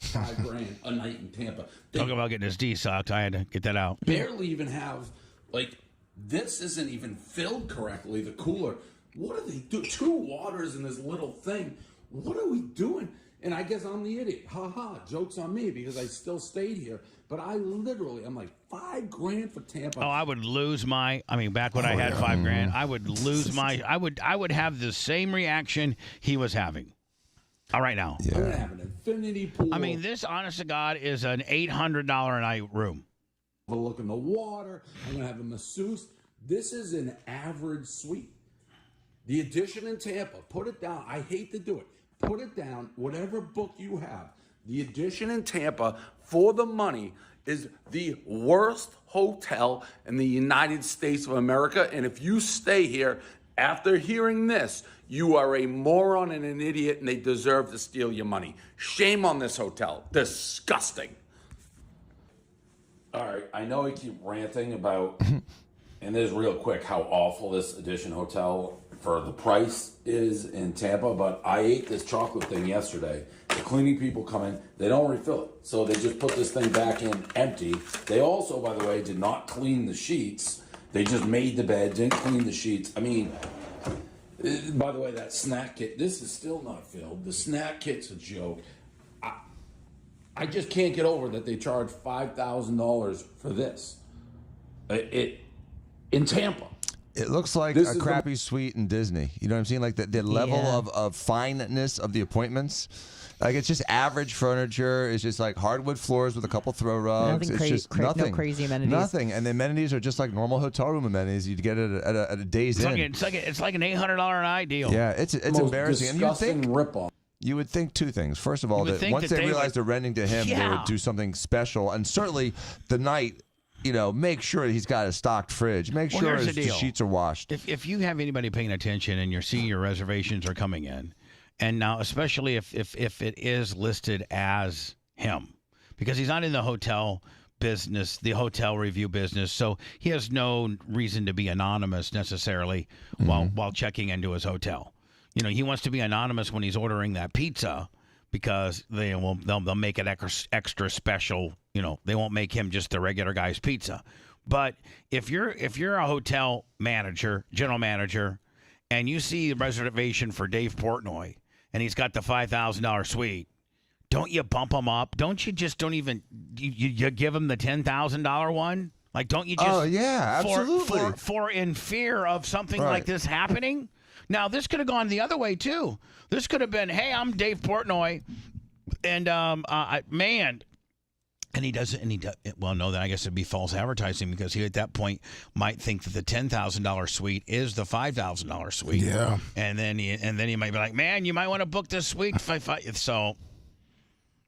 $5,000 a night in Tampa. Talk about getting his D sucked. I had to get that out. Barely even have this isn't even filled correctly. The cooler. What do they do? 2 waters in this little thing. What are we doing? And I guess I'm the idiot. Ha ha. Joke's on me because I still stayed here. But I'm like, $5,000 for Tampa. Oh, I would lose back when I had $5,000, I would lose I would have the same reaction he was having. All right now. Yeah. I'm going to have an infinity pool. This, honest to God, is an $800 a night room. Overlooking the water. I'm going to have a masseuse. This is an average suite. The Edition in Tampa, put it down. I hate to do it. Put it down, whatever book you have. The Edition in Tampa, for the money, is the worst hotel in the United States of America. And if you stay here after hearing this, you are a moron and an idiot, and they deserve to steal your money. Shame on this hotel. Disgusting. All right, I know I keep ranting about, and this is real quick, how awful this Edition hotel for the price is in Tampa, but I ate this chocolate thing yesterday. The cleaning people come in, they don't refill it. So they just put this thing back in empty. They also, by the way, did not clean the sheets. They just made the bed, didn't clean the sheets. I mean, by the way, that snack kit, this is still not filled. The snack kit's a joke. I just can't get over that they charge $5,000 for this. In Tampa. It looks like a crappy suite in Disney. You know what I'm saying? Like the level of fineness of the appointments. Like it's just average furniture. It's just like hardwood floors with a couple throw rugs. It's just nothing. No crazy amenities. Nothing. And the amenities are just like normal hotel room amenities you'd get at a day's inn. It's like an $800 a night deal. Yeah, it's embarrassing. And you think rip-off. You would think two things. First of all, that once they realized they're renting to him, they would do something special. And certainly the night, make sure he's got a stocked fridge. Make sure the sheets are washed. If you have anybody paying attention and you're seeing your reservations are coming in, and now especially if it is listed as him, because he's not in the hotel business, the hotel review business, so he has no reason to be anonymous necessarily while checking into his hotel. He wants to be anonymous when he's ordering that pizza because they'll make it extra special. They won't make him just the regular guy's pizza. But if you're a hotel manager, general manager, and you see the reservation for Dave Portnoy and he's got the $5,000 suite, don't you bump him up? Don't you you give him the $10,000 one? Like, don't you just? Oh yeah, absolutely. For in fear of something like this happening. Now, this could have gone the other way, too. This could have been, hey, I'm Dave Portnoy, and, and he doesn't, well, no, then I guess it'd be false advertising because he, at that point, might think that the $10,000 suite is the $5,000 suite. Yeah. And then he might be like, man, you might want to book this suite. So,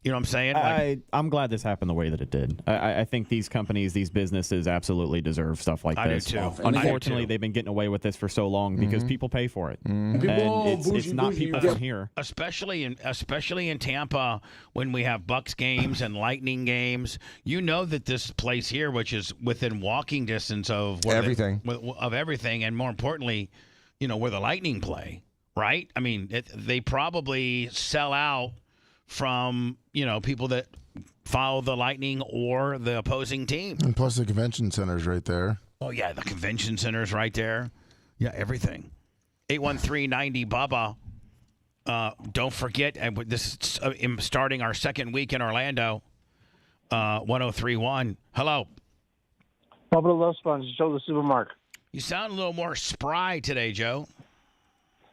you know what I'm saying? I'm glad this happened the way that it did. I think these companies, these businesses absolutely deserve stuff like this. I do too. Unfortunately, they've been getting away with this for so long because people pay for it. And it's not people from here. Especially in Tampa when we have Bucks games and Lightning games. You know that this place here, which is within walking distance of everything, and more importantly, where the Lightning play, right? I mean, they probably sell out from people that follow the Lightning or the opposing team. And plus the convention center's right there. Oh, yeah, the convention center's right there. Yeah, everything. 813-90-BUBBA. Don't forget, this is starting our second week in Orlando, 1031. Hello. Bubba the Love Sponge, Joe the Supermarket. You sound a little more spry today, Joe.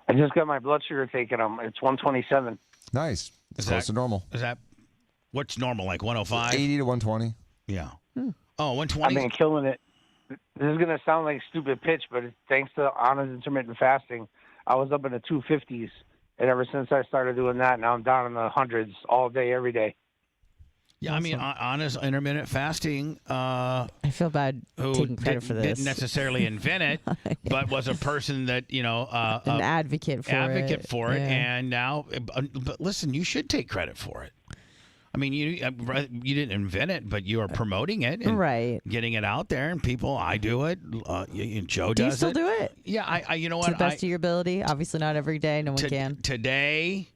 I just got my blood sugar taken. It's 127. Nice. It's close to normal. Is that what's normal, like 105? 80 to 120. Yeah. Oh, 120? I've been killing it. This is going to sound like a stupid pitch, but it's thanks to honest intermittent fasting, I was up in the 250s. And ever since I started doing that, now I'm down in the hundreds all day, every day. Yeah, I mean, honest intermittent fasting. I feel bad taking credit for this. Didn't necessarily invent it, but was a person that an advocate for it, and now. But listen, you should take credit for it. I mean, you didn't invent it, but you are promoting it, and getting it out there, and people. I do it. Joe does it. Do you still do it? Yeah, I. You know what? To the best of your ability. Obviously, not every day. No one can. Today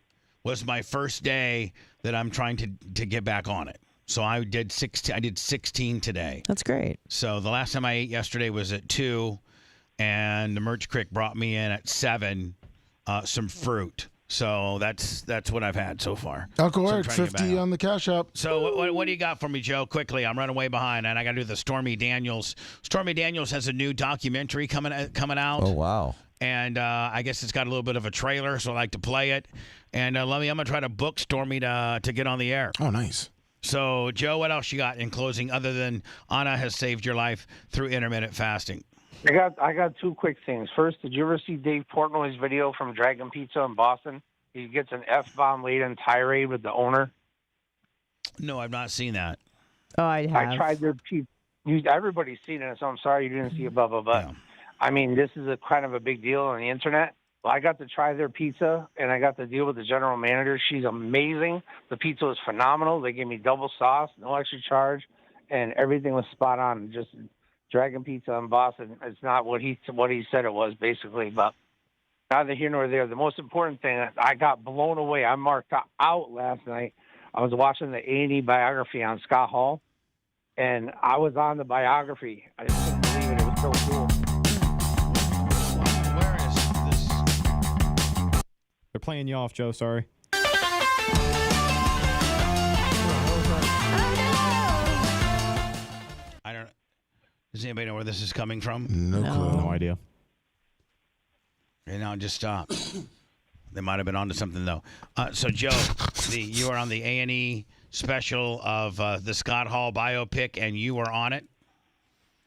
was my first day that I'm trying to get back on it. So I did 16. I did 16 today. That's great. So the last time I ate yesterday was at 2, and the Merch Crick brought me in at 7 some fruit. So that's what I've had so far. Uncle Eric, 50 on the Cash App. So what do you got for me, Joe? Quickly, I'm running way behind, and I got to do the Stormy Daniels. Stormy Daniels has a new documentary coming out. Oh wow! And I guess it's got a little bit of a trailer, so I like to play it. And I'm going to try to book Stormy to get on the air. Oh, nice. So, Joe, what else you got in closing other than Anna has saved your life through intermittent fasting? I got two quick things. First, did you ever see Dave Portnoy's video from Dragon Pizza in Boston? He gets an F-bomb laden tirade with the owner. No, I've not seen that. Oh, I have. I tried their pizza. Everybody's seen it, so I'm sorry you didn't see it, Bubba. But, I mean, this is a kind of a big deal on the Internet. Well, I got to try their pizza, and I got to deal with the general manager. She's amazing. The pizza was phenomenal. They gave me double sauce, no extra charge, and everything was spot on. Just Dragon Pizza in Boston. It's not what he said it was, basically. But neither here nor there. The most important thing, I got blown away. I marked out last night. I was watching the A&E biography on Scott Hall, and I was on the biography. I just couldn't believe it. It was so cool. Where is this? They're playing you off, Joe. Sorry. I don't know. Does anybody know where this is coming from? No clue. No idea. Okay, now just stop. They might have been onto something though. So Joe, you were on the A&E special of the Scott Hall biopic, and you were on it.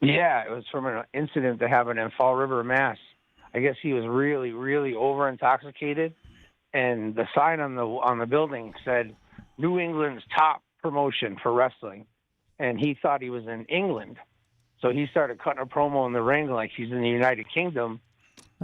Yeah, it was from an incident that happened in Fall River, Mass. I guess he was really, really over intoxicated, and the sign on the building said New England's top promotion for wrestling, and he thought he was in England, so he started cutting a promo in the ring like he's in the United Kingdom.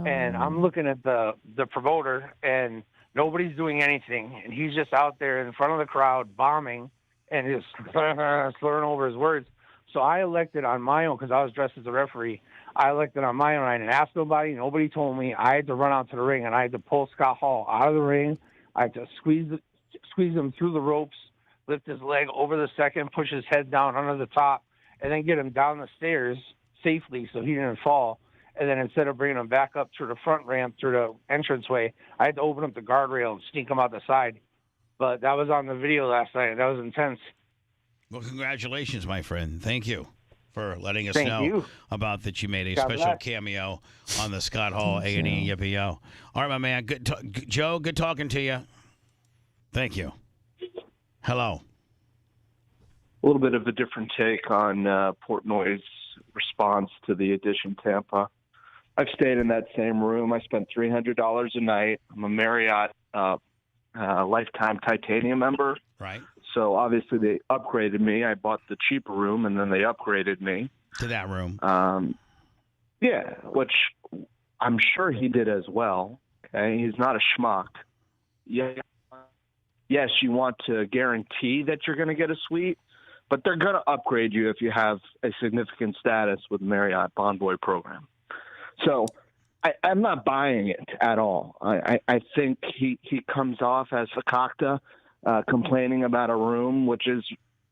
And I'm looking at the promoter, and nobody's doing anything, and he's just out there in front of the crowd bombing and just slurring over his words. So I elected on my own, because I was dressed as a referee. I elected on my own. I didn't ask nobody. Nobody told me. I had to run out to the ring, and I had to pull Scott Hall out of the ring. I had to squeeze him through the ropes, lift his leg over the second, push his head down under the top, and then get him down the stairs safely so he didn't fall. And then instead of bringing him back up through the front ramp, through the entranceway, I had to open up the guardrail and sneak him out the side. But that was on the video last night. That was intense. Well, congratulations, my friend. Thank you for letting us Thank know you. about that you made a God special bless. cameo on the Scott Hall A&E Yippee-Yo. All right, my man. Joe, good talking to you. Thank you. Hello. A little bit of a different take on Portnoy's response to the Edition Tampa. I've stayed in that same room. I spent $300 a night. I'm a Marriott Lifetime Titanium member. Right. So obviously they upgraded me. I bought the cheaper room, and then they upgraded me to that room. Yeah, which I'm sure he did as well. Okay, he's not a schmuck. Yeah. Yes, you want to guarantee that you're going to get a suite, but they're going to upgrade you if you have a significant status with the Marriott Bonvoy program. So I'm not buying it at all. I think he comes off as fakakta, complaining about a room, which is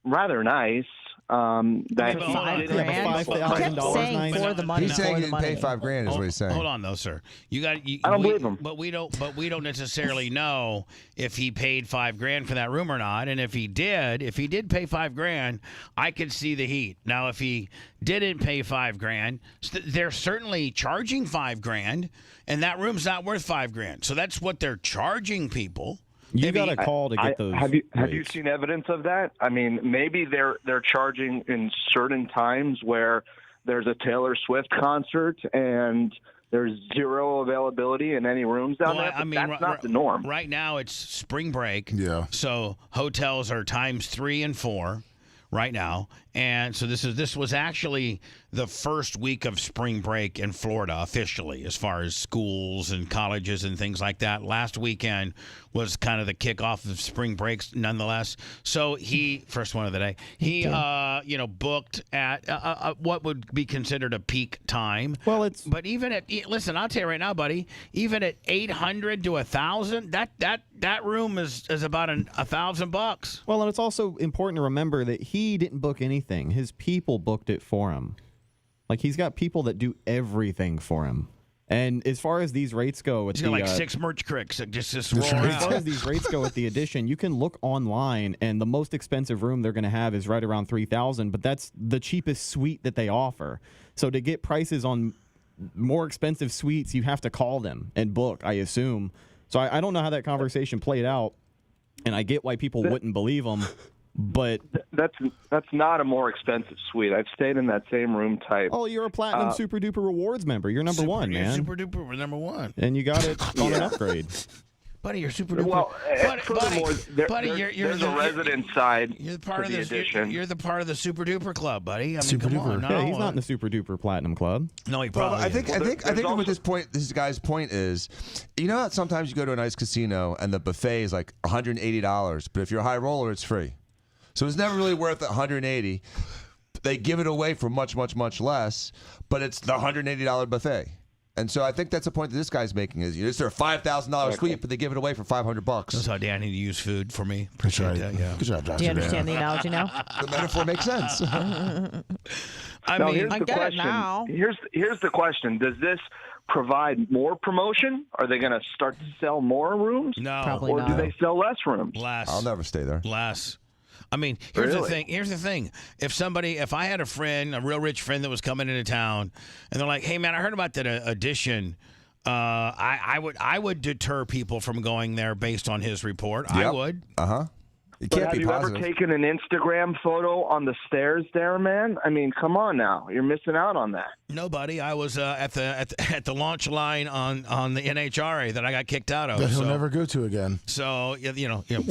rather nice. That $5,000 for the money. He's saying he didn't pay $5,000 is what he's saying. Hold on, though, sir. I don't believe him. But we don't necessarily know if he paid $5,000 for that room or not. And if he did pay $5,000, I could see the heat. Now, if he didn't pay $5,000, they're certainly charging $5,000, and that room's not worth $5,000. So that's what they're charging people. You got a call to get those. Have you seen evidence of that? I mean, maybe they're charging in certain times where there's a Taylor Swift concert and there's zero availability in any rooms down there. I mean, that's not the norm. Right now, it's spring break. Yeah. So hotels are times 3 and 4 right now, and so this was actually the first week of spring break in Florida officially, as far as schools and colleges and things like that. Last weekend was kind of the kickoff of spring breaks, nonetheless. So he first one of the day. He booked at what would be considered a peak time. Well, but even at listen, I'll tell you right now, buddy. Even at $800 to $1,000, that room is about $1,000. Well, and it's also important to remember that he didn't book anything. His people booked it for him. Like, he's got people that do everything for him. And as far as these rates go, he's got like 6 merch cricks that just roll out. As far as these rates go at the Edition, you can look online, and the most expensive room they're going to have is right around $3,000. But that's the cheapest suite that they offer. So to get prices on more expensive suites, you have to call them and book, I assume. So I don't know how that conversation played out, and I get why people wouldn't believe them. But that's not a more expensive suite. I've stayed in that same room type. Oh, you're a Platinum Super Duper Rewards member. You're number one, man. Super Duper, we're number one. And you got it on an upgrade. Buddy, you're Super Duper. Well, furthermore, there's a resident side. You're the part of the Edition. You're the part of the Super Duper club, buddy. I mean, Super come Duper. on. No, yeah, he's not in the Super Duper Platinum Club. No, he probably. I think what this guy's point is, you know, that sometimes you go to a nice casino and the buffet is like $180, but if you're a high roller, it's free. So it's never really worth $180. They give it away for much, much, much less, but it's the $180 buffet. And so I think that's the point that this guy's making is, is there a $5,000 suite, but they give it away for $500? That's how Danny used food for me. Appreciate that. Yeah. Good job, Josh. Do you understand the analogy now? The metaphor makes sense. Here's the question. Now. Here's the question. Does this provide more promotion? Are they going to start to sell more rooms? No. Probably or not. do they sell less rooms? Less. I'll never stay there. Less. I mean, here's the Really? thing. Here's the thing. If I had a friend, a real rich friend that was coming into town, and they're like, "Hey, man, I heard about that addition." I would deter people from going there based on his report. Yep. I would. It But can't have be you positive. ever taken an Instagram photo on the stairs there, man? I mean, come on now. You're missing out on that. Nobody. I was at the launch line on the NHRA that I got kicked out of. That he'll so- never go to again. So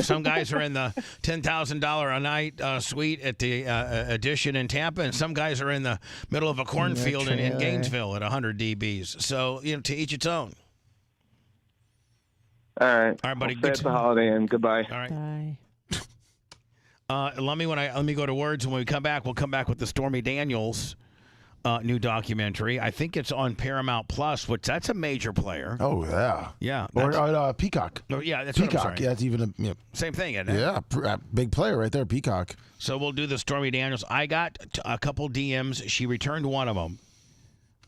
some guys are in the $10,000 a night suite at the Edition in Tampa, and some guys are in the middle of a cornfield in Gainesville at 100 dBs. So to each its own. All right. All right, buddy. I'll stay at the Holiday Inn. Goodbye. All right. Bye. Let me go to words, and when we come back, we'll come back with the Stormy Daniels new documentary. I think it's on Paramount Plus, which that's a major player. Oh yeah. Yeah. Or Peacock. Oh, yeah, that's Peacock. what I'm sorry. Yeah, it's even a Same thing, isn't it? yeah, big player right there, Peacock. So we'll do the Stormy Daniels. I got a couple DMs. She returned one of them.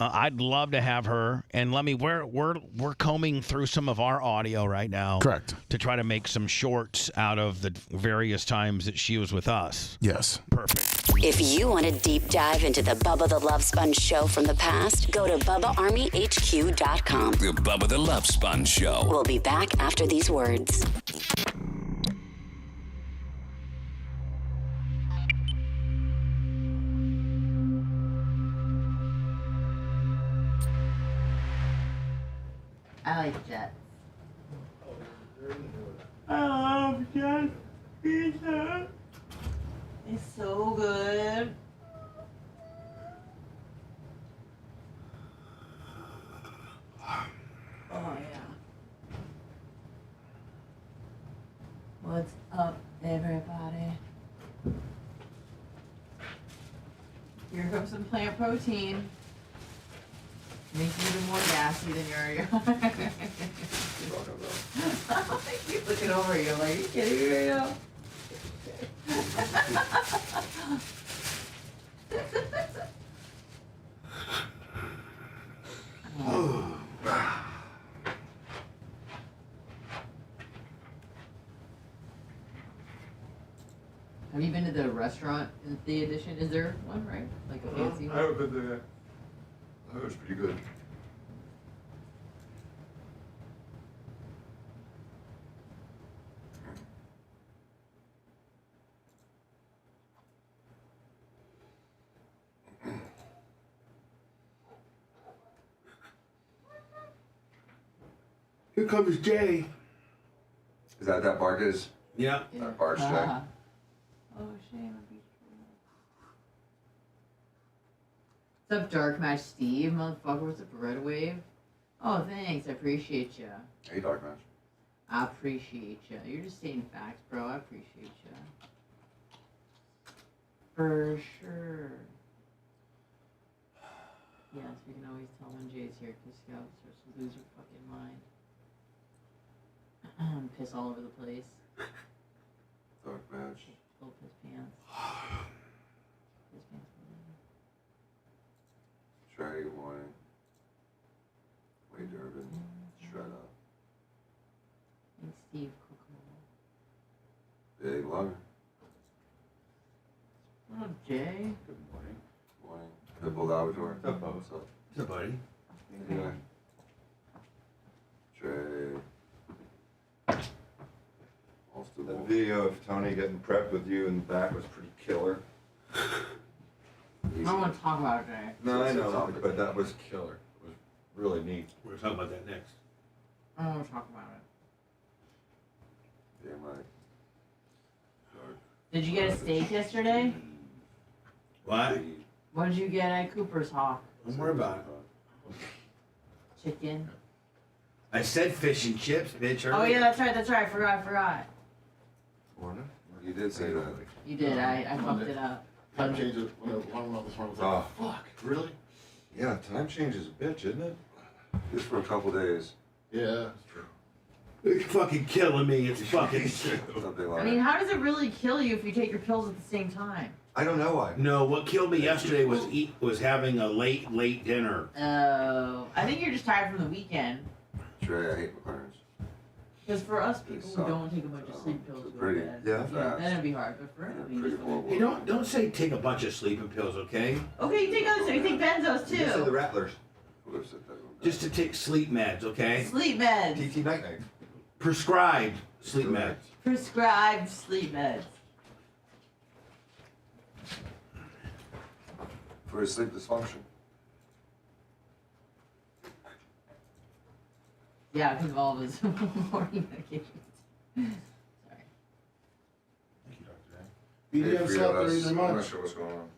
I'd love to have her. And we're combing through some of our audio right now. Correct. To try to make some shorts out of the various times that she was with us. Yes. Perfect. If you want a deep dive into the Bubba the Love Sponge show from the past, go to BubbaArmyHQ.com. The Bubba the Love Sponge Show. We'll be back after these words. I like Jets. I love Jets pizza. It's so good. Oh yeah. What's up, everybody? Here comes some plant protein. Makes you even more gassy than you already are. I keep looking over you like, are you kidding me right now? Have you been to the restaurant in the Edition? Is there one, right? Like a fancy one? I haven't been there. That was pretty good. Here comes Jay. Is that Barker's? Yeah. That Bart's Jay. Oh, shame. What's up, Dark Match Steve? Motherfucker, what's up, Red Wave? Oh, thanks. I appreciate ya. Hey, Dark Match. I appreciate ya. You're just stating facts, bro. I appreciate ya. For sure. Yes, we can always tell when Jay's here because Scout starts to lose her fucking mind. Piss all over the place. Dark Match. Pull up his pants. His pants. Trey, good morning. Wade Durbin. Shred up. And Steve Cook. Big Lover. What up, Jay? Good morning. Morning. Pitbull Labrador. What's up, Bubba? What's up? What's up, buddy? Anyway. Trey. That video of Tony getting prepped with you in the back was pretty killer. I don't want to talk about it today. No, I know, but that was killer. It was really neat. We're talking about that next. I don't want to talk about it. Damn right. Did you get a steak yesterday? What? What did you get at Cooper's Hawk? Don't worry about it. Chicken. I said fish and chips, bitch. Oh yeah, that's right. I forgot. Morning. You did say that. You did. I fucked it up. Time changes when the alarm went off this morning. Oh, fuck. Really? Yeah, time change is a bitch, isn't it? Just for a couple days. Yeah. It's fucking killing me. It's fucking. Something like I mean, how does it really kill you if you take your pills at the same time? I don't know why. No, what killed me yesterday was having a late dinner. Oh, I think you're just tired from the weekend. Trey, I hate McLaren's. Because for us people who don't take a bunch of sleep pills, to go to bed, then it'd be hard. But for him, you just Hey, don't say take a bunch of sleeping pills, okay? okay, you take other stuff. You take benzos too. You said the Rattlers. Just to take sleep meds, okay? Sleep meds. TT Night Night. Prescribed sleep meds. Prescribed sleep meds. For his sleep dysfunction. Yeah, because of all of his morning medications. Sorry. BDM slept there either I'm much. not sure what's going on.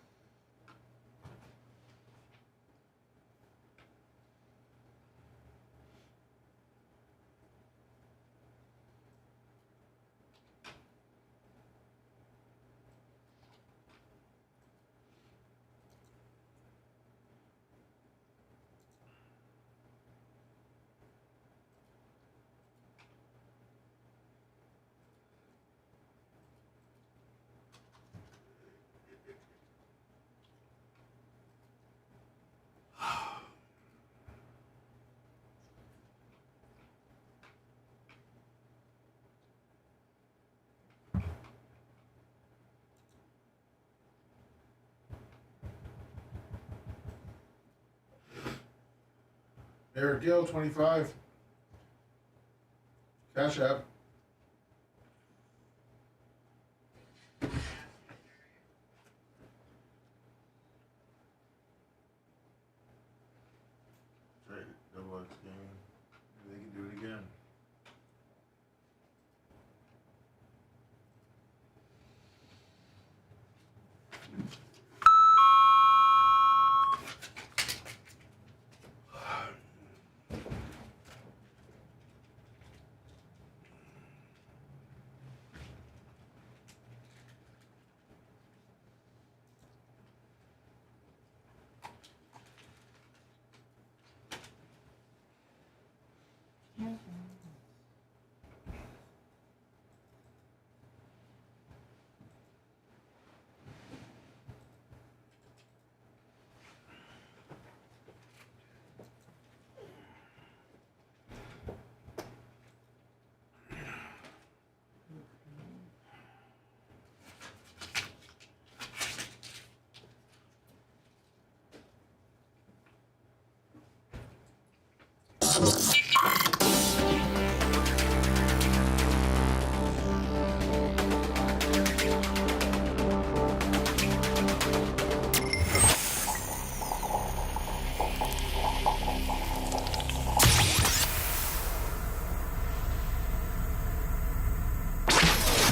Eric Gill, 25. Cash App. Right, double X gaming. They can do it again.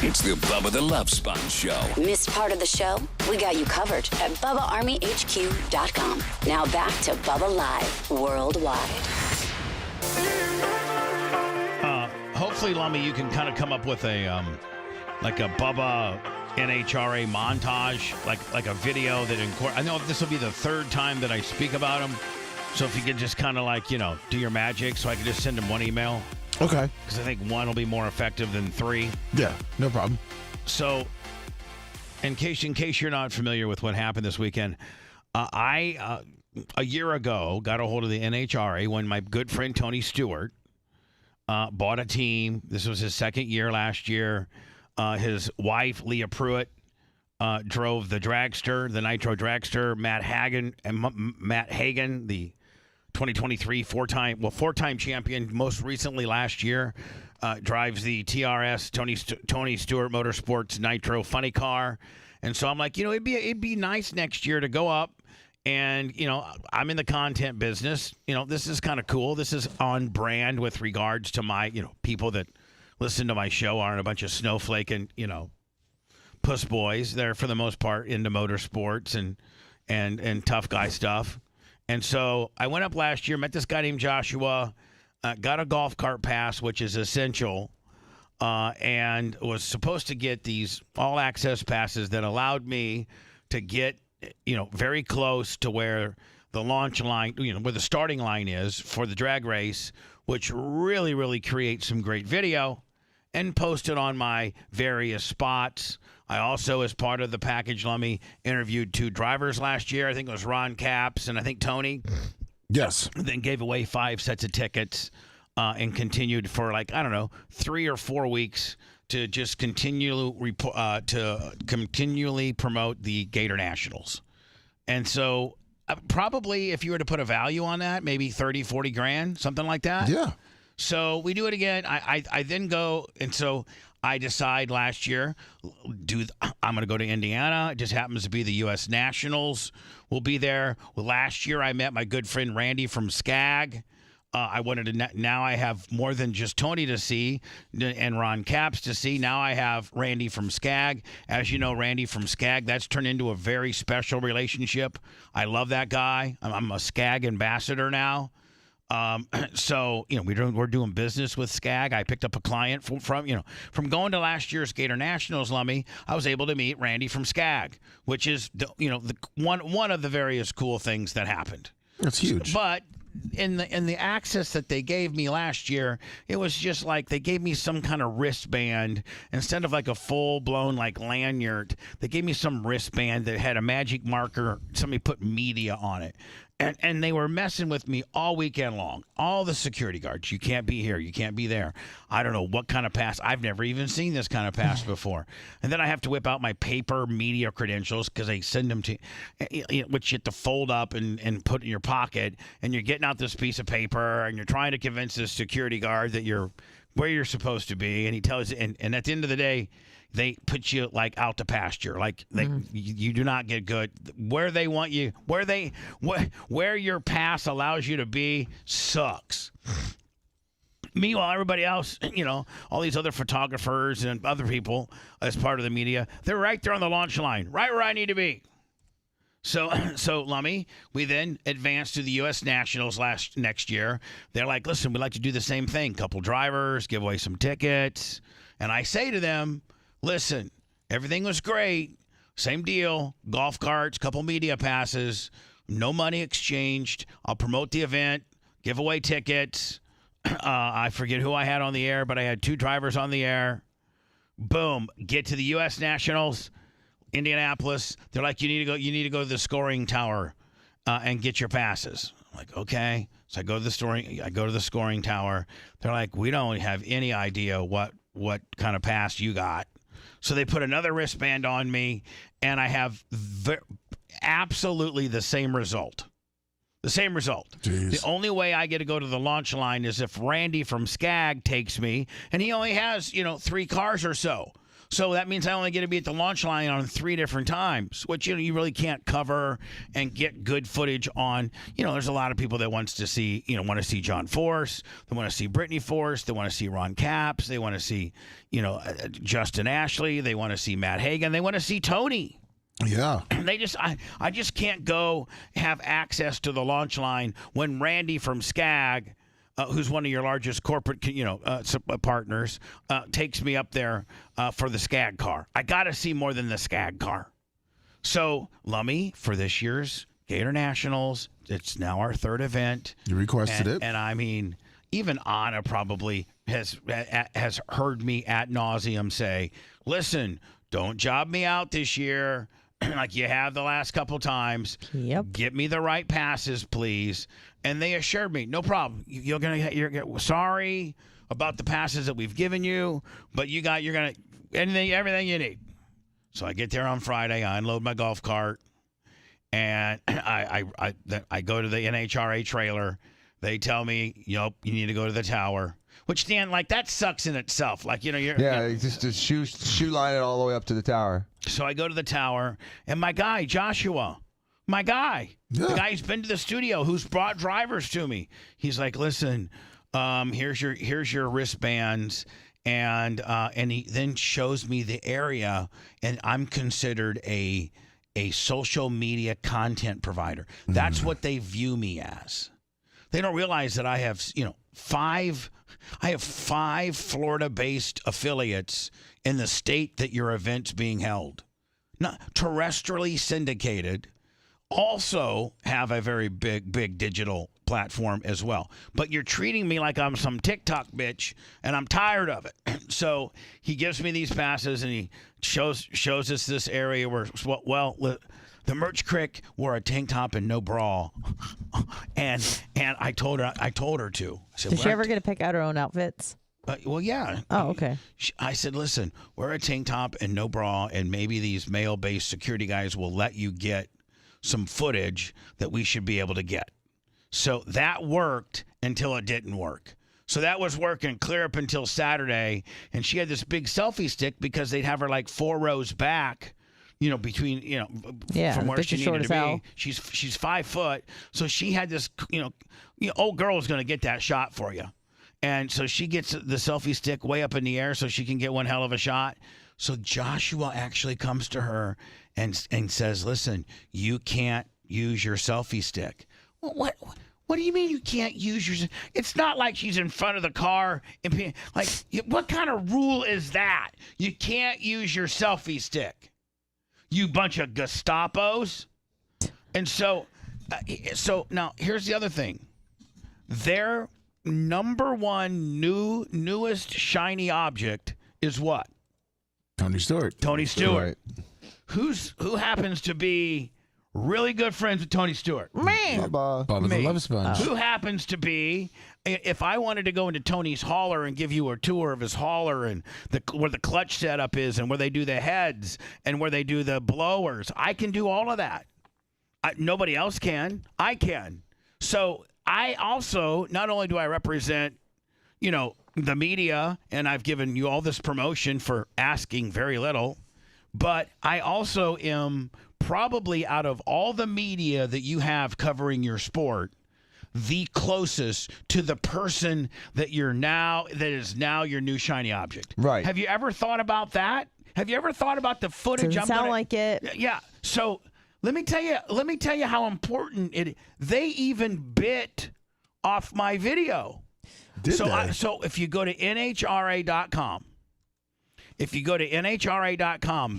It's the Bubba the Love Sponge Show. Missed part of the show? We got you covered at BubbaArmyHQ.com. Now back to Bubba Live Worldwide. Hopefully, Lummy, you can kind of come up with a like a Bubba NHRA montage, like a video that I know this will be the third time that I speak about him. So if you could just kind of do your magic, so I could just send him one email. Okay. Because I think one will be more effective than three. Yeah, no problem. So, in case you're not familiar with what happened this weekend, I a year ago got a hold of the NHRA when my good friend Tony Stewart bought a team. This was his second year last year. His wife Leah Pruitt drove the dragster, the Nitro dragster. Matt Hagen, the 2023 four-time champion, most recently last year, drives the TRS Tony Stewart Motorsports Nitro funny car. And so I'm like, it'd be nice next year to go up and, I'm in the content business. This is kind of cool. This is on brand with regards to my, people that listen to my show aren't a bunch of snowflake and, puss boys. They're for the most part into motorsports and tough guy stuff. And so I went up last year, met this guy named Joshua, got a golf cart pass, which is essential, and was supposed to get these all-access passes that allowed me to get, very close to where the launch line, where the starting line is for the drag race, which really, really creates some great video, and post it on my various spots. I also, as part of the package, Lummy, interviewed 2 drivers last year. I think it was Ron Capps and I think Tony. Yes. Then gave away 5 sets of tickets and continued for 3 or 4 weeks to just continually promote the Gator Nationals. And so probably if you were to put a value on that, maybe 30, 40 grand, something like that. Yeah. So we do it again. I then go, and so I decide last year, I'm going to go to Indiana. It just happens to be the U.S. Nationals will be there. Well, last year I met my good friend Randy from Skag. I wanted to. Now I have more than just Tony to see and Ron Capps to see. Now I have Randy from Skag. As you know, Randy from Skag, that's turned into a very special relationship. I love that guy. I'm a Skag ambassador now. So we're doing business with Skag. I picked up a client from going to last year's Gator Nationals, Lummy. I was able to meet Randy from Skag, which is the one of the various cool things that happened. That's huge. But in the access that they gave me last year, it was just like they gave me some kind of wristband instead of like a full-blown lanyard. They gave me some wristband that had a magic marker. Somebody put media on it. And they were messing with me all weekend long. All the security guards. You can't be here. You can't be there. I don't know what kind of pass. I've never even seen this kind of pass before. And then I have to whip out my paper media credentials because they send them to, which you have to fold up and put in your pocket. And you're getting out this piece of paper and you're trying to convince this security guard that you're where you're supposed to be. And he tells you, and at the end of the day, they put you out to pasture. You do not get good where they want you. Where your pass allows you to be sucks. Meanwhile, everybody else, all these other photographers and other people as part of the media, they're right there on the launch line, right where I need to be. So Lummy, we then advanced to the U.S. Nationals next year. They're like, listen, we'd like to do the same thing. Couple drivers, give away some tickets. And I say to them, listen, everything was great. Same deal. Golf carts, couple media passes, no money exchanged. I'll promote the event, give away tickets. I forget who I had on the air, but I had 2 drivers on the air. Boom. Get to the U.S. Nationals, Indianapolis. They're like, you need to go to the scoring tower and get your passes. I'm like, okay. So I go to the scoring tower. They're like, we don't have any idea what kind of pass you got. So they put another wristband on me, and I have absolutely the same result. The same result. Jeez. The only way I get to go to the launch line is if Randy from Skag takes me, and he only has, 3 cars or so. So that means I only get to be at the launch line on 3 different times, which you really can't cover and get good footage on. There's a lot of people that want to see John Force, they want to see Brittany Force, they want to see Ron Capps, they want to see, Justin Ashley, they want to see Matt Hagan, they want to see Tony. Yeah. I just can't go have access to the launch line when Randy from Skag, who's one of your largest corporate, partners, takes me up there for the Skag car. I got to see more than the Skag car. So, Lummy, for this year's Gator Nationals, it's now our 3rd event. You requested it. And I mean, even Anna probably has heard me ad nauseum say, listen, don't job me out this year like you have the last couple times. Yep. Get me the right passes, please. And they assured me, no problem. You're sorry about the passes that we've given you, but you're gonna everything you need. So I get there on Friday. I unload my golf cart, and I go to the NHRA trailer. They tell me, you need to go to the tower. Which, Dan, that sucks in itself. Just shoe line it all the way up to the tower. So I go to the tower, and my guy Joshua. The guy who's been to the studio, who's brought drivers to me. He's like, listen, here's your wristbands, and he then shows me the area, and I'm considered a social media content provider. That's what they view me as. They don't realize that I have 5 Florida-based affiliates in the state that your event's being held. Not terrestrially syndicated. also have a very big digital platform as well. But you're treating me like I'm some TikTok bitch, and I'm tired of it. So he gives me these passes, and he shows us this area where, well, the merch crick wore a tank top and no bra, and I told her to. I said, Did she ever get to pick out her own outfits? Well, yeah. Oh, okay. I said, listen, wear a tank top and no bra, and maybe these male-based security guys will let you get some footage that we should be able to get. So that worked until it didn't work. So that was working clear up until Saturday, and she had this big selfie stick because they'd have her like 4 rows back, between, from where she needed to be. She's 5 foot, so she had this, old girl's going to get that shot for you. And so she gets the selfie stick way up in the air so she can get one hell of a shot. So Joshua actually comes to her and says, listen, you can't use your selfie stick. What do you mean you can't use your? It's not like she's in front of the car and like, what kind of rule is that? You can't use your selfie stick, you bunch of Gestapos. And so now here's the other thing. Their number one newest shiny object is what? Tony Stewart. Right. Who happens to be really good friends with Tony Stewart? Me. Bubba the Love Sponge. Who happens to be, if I wanted to go into Tony's hauler and give you a tour of his hauler and where the clutch setup is and where they do the heads and where they do the blowers, I can do all of that. Nobody else can. I can. So I also, not only do I represent, the media, and I've given you all this promotion for asking very little, but I also am probably, out of all the media that you have covering your sport, the closest to the person that is now your new shiny object. Right. Have you ever thought about that? Have you ever thought about the footage? Doesn't sound like it. Yeah. So let me tell you how important it. They even bit off my video. So if you go to NHRA.com,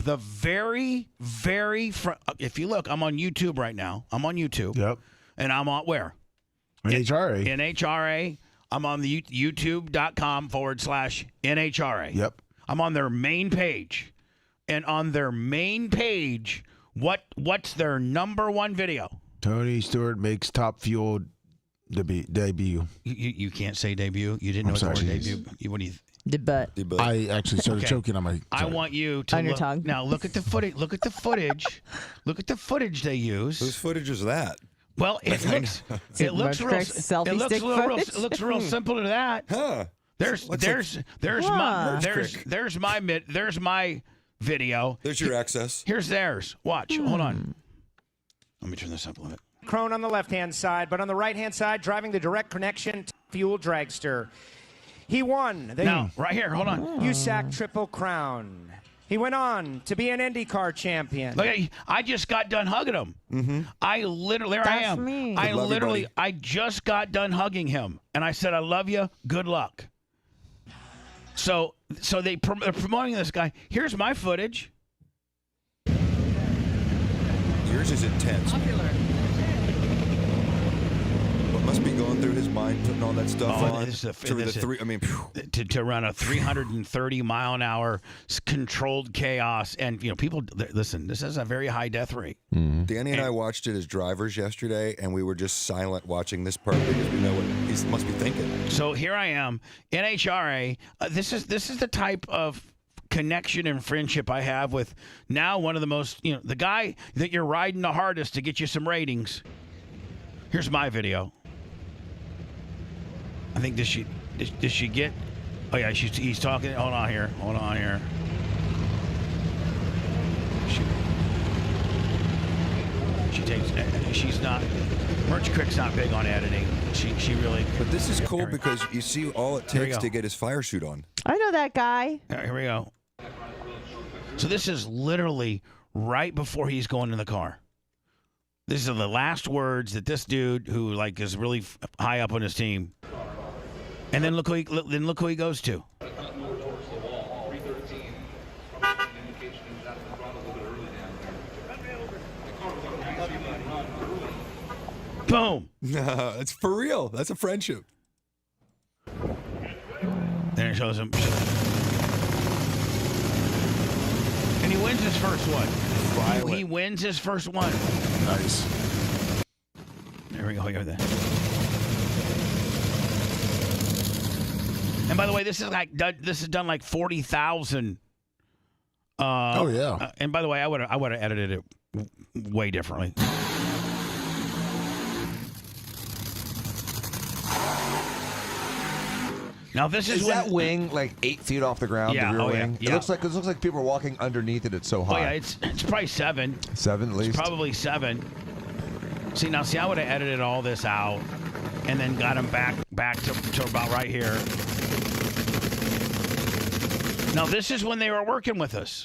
the very, very front, if you look, I'm on YouTube right now. I'm on YouTube. Yep. And I'm on where? NHRA. NHRA. I'm on the youtube.com/NHRA. Yep. I'm on their main page. And on their main page, what's their number one video? Tony Stewart makes Top Fuel debut. You can't say debut. You didn't know the word debut. What do you? Debut. I actually started choking on my. I want you to on your tongue. Now look at the footage. Look at the footage. Look at the footage they use. Whose footage is that? Well, it looks real simple to that. Huh? There's my video. There's your access. Here's theirs. Watch. Hold on. Let me turn this up a little bit. Crone on the left-hand side, but on the right-hand side, driving the direct connection fuel dragster. He won the now, right here, hold on. USAC Triple Crown. He went on to be an IndyCar champion. Look, I just got done hugging him. Mm-hmm. I am. Me. I just got done hugging him, and I said, "I love you. Good luck." So they're promoting this guy. Here's my footage. Yours is intense. What must be going through his mind putting all that stuff on? To run a 330 mile an hour controlled chaos, and people listen. This is a very high death rate. Mm-hmm. Danny and I watched it as drivers yesterday, and we were just silent watching this part because we know what he must be thinking. So here I am, NHRA. This is the type of connection and friendship I have with now one of the most, the guy that you're riding the hardest to get you some ratings. Here's my video. I think does she get? Oh yeah, he's talking. Hold on here. She's not. Merch Crick's not big on editing. She really. But this is cool because you see all it takes to get his fire suit on. I know that guy. Here we go. So this is literally right before he's going in the car. These are the last words that this dude, who is really high up on his team, and then look who he goes to. Boom. No, it's for real. That's a friendship. Then it shows him. And he wins his first one. He wins his first one. Nice. There we go. Here then. And by the way, this is done like 40,000. Oh yeah. And by the way, I would have edited it way differently. Now this is that wing like 8 feet off the ground. Yeah, the rear oh, yeah, wing. yeah. It looks like people are walking underneath it. It's so high. Oh yeah, it's probably 7. 7 at least. It's probably 7. See, I would have edited all this out and then got him back to about right here. Now this is when they were working with us.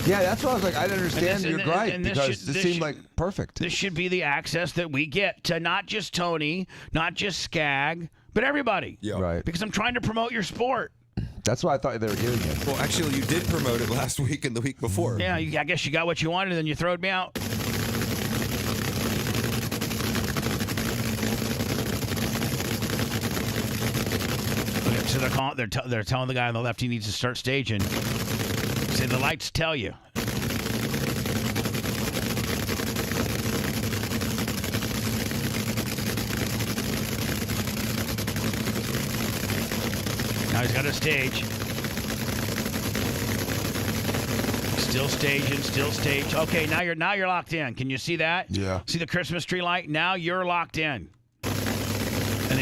Yeah, that's what I was like. I didn't understand your gripe because this seemed like perfect. This should be the access that we get to not just Tony, not just Skag, but everybody. Yeah. Right. Because I'm trying to promote your sport. That's why I thought they were giving it. Well, actually, you did promote it last week and the week before. Yeah, I guess you got what you wanted, and then you throwed me out. So they're telling the guy on the left he needs to start staging. Say the lights tell you. Now he's got a stage. Still staging. Okay, now you're locked in. Can you see that? Yeah. See the Christmas tree light? Now you're locked in. And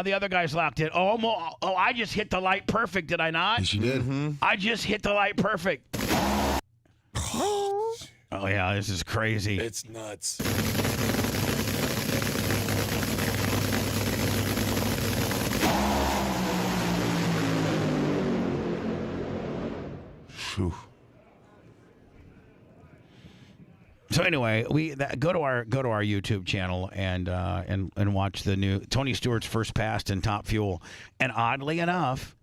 the other guy's locked in. Oh, I just hit the light perfect, did I not? Yes, you did. Mm-hmm. I just hit the light perfect. Oh yeah, this is crazy. It's nuts. Whew. So anyway, go to our YouTube channel and watch the new Tony Stewart's first pass in Top Fuel. And oddly enough,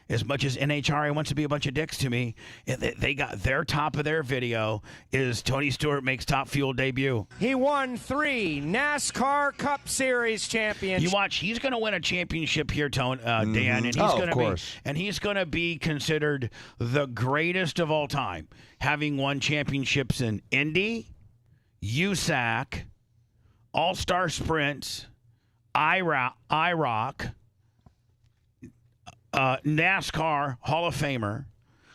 as much as NHRA wants to be a bunch of dicks to me, they got their top of their video is Tony Stewart makes Top Fuel debut. He won 3 NASCAR Cup Series championships. You watch, he's going to win a championship here, Dan, and he's going to be considered the greatest of all time, having won championships in Indy, USAC, All-Star Sprints, IROC, NASCAR Hall of Famer.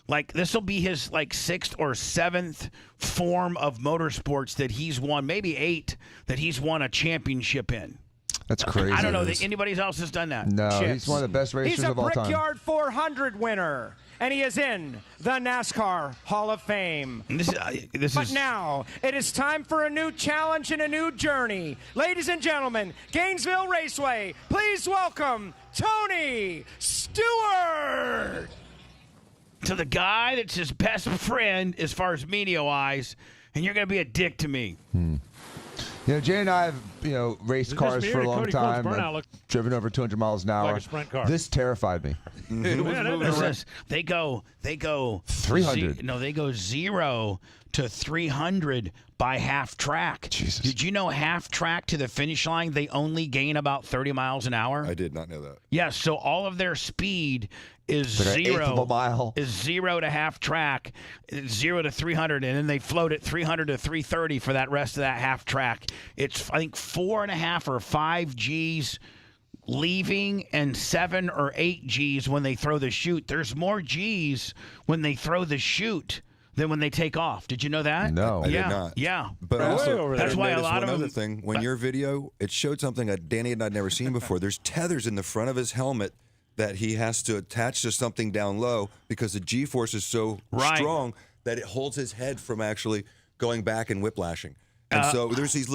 Like, this will be his 6th or 7th form of motorsports that he's won, maybe 8 that he's won a championship in. That's crazy. I don't know that anybody else has done that. No, he's one of the best racers of all time. He's a Brickyard 400 winner, and he is in the NASCAR Hall of Fame. But now, it is time for a new challenge and a new journey. Ladies and gentlemen, Gainesville Raceway, please welcome Tony Stewart! To the guy that's his best friend as far as media-wise, and you're going to be a dick to me. Jay and I have, raced cars for a long time. I've driven over 200 miles an hour. Like a sprint car. This terrified me. They go 300. They go 0 to 300 by half track. Jesus. Did you know half track to the finish line, they only gain about 30 miles an hour? I did not know that. Yes, so all of their speed is like 1/8 of a mile. Is 0 to half track, 0 to 300, and then they float at 300 to 330 for that rest of that half track. It's, I think, 4.5 or 5 Gs leaving and 7 or 8 Gs when they throw the chute. There's more Gs when they throw the chute than when they take off. Did you know that? No, I did not. Yeah. But also, that's why a lot of other them. thing. When your video, it showed something that Danny and I'd never seen before. There's tethers in the front of his helmet that he has to attach to something down low because the G-force is so strong that it holds his head from actually going back and whiplashing. And so there's these,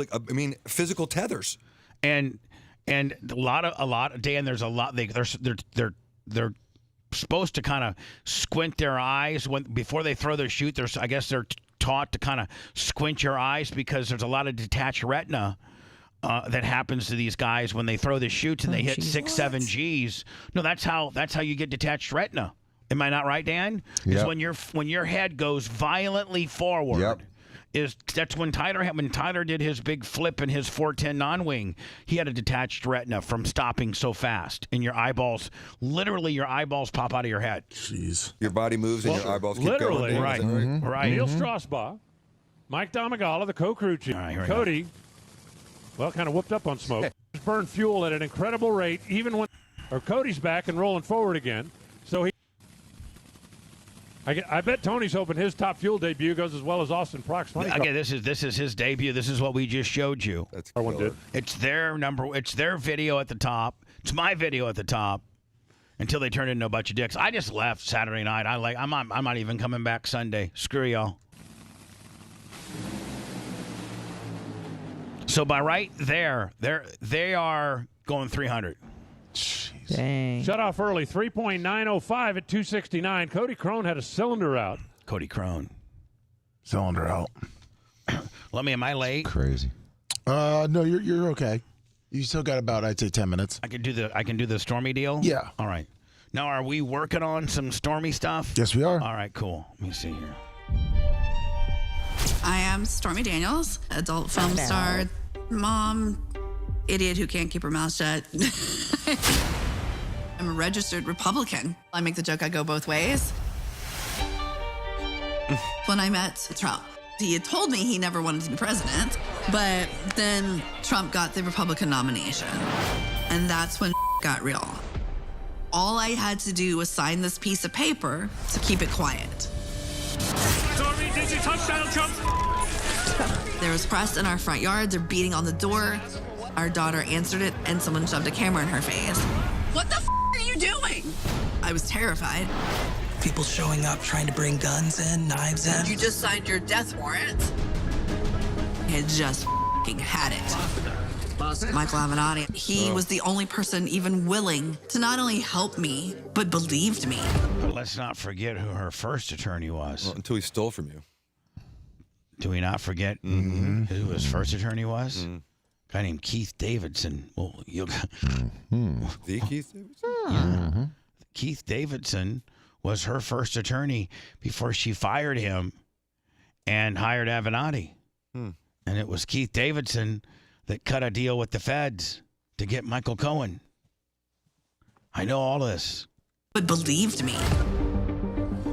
physical tethers. And a lot of Dan. There's a lot. They're supposed to kind of squint their eyes before they throw their chute. I guess they're taught to kind of squint your eyes because there's a lot of detached retina that happens to these guys when they throw the chutes and they hit 6-7 Gs. No, that's how you get detached retina. Am I not right, Dan? Is when your head goes violently forward. Yep. that's when Tyler did his big flip in his 410 non-wing. He had a detached retina from stopping so fast, and your eyeballs pop out of your head. Jeez, your body moves and your eyeballs keep literally, going. Right, Mm-hmm. right. Neil Strasbaugh, Mike Domagala, the co-crew chief, Cody. Kind of whooped up on smoke. Burned fuel at an incredible rate, even when Cody's back and rolling forward again. So I bet Tony's hoping his top fuel debut goes as well as Austin Prock's funny. Okay, this is his debut. This is what we just showed you. That's killer. It's their video at the top. It's my video at the top. Until they turn into a bunch of dicks. I just left Saturday night. I'm not even coming back Sunday. Screw y'all. So by right there, they are going 300. Dang. Shut off early, 3.905 at 269. Cody Crone had a cylinder out. Cody Crone. Cylinder out. Let me, am I late? Crazy. No, you're okay. You still got about, I'd say, 10 minutes. I can do the Stormy deal? Yeah. All right. Now, are we working on some Stormy stuff? Yes, we are. All right, cool. Let me see here. I am Stormy Daniels, adult film star, mom, idiot who can't keep her mouth shut. I'm a registered Republican. I make the joke I go both ways. When I met Trump, he had told me he never wanted to be president, but then Trump got the Republican nomination, and that's when got real. All I had to do was sign this piece of paper to keep it quiet. Stormy, did you touchdown, Trump? There was press in our front yard. They're beating on the door. Our daughter answered it, and someone shoved a camera in her face. What the are you doing? I was terrified. People showing up, trying to bring guns in, knives in. You just signed your death warrant. I had just had it. Michael Avenatti, he was the only person even willing to not only help me, but believed me. But let's not forget who her first attorney was. Well, until he stole from you. Do we not forget who his first attorney was? A guy named Keith Davidson. Well, The Keith Davidson? Keith Davidson was her first attorney before she fired him and hired Avenatti. And it was Keith Davidson that cut a deal with the feds to get Michael Cohen. I know all this. But believed me.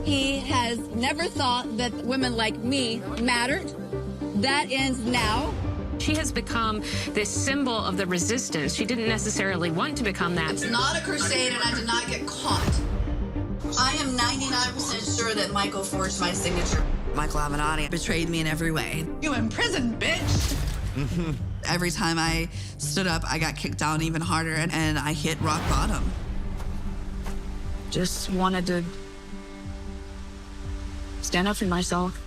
He has never thought that women like me mattered. That ends now. She has become this symbol of the resistance. She didn't necessarily want to become that. It's not a crusade, and I did not get caught. I am 99% sure that Michael forged my signature. Michael Avenatti betrayed me in every way. You in prison, bitch! Every time I stood up, I got kicked down even harder, and I hit rock bottom. Just wanted to stand up for myself.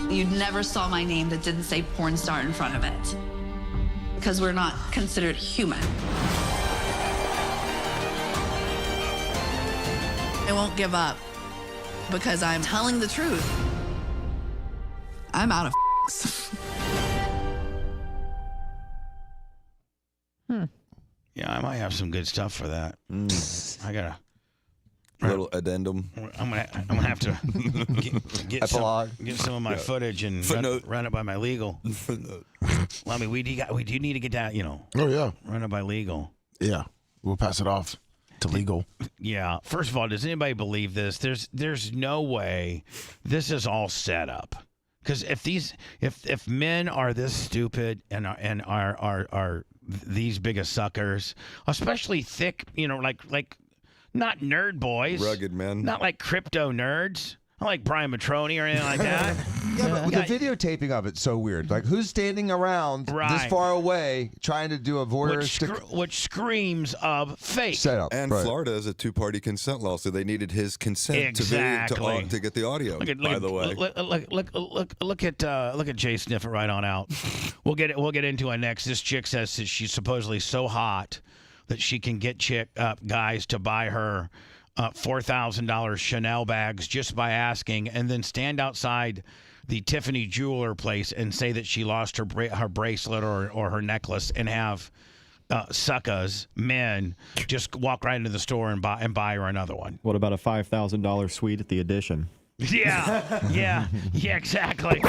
You never saw my name that didn't say porn star in front of it. Because we're not considered human. I won't give up because I'm telling the truth. I'm out of Yeah, I might have some good stuff for that. I got a little addendum. I'm gonna have to get some of my footage and run it by my legal. Well, I mean, we do need to get that, Oh, yeah. Run it by legal. Yeah. We'll pass it off to legal. Yeah. First of all, does anybody believe this? There's no way this is all set up. Because if men are this stupid and are these big of suckers, especially thick, like not nerd boys, rugged men, not like crypto nerds, not like Brian Matroni or anything like that. Yeah, but the videotaping of it's so weird. Like, who's standing around this far away trying to do a voyeuristic... Which screams of fake. Setup. And Florida is a two-party consent law, so they needed his consent to get the audio, by the way. Look at Jay Sniffit right on out. We'll get into it next. This chick says that she's supposedly so hot that she can get guys to buy her $4,000 Chanel bags just by asking, and then stand outside the Tiffany jeweler place and say that she lost her bracelet or her necklace, and have suckers, men, just walk right into the store and buy her another one. What about a $5,000 suite at the Edition? Yeah, exactly.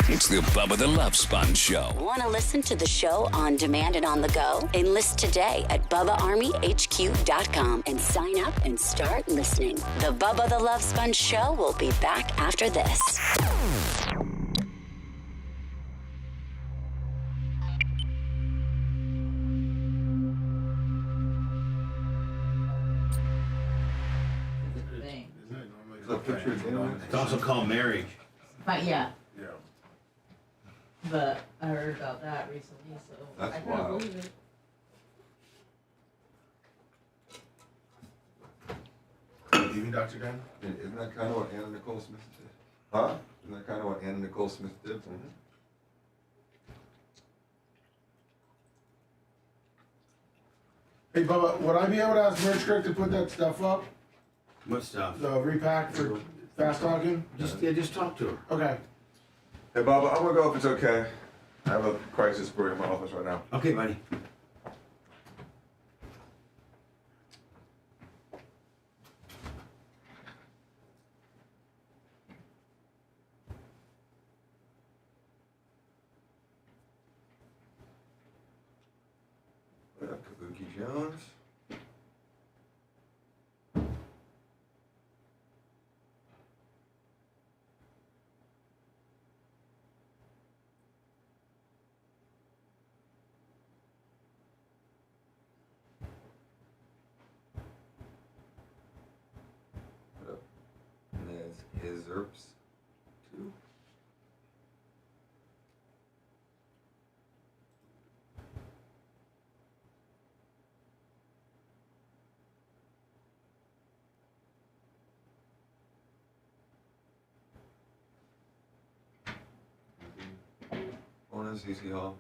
It's the Bubba the Love Sponge Show. Want to listen to the show on demand and on the go? Enlist today at BubbaArmyHQ.com and sign up and start listening. The Bubba the Love Sponge Show will be back after this. It's also called marriage. But yeah. But I heard about that recently, so That's I can't wild. believe it. Even Dr. Dan? Isn't that kind of what Anna Nicole Smith did? Huh? Isn't that kind of what Anna Nicole Smith did? Hey, Bubba, would I be able to ask Merch Crick to put that stuff up? What stuff? The repack for fast talking? Just talk to her. Okay. Hey, Bubba, I'm gonna go if it's okay. I have a crisis brewing in my office right now. Okay, buddy. What up, Kabuki Jones? What up? And there's his RIPS too. Morning, CC Hall.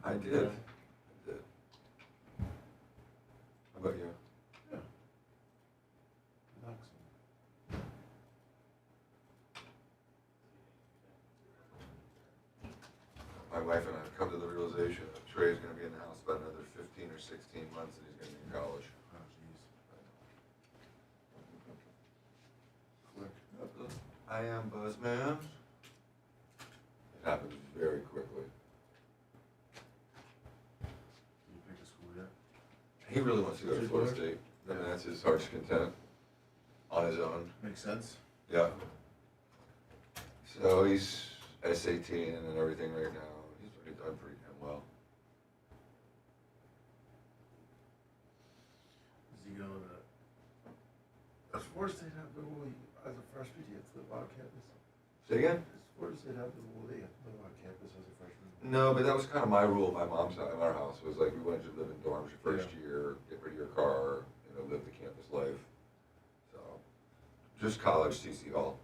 I did. How about you? My wife and I have come to the realization that Trey's going to be in the house about another 15 or 16 months and he's going to be in college. I am Buzzman. It happens very quickly. Did you pick a school yet? He really wants to go to Florida State. I mean, that's his heart's content on his own. Makes sense. Yeah. So he's SAT and everything right now. He's already done pretty damn well. Does he go to... Does Florida State have the rule as a freshman he has to live on campus? Say again? Does Florida State have the rule that you have to live on campus as a freshman? No, but that was kind of my rule. My mom's side in our house was like, we wanted you to live in dorms your first year, get rid of your car, live the campus life. So, just college, CC Hall.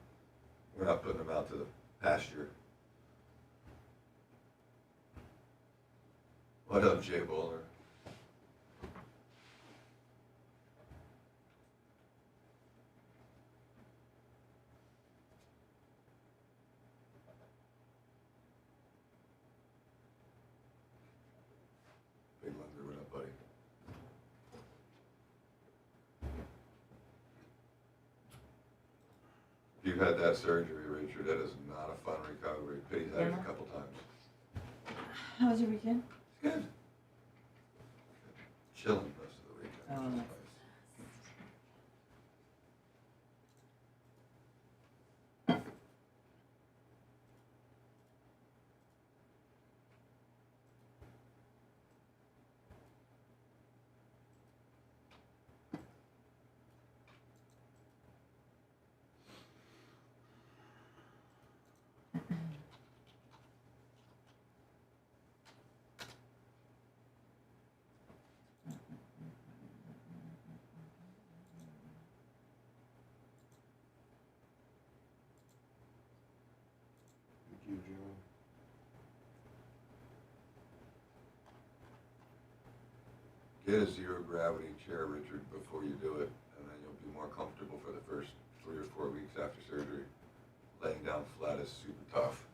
We're not putting them out to the pasture. What up, Jay Bowler? Big Lunder, what up, buddy? If you've had that surgery, Richard, that is not a fun recovery. Pitty's had it a couple times. How was your weekend? Good. Chilling most of the weekend. Oh, nice. Thank you, Joe. Get a zero gravity chair, Richard, before you do it, and then you'll be more comfortable for the first 3 or 4 weeks after surgery. Laying down flat is super tough.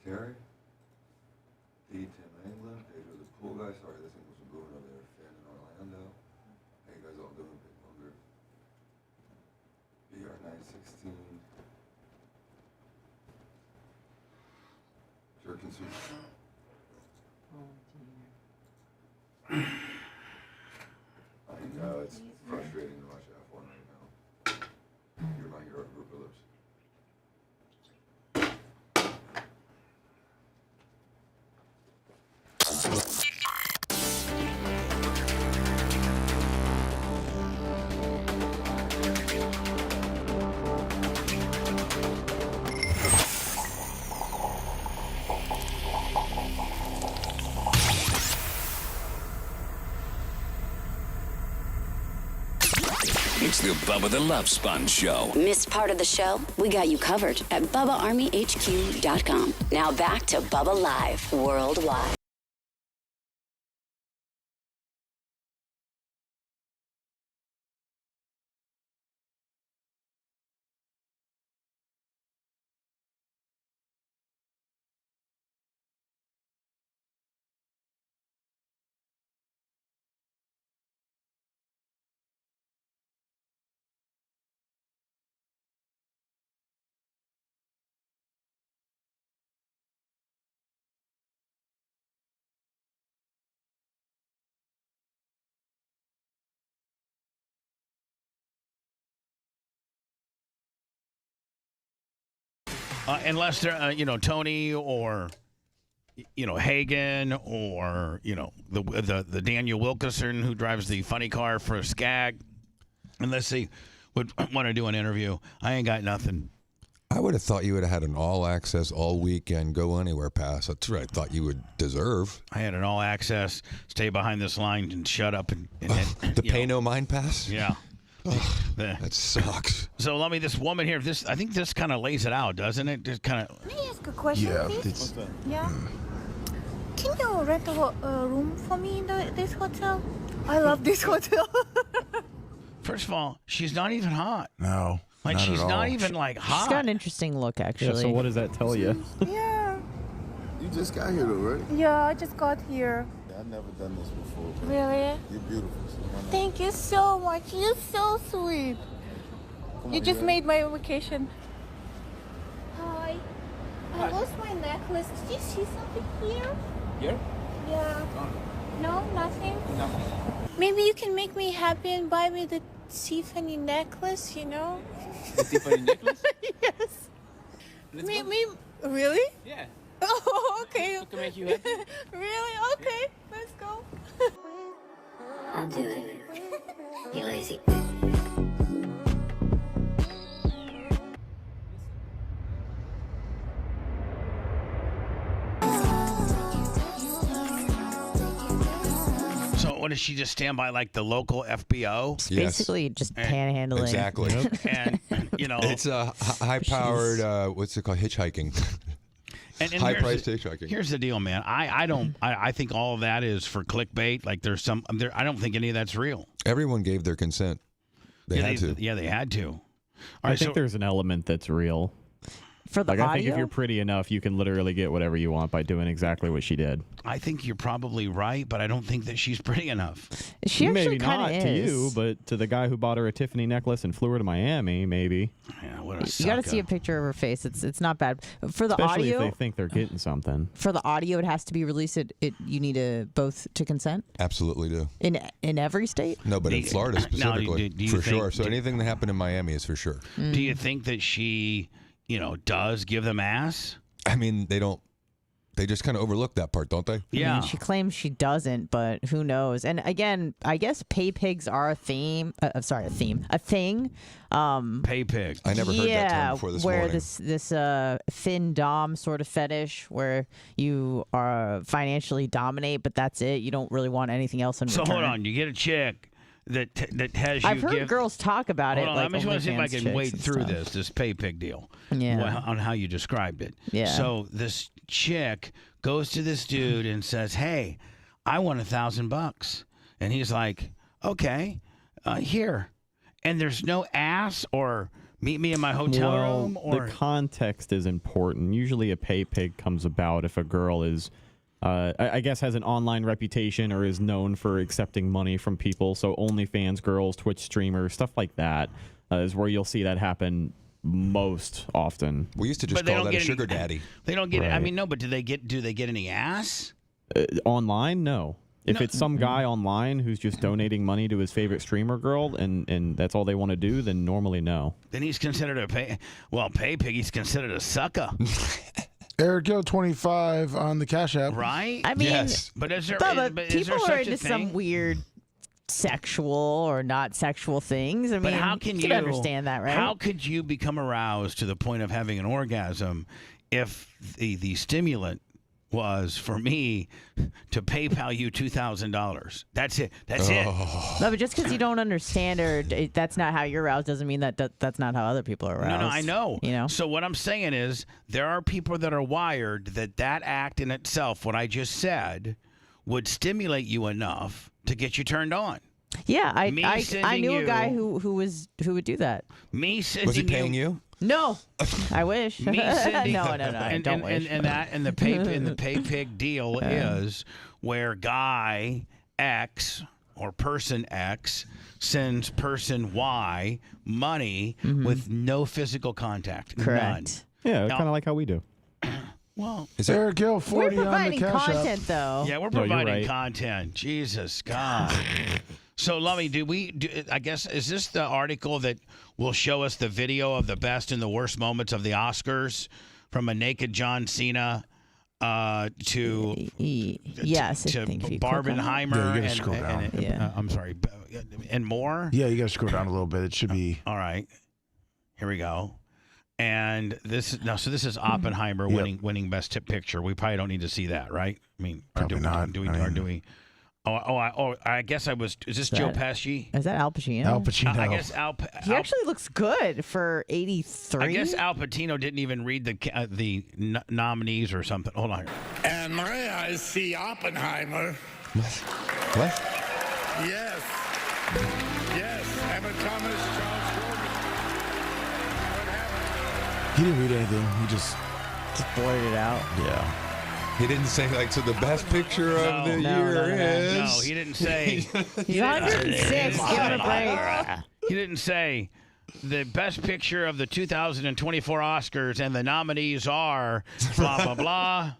Terry? D. Tim England. Pedro the pool guy. Sorry, this thing was moving over there. Finn in Orlando. How you guys all doing, Big Booger? BR 916. Jerkin Soup. I know it's frustrating to watch F1 right now. You're my hero, Group of Lips. It's the Bubba the Love Sponge Show. Missed part of the show? We got you covered at BubbaArmyHQ.com. Now back to Bubba Live Worldwide. Unless they're, Tony or, Hagen or, the Daniel Wilkerson who drives the funny car for Skag. Unless they would want to do an interview. I ain't got nothing. I would have thought you would have had an all-access, all-weekend, go-anywhere pass. That's what I thought you would deserve. I had an all-access, stay behind this line and shut up. The pay-no-mind pass? Yeah. That sucks. So let me, this woman here, I think this kind of lays it out, doesn't it? Just kind of. May I ask a question, please? Yeah. Can you rent a room for me in this hotel? I love this hotel. First of all, she's not even hot. No. Like, not she's at all. not even, like, hot. She's got an interesting look, actually. Yeah, so what does that tell you? Yeah. You just got here, though, right? Yeah, I just got here. Yeah, I've never done this before. Really? You're beautiful. So why not? Thank you so much. You're so sweet. You just made my vacation. Hi. I lost my necklace. Did you see something here? Here? Yeah. No, nothing? No. Maybe you can make me happy and buy me the Tiffany necklace, you know? The Tiffany necklace? Yes. Let's Me, go. really? Yeah. Oh, okay. To make you happy? Really? Okay. Let's go. I'll do it. You lazy. So what does she just stand by like the local FBO? It's basically just panhandling. Exactly. And it's a high-powered, what's it called, hitchhiking. And high-priced hitchhiking. Here's the deal, man. I think all of that is for clickbait. Like I don't think any of that's real. Everyone gave their consent. They had to. Yeah, they had to. I think there's an element that's real. For the I think if audio? you're pretty enough, you can literally get whatever you want by doing exactly what she did. I think you're probably right, but I don't think that she's pretty enough. She maybe actually not kinda to is. you, but to the guy who bought her a Tiffany necklace and flew her to Miami, maybe. Yeah, what a You got to see a picture of her face. It's not bad. For the Especially audio, if they think they're getting something. for the audio, it has to be released. You need both to consent Absolutely do. in every state. No, but in Florida specifically, do you for think- sure. So anything that happened in Miami is for sure. Do you think that she, does give them ass? I mean, they don't. They just kind of overlook that part, don't they? I mean, she claims she doesn't, but who knows? And again, I guess pay pigs are a theme. A thing. Pay pig. I never heard that term before this where morning. this fin dom sort of fetish, where you are financially dominate, but that's it. You don't really want anything else in return. So hold on, you get a chick that has you. I've heard girls talk about it. Hold on, Like I just want to see if I OnlyFans can wade chicks and through stuff. this pay pig deal. Yeah. On how you described it. Yeah. So this chick goes to this dude and says, "Hey, I want $1,000," and he's like, "Okay, here." And there's no ass or Meet me in my hotel room, or the context is important. Usually, a pay pig comes about if a girl is, I guess, has an online reputation or is known for accepting money from people. So OnlyFans girls, Twitch streamers, stuff like that is where you'll see that happen most often. We used to just call that a sugar daddy. They don't get it. I mean, no, but do they get any ass? Online? No. If it's some guy online who's just donating money to his favorite streamer girl and that's all they want to do, then normally no. Then he's considered a pay pig. He's considered a sucker. Eric Gill 25 on the Cash App. Right? I mean, yes. But is there, but is people there are such a into thing? some weird sexual or not sexual things. I mean, But how can you understand that, right? How could you become aroused to the point of having an orgasm if the stimulant was for me to PayPal you $2,000? That's it. That's it. No, but just because you don't understand or that's not how you're aroused doesn't mean that's not how other people are aroused. No, I know. You know. So what I'm saying is there are people that are wired that act in itself, what I just said, would stimulate you enough to get you turned on. Yeah, I knew a you- guy who would do that. Me sending Was he paying you? No, I wish. Me sending, no, I don't wish. And the pay pig deal is where guy X or person X sends person Y money with no physical contact. Correct. None. Yeah, Now- kind of like how we do. Well, Eric Gill We're 40 on the providing Cash content, App. though. Yeah, we're No, you're providing right. content. Jesus God. So, Lummy, I guess, is this the article that will show us the video of the best and the worst moments of the Oscars from a naked John Cena to Yes, I to think if you click on it. Barbenheimer Yeah, you gotta and, scroll down. Yeah. I'm sorry, and more? Yeah, you got to scroll down a little bit. It should be. All right. Here we go. And this is Oppenheimer Yep. winning Best Picture. We probably don't need to see that, right? I mean, Probably not. Do we? I Or mean- do we? I guess I was. Is this Joe Pesci? Is that Al Pacino? Al Pacino. I guess He actually looks good for 83. I guess Al Pacino didn't even read the nominees or something. Hold on. And may I see Oppenheimer? What? Yes. Yes. Emma Thomas, Charles Grodin. He didn't read anything. He just blurted it out. Yeah. He didn't say, like, so the best picture of the year is. No, he didn't say. He's 106. Give him a break. He didn't say the best picture of the 2024 Oscars and the nominees are blah blah blah.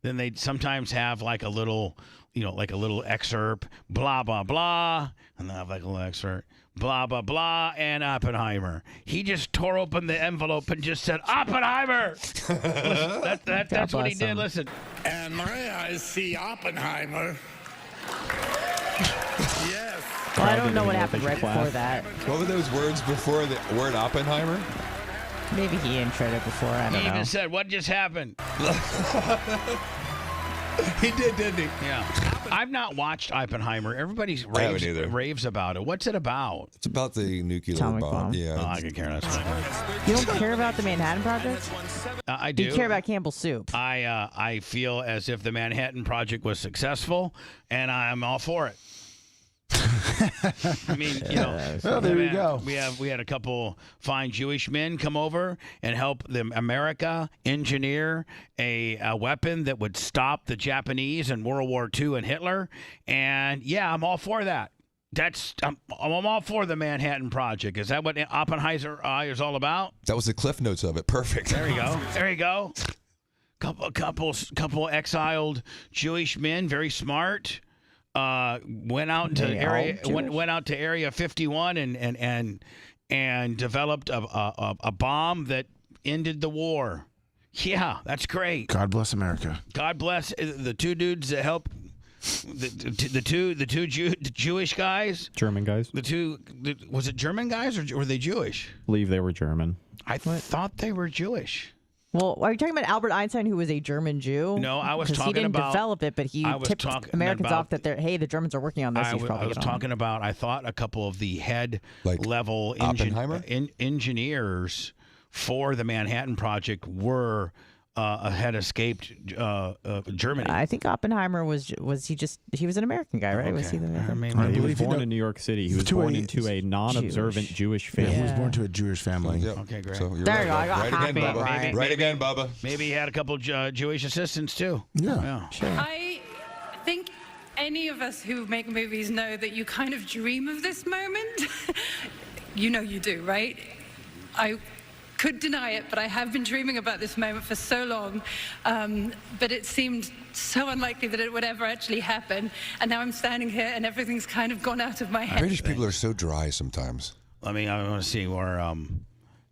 Then they sometimes have like a little, like a little excerpt, blah blah blah, and they have like a little excerpt, blah blah blah, and Oppenheimer. He just tore open the envelope and just said Oppenheimer. Listen, that's what he did. Listen. And may I see Oppenheimer? Yes. Well, I don't know what happened right before that. What were those words before the word Oppenheimer? Maybe he introed it before. I don't He know. even said, "What just happened?" He did, didn't he? Yeah. I've not watched Oppenheimer. Everybody haven't either. raves about it. What's it about? It's about the nuclear Atomic bomb. bomb. Yeah. Oh, I could care less. You don't care about the Manhattan Project? I Do do. you care about Campbell's Soup? I feel as if the Manhattan Project was successful, and I'm all for it. I mean, Well, there you go. We had a couple fine Jewish men come over and help America engineer a weapon that would stop the Japanese in World War II and Hitler. And yeah, I'm all for that. I'm all for the Manhattan Project. Is that what Oppenheimer is all about? That was the cliff notes of it. Perfect. There you go. There you go. Couple exiled Jewish men, very smart. Went out to Area 51 and developed a bomb that ended the war. Yeah, that's great. God bless America. God bless the two dudes that helped the two Jewish guys. German guys. Was it German guys or were they Jewish? I believe they were German. I thought they were Jewish. Well, are you talking about Albert Einstein, who was a German Jew? No, I was 'Cause talking he didn't about- develop it, but he I was tipped talking Americans about- off that the Germans are working on this. I was talking about, I thought a couple of the head level Oppenheimer? engineers for the Manhattan Project were had escaped Germany. I think Oppenheimer was he was an American guy, right? Was he the American? He was born in New York City. He was born into a non-observant Jewish family. Yeah, he was born to a Jewish family. Yep. Okay, great. So you're There you right, go. I got right again, half Bubba. right. Right again, Bubba. Maybe he had a couple Jewish assistants too. Yeah. Sure. I think any of us who make movies know that you kind of dream of this moment. You know you do, right? I could deny it, but I have been dreaming about this moment for so long. But it seemed so unlikely that it would ever actually happen. And now I'm standing here and everything's kind of gone out of my head. British people are so dry sometimes. I want to see where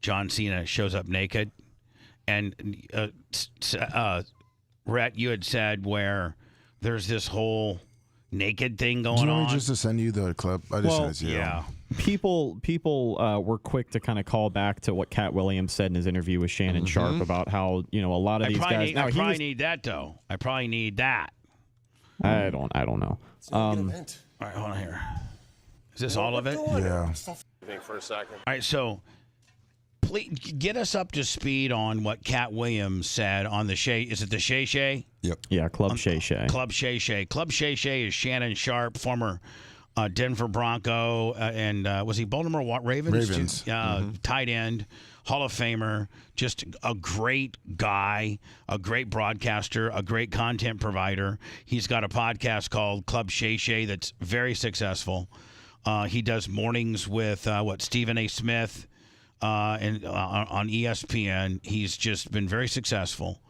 John Cena shows up naked. And Rhett, you had said where there's this whole naked thing going on. Do you want me just to send you the clip? I just sent it to you. Yeah. People were quick to kind of call back to what Cat Williams said in his interview with Shannon Sharp about how a lot of these guys. I probably need that though. I probably need that. I don't know. All right, hold on here. Is this all of it? Yeah. For a second. All right, so please get us up to speed on what Cat Williams said on the Shay. Is it the Shay Shay? Yep. Yeah, Club Shay Shay. Club Shay Shay. Club Shay Shay is Shannon Sharp, former Denver Bronco, and was he Baltimore Ravens? Tight end, Hall of Famer, just a great guy, a great broadcaster, a great content provider. He's got a podcast called Club Shay Shay that's very successful. He does mornings with Stephen A. Smith and on ESPN. He's just been very successful.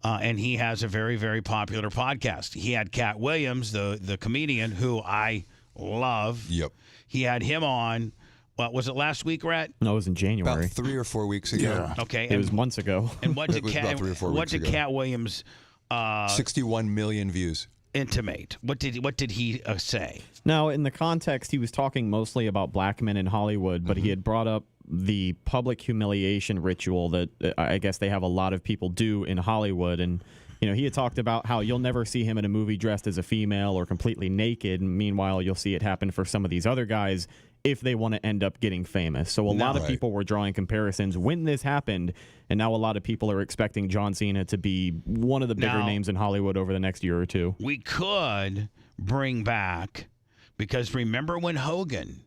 And he has a very, very popular podcast. He had Cat Williams, the comedian, who I love. Yep. He had him on. What was it last week, Rhett? No, it was in January. About 3 or 4 weeks ago. Yeah. Okay. It was months ago. And what did about 3 or 4 what weeks did ago. Cat Williams 61 million views. intimate? What did he say? Now, in the context, he was talking mostly about black men in Hollywood, but he had brought up the public humiliation ritual that I guess they have a lot of people do in Hollywood. And, he had talked about how you'll never see him in a movie dressed as a female or completely naked. And meanwhile, you'll see it happen for some of these other guys if they want to end up getting famous. So a lot of people were drawing comparisons when this happened. And now a lot of people are expecting John Cena to be one of the bigger names in Hollywood over the next year or two. We could bring back, because remember when Hogan,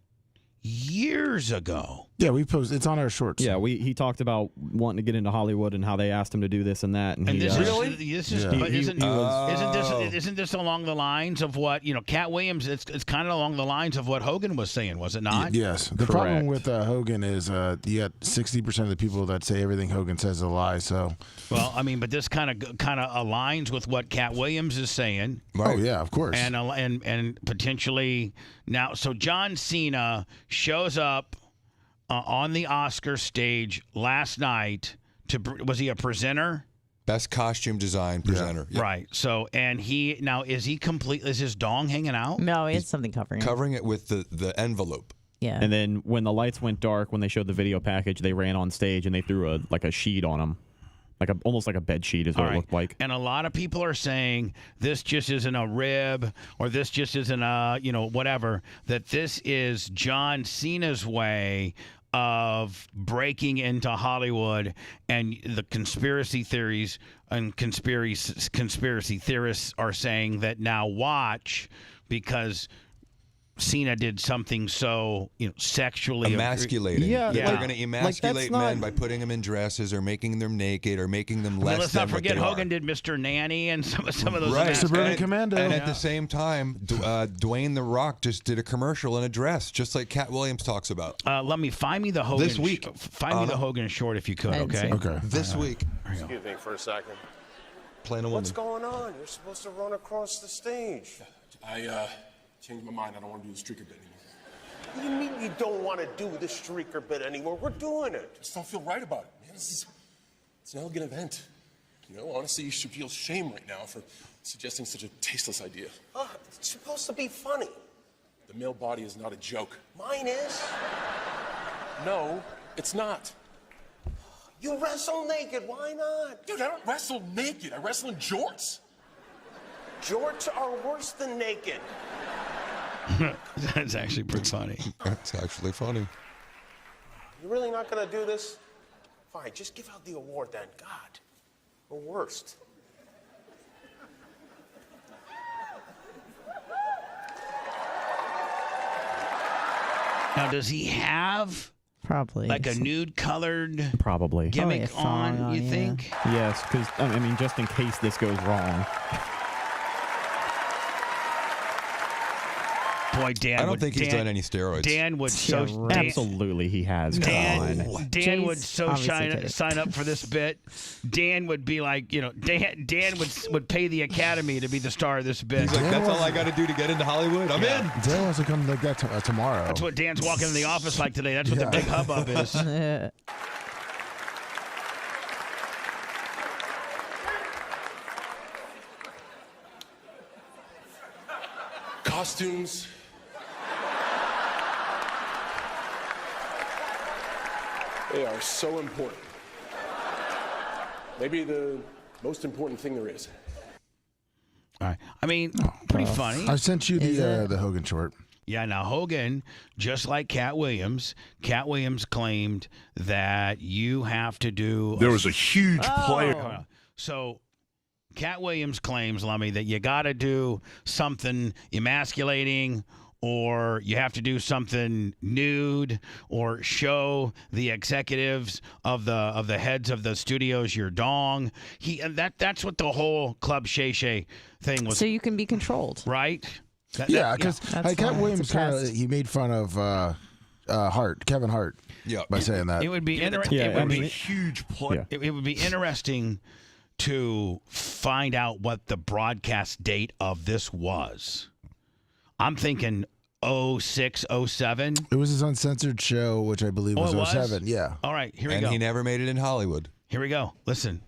years ago. Yeah, we posted. It's on our shorts. Yeah, he talked about wanting to get into Hollywood and how they asked him to do this and that. And And he, isn't this along the lines of what Cat Williams? It's kind of along the lines of what Hogan was saying, was it not? Yes. The problem with Hogan is you got 60% of the people that say everything Hogan says is a lie. So, well, I mean, but this kind of aligns with what Cat Williams is saying. Right. Oh yeah, of course. And potentially now, so John Cena shows up on the Oscar stage last night. Was he a presenter? Best costume design presenter. Yeah. Yep. Right. So, and is his dong hanging out? No, he has something covering it. Covering it with the envelope. Yeah. And then when the lights went dark, when they showed the video package, they ran on stage and they threw a sheet on him. Almost like a bed sheet is what it looked like. And a lot of people are saying this just isn't a rib, or this just isn't a, whatever, that this is John Cena's way of breaking into Hollywood, and the conspiracy theories and conspiracy theorists are saying that now watch, because Cena did something so sexually emasculating. Yeah, they're going to emasculate men by putting them in dresses or making them naked or making them less. Let's not than forget what they Hogan did Mr. Nanny and some of those. Right, Suburban Commando. And at the same time, Dwayne the Rock just did a commercial in a dress, just like Cat Williams talks about. Let me find me the Hogan this week. Find me the Hogan short if you could. Okay. Okay. This week. Excuse me for a second. Playing a woman. What's going on? You're supposed to run across the stage. I changed my mind. I don't want to do the streaker bit anymore. What do you mean you don't want to do the streaker bit anymore? We're doing it. I just don't feel right about it, man. It's an elegant event. Honestly, you should feel shame right now for suggesting such a tasteless idea. It's supposed to be funny. The male body is not a joke. Mine is. No, it's not. You wrestle naked. Why not? Dude, I don't wrestle naked. I wrestle in jorts. Jorts are worse than naked. That's actually pretty funny. That's actually funny. You're really not going to do this? Fine, just give out the award then. God. or worst. Now, does he have probably like a nude colored gimmick on, you think? Yes, because I mean, just in case this goes wrong. Boy, Dan. I don't think he's done any steroids. Dan would Absolutely, he has. Dan Jay's would sign up for this bit. Dan would be like, Dan would pay the Academy to be the star of this bit. He's like, that's all I got to do to get into Hollywood. I'm in. Dan wants to come like that tomorrow. That's what Dan's walking in the office like today. That's what the big hubbub is. Costumes. They are so important. Maybe the most important thing there is. All right. I mean, pretty funny. I sent you the Hogan short. Yeah, now Hogan, just like Cat Williams claimed that you have to do... There was a huge player. So Cat Williams claims, Lummy, that you got to do something emasculating, or you have to do something nude, or show the executives of the heads of the studios your dong. That's what the whole Club Shay Shay thing was. So you can be controlled, right? Because Cat Williams he made fun of Kevin Hart, by saying that. It would be interesting. It would be a huge play. It would be interesting to find out what the broadcast date of this was. I'm thinking 06, 07. It was his uncensored show, which I believe was 07. Yeah. All right, here we go. And he never made it in Hollywood. Here we go. Listen.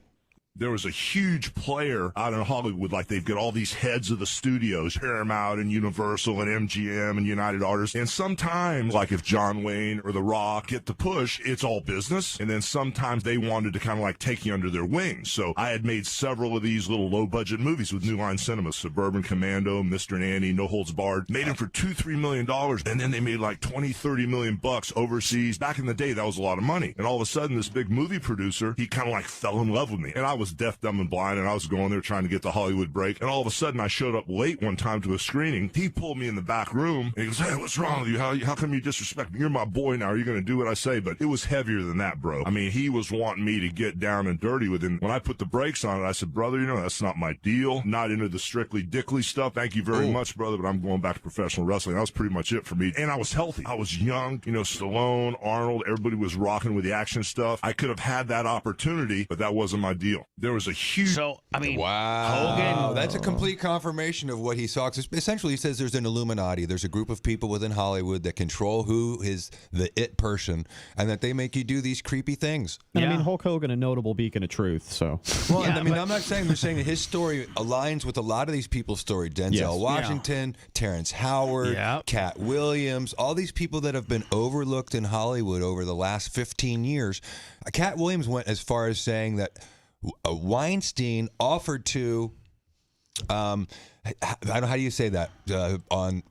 There was a huge player out in Hollywood, like they've got all these heads of the studios, Paramount and Universal and MGM and United Artists. And sometimes, like if John Wayne or The Rock get the push, it's all business. And then sometimes they wanted to kind of like take you under their wings. So I had made several of these little low-budget movies with New Line Cinema, Suburban Commando, Mr. and Annie, No Holds Barred. Made them for $2-3 million. And then they made like $20-30 million overseas. Back in the day, that was a lot of money. And all of a sudden, this big movie producer, he kind of like fell in love with me. And I was deaf, dumb, and blind, and I was going there trying to get the Hollywood break. And all of a sudden, I showed up late one time to a screening. He pulled me in the back room, and he goes, "Hey, what's wrong with you? How come you disrespect me? You're my boy now. Are you going to do what I say?" But it was heavier than that, bro. I mean, he was wanting me to get down and dirty with him. When I put the brakes on it, I said, "Brother, that's not my deal. Not into the strictly dickly stuff. Thank you very much, brother, but I'm going back to professional wrestling." That was pretty much it for me. And I was healthy. I was young. Stallone, Arnold, everybody was rocking with the action stuff. I could have had that opportunity, but that wasn't my deal. There was a huge... Wow. Hogan. That's a complete confirmation of what he saw. 'Cause essentially, he says there's an Illuminati. There's a group of people within Hollywood that control who is the it person, and that they make you do these creepy things. And I mean, Hulk Hogan, a notable beacon of truth. So, well, I'm not saying they're saying that his story aligns with a lot of these people's story. Denzel Washington, Terrence Howard, Cat Williams, all these people that have been overlooked in Hollywood over the last 15 years. Cat Williams went as far as saying that Weinstein offered to, I don't know, how do you say that on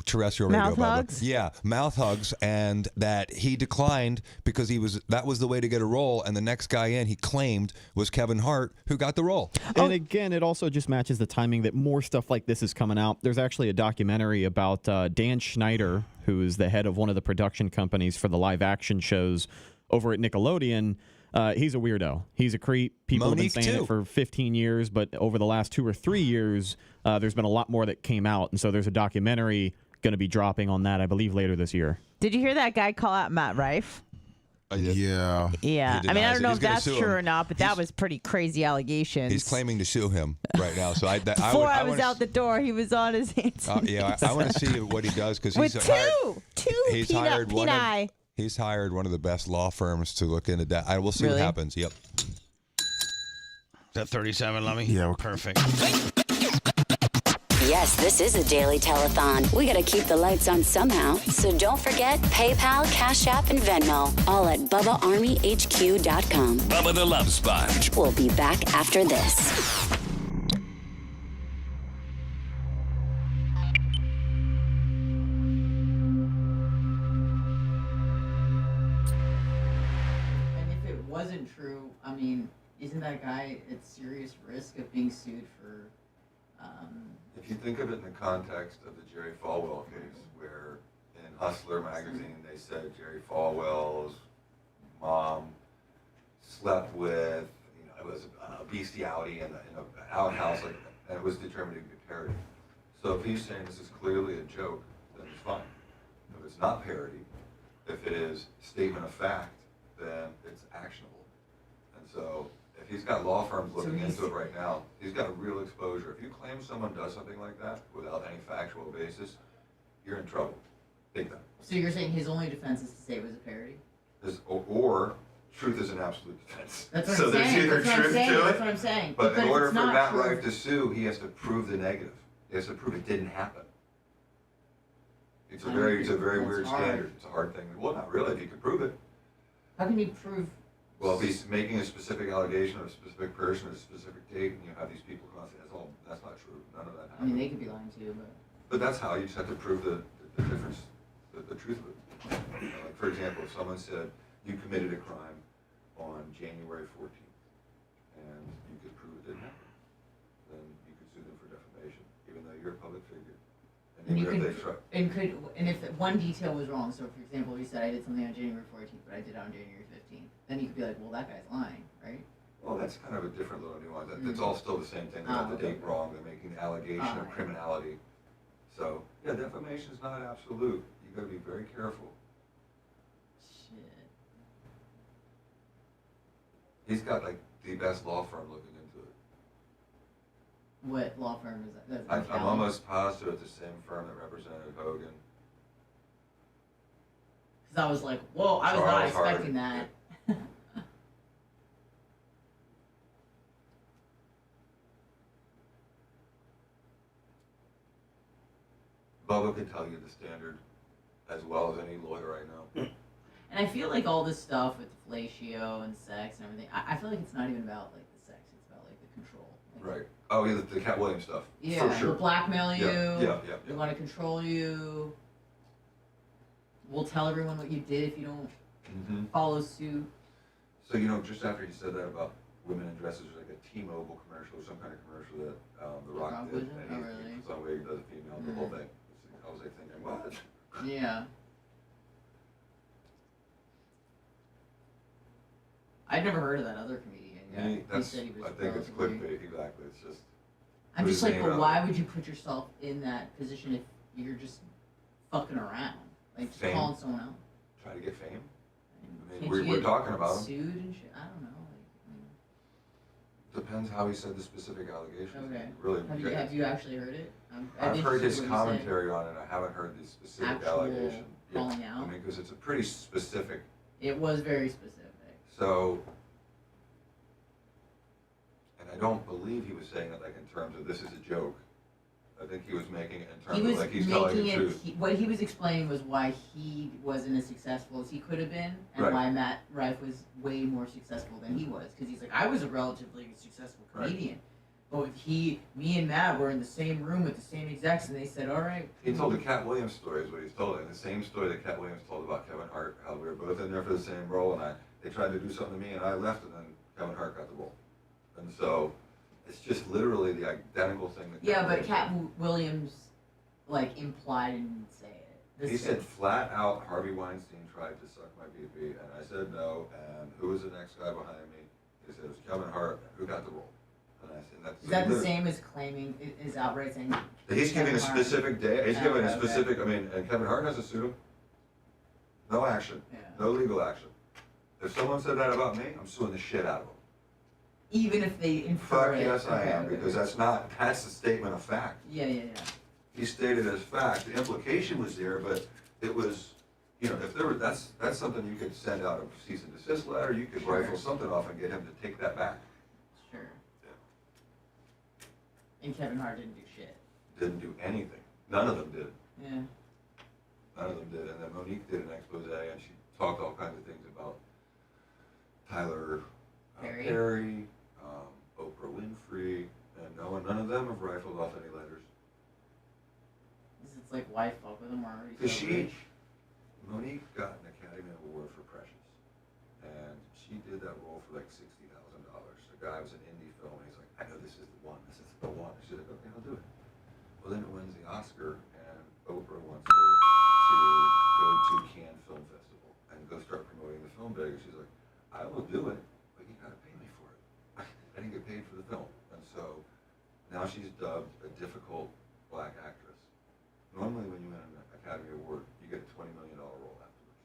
terrestrial radio? Mouth hugs? Yeah, mouth hugs, and that he declined because that was the way to get a role, and the next guy in he claimed was Kevin Hart, who got the role. And again, it also just matches the timing that more stuff like this is coming out. There's actually a documentary about Dan Schneider, who is the head of one of the production companies for the live action shows over at Nickelodeon. He's a weirdo. He's a creep. People Monique have been saying it for 15 years, but over the last 2 or 3 years, there's been a lot more that came out. And so there's a documentary going to be dropping on that, I believe, later this year. Did you hear that guy call out Matt Rife? Yeah. Yeah. I mean, I don't know if that's true or not, but that was pretty crazy allegations. He's claiming to sue him right now. So Before I was out the door, he was on his hands. I want to see what he does, because he's hired one of... He's hired one of the best law firms to look into that. We'll see what happens. Yep. Is that 37, Lummy? Yeah. Perfect. Yes, this is a daily telethon. We got to keep the lights on somehow. So don't forget PayPal, Cash App, and Venmo. All at BubbaArmyHQ.com. Bubba the Love Sponge. We'll be back after this. Wasn't true. I mean, isn't that guy at serious risk of being sued for? If you think of it in the context of the Jerry Falwell case, where in Hustler magazine they said Jerry Falwell's mom slept with, it was a bestiality in an outhouse, and it was determined to be parody. So if he's saying this is clearly a joke, then it's fine. If it's not parody, if it is statement of fact, then it's actionable. And so if he's got law firms looking into it right now, he's got a real exposure. If you claim someone does something like that without any factual basis, you're in trouble. Big time. So you're saying his only defense is to say it was a parody? Or truth is an absolute defense. That's what so I'm there's saying. either That's truth to it. That's what I'm saying. But in order it's for not Matt true. Rife to sue, he has to prove the negative. He has to prove it didn't happen. It's a very weird standard. It's a hard thing. Well, not really. If you could prove it. How can you prove? Well, if he's making a specific allegation of a specific person at a specific date, and you have these people come out and say, that's not true. None of that happened. I mean, they could be lying too, but. But that's how you just have to prove the difference, the truth of it. Like, for example, if someone said you committed a crime on January 14th, and you could prove it didn't happen, then you could sue them for defamation, even though you're a public figure. And if one detail was wrong, so for example, you said I did something on January 14th, but I did it on January 15th, then you could be like, well, that guy's lying, right? Well, that's kind of a different little nuance. It's all still the same thing. They got the date wrong. They're making the allegation of criminality. So, yeah, defamation is not absolute. You got to be very careful. Shit. He's got like the best law firm looking into it. What law firm is that? I'm almost positive it's the same firm that represented Hogan. Because I was like, whoa, I was not expecting that. Bubba could tell you the standard as well as any lawyer I know. And I feel like all this stuff with fellatio and sex and everything, I feel like it's not even about like the sex, it's about like the control. Like, Right. Oh, yeah, the Cat Williams stuff. yeah, For sure. we'll blackmail you. Yeah. We want to control you. We'll tell everyone what you did if you don't follow suit. So, just after he said that about women in dresses, there's like a T-Mobile commercial or some kind of commercial that The Rock did. And he puts on wig, does a female, the whole thing. I was like thinking, what? Yeah. I'd never heard of that other comedian guy. He said he was I think it's clickbait, exactly. It's just. I'm just like, but why would you put yourself in that position if you're just fucking around? Like, just calling someone out? Try to get fame? I Can't mean, you we're get talking about him. sued and shit? I don't know. Depends how he said the specific allegations. Okay. Really, have you actually heard it? I've heard his commentary on it. I haven't heard the specific Actual allegation. calling out? I mean, because it's a pretty specific. It was very specific. So, and I don't believe he was saying it like in terms of this is a joke. I think he was making it in terms of like he's telling the truth. What he was explaining was why he wasn't as successful as he could have been, and why Matt Rife was way more successful than he was. Because he's like, I was a relatively successful comedian. But if me and Matt were in the same room with the same execs, and they said, all right. He told the Cat Williams story is what he's told. And the same story that Cat Williams told about Kevin Hart, how we were both in there for the same role, and they tried to do something to me, and I left, and then Kevin Hart got the role. And so it's just literally the identical thing. That But Cat Williams, like, implied and didn't say it. He said flat out, Harvey Weinstein tried to suck my BB, and I said no, and who was the next guy behind me? He said it was Kevin Hart, who got the role. And I said, is that the same as claiming, is outright saying? He's giving a specific day, he's giving a specific, I mean, and Kevin Hart hasn't sued him. No action, no legal action. If someone said that about me, I'm suing the shit out of them. Even if they infer it? Yes, I am, because that's a statement of fact. Yeah. He stated as fact. The implication was there, but it was, if there were, that's something you could send out a cease and desist letter. You could rifle something off and get him to take that back. Sure. And Kevin Hart didn't do shit. Didn't do anything. None of them did. Yeah. None of them did. And then Monique did an expose, and she talked all kinds of things about Tyler Perry, Oprah Winfrey, and none of them have rifled off any letters. It's like, why fuck with them already? Because Monique got an Academy Award for Precious, and she did that role for like $60,000. The guy was an indie film, and he's like, I know this is the one. This is the one. She's like, okay, I'll do it. Well, then it wins the Oscar, and Oprah wants her to go to Cannes Film Festival and go start promoting the film big. And she's like, I will do it, but you gotta pay me for it. I didn't get paid for the film. And so now she's dubbed a difficult black actress. Normally when you win an Academy Award, you get a $20 million role afterwards.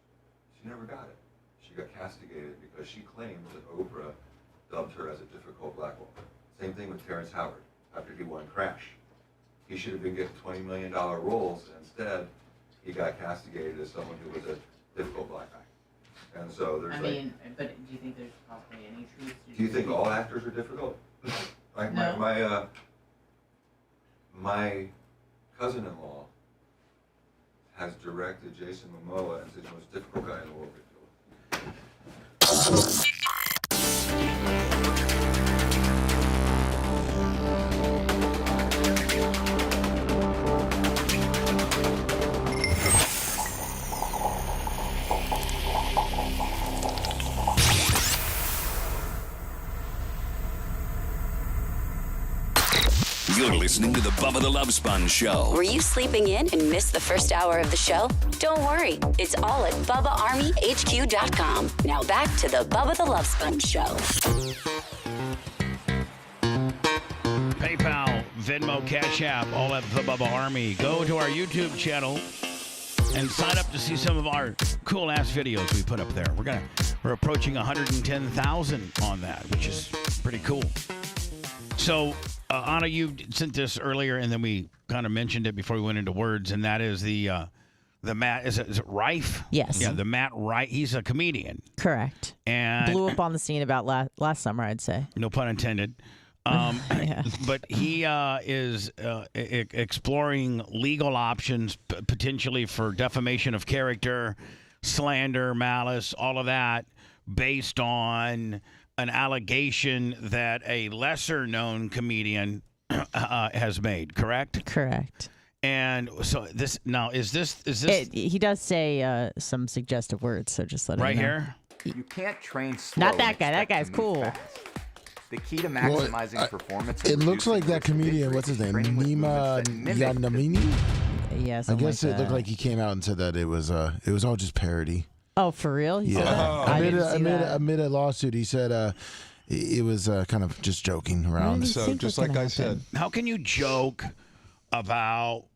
She never got it. She got castigated because she claims that Oprah dubbed her as a difficult black woman. Same thing with Terrence Howard after he won Crash. He should have been getting $20 million roles, and instead he got castigated as someone who was a difficult black guy. And so there's but do you think there's possibly any truth to... Do you think all actors are difficult? Like no. my cousin-in-law has directed Jason Momoa and is the most difficult guy in the world to do. You're listening to the Bubba the Love Sponge Show. Were you sleeping in and missed the first hour of the show? Don't worry. It's all at BubbaArmyHQ.com. Now back to the Bubba the Love Sponge Show. PayPal, Venmo, Cash App, all at the Bubba Army. Go to our YouTube channel and sign up to see some of our cool-ass videos we put up there. We're approaching 110,000 on that, which is pretty cool. So, Anna, you sent this earlier, and then we kind of mentioned it before we went into words, and that is the Matt, is it Rife? Yes. Yeah, the Matt Rife. He's a comedian. Correct. And blew up on the scene about last summer, I'd say. No pun intended. But he is exploring legal options potentially for defamation of character, slander, malice, all of that, based on an allegation that a lesser-known comedian has made. Correct? Correct. And so is this? He does say some suggestive words, so just let him know. Right here? You can't train slow. Not that guy. That guy's cool. The key to maximizing performance. It looks like that comedian. What's his name? Nima Yanamini. Yes. I guess it looked like he came out and said that it was all just parody. Oh, for real? Amid a lawsuit, he said it was kind of just joking around. So just like I said, how can you joke about?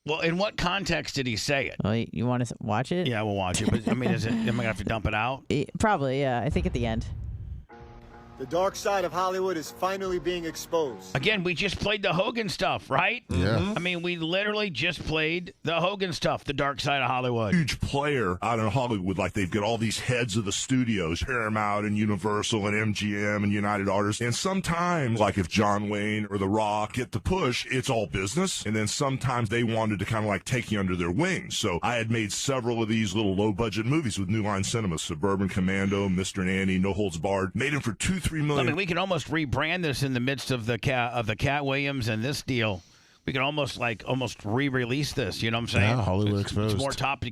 Well, in what context did he say it? Well, you want to watch it? Yeah, we'll watch it. But I mean, am I gonna have to dump it out? Probably. Yeah, I think at the end. The dark side of Hollywood is finally being exposed. Again, we just played the Hogan stuff, right? Yeah. I mean, we literally just played the Hogan stuff, the dark side of Hollywood. Huge player out in Hollywood, like they've got all these heads of the studios, Paramount and Universal and MGM and United Artists. And sometimes, like if John Wayne or The Rock get the push, it's all business. And then sometimes they wanted to kind of like take you under their wings. So I had made several of these little low-budget movies with New Line Cinema, Suburban Commando, Mr. Nanny, No Holds Barred. Made them for $2-3 million. I mean, we could almost rebrand this in the midst of the Cat Williams and this deal. We could almost re-release this. You know what I'm saying? Yeah, Hollywood Exposed.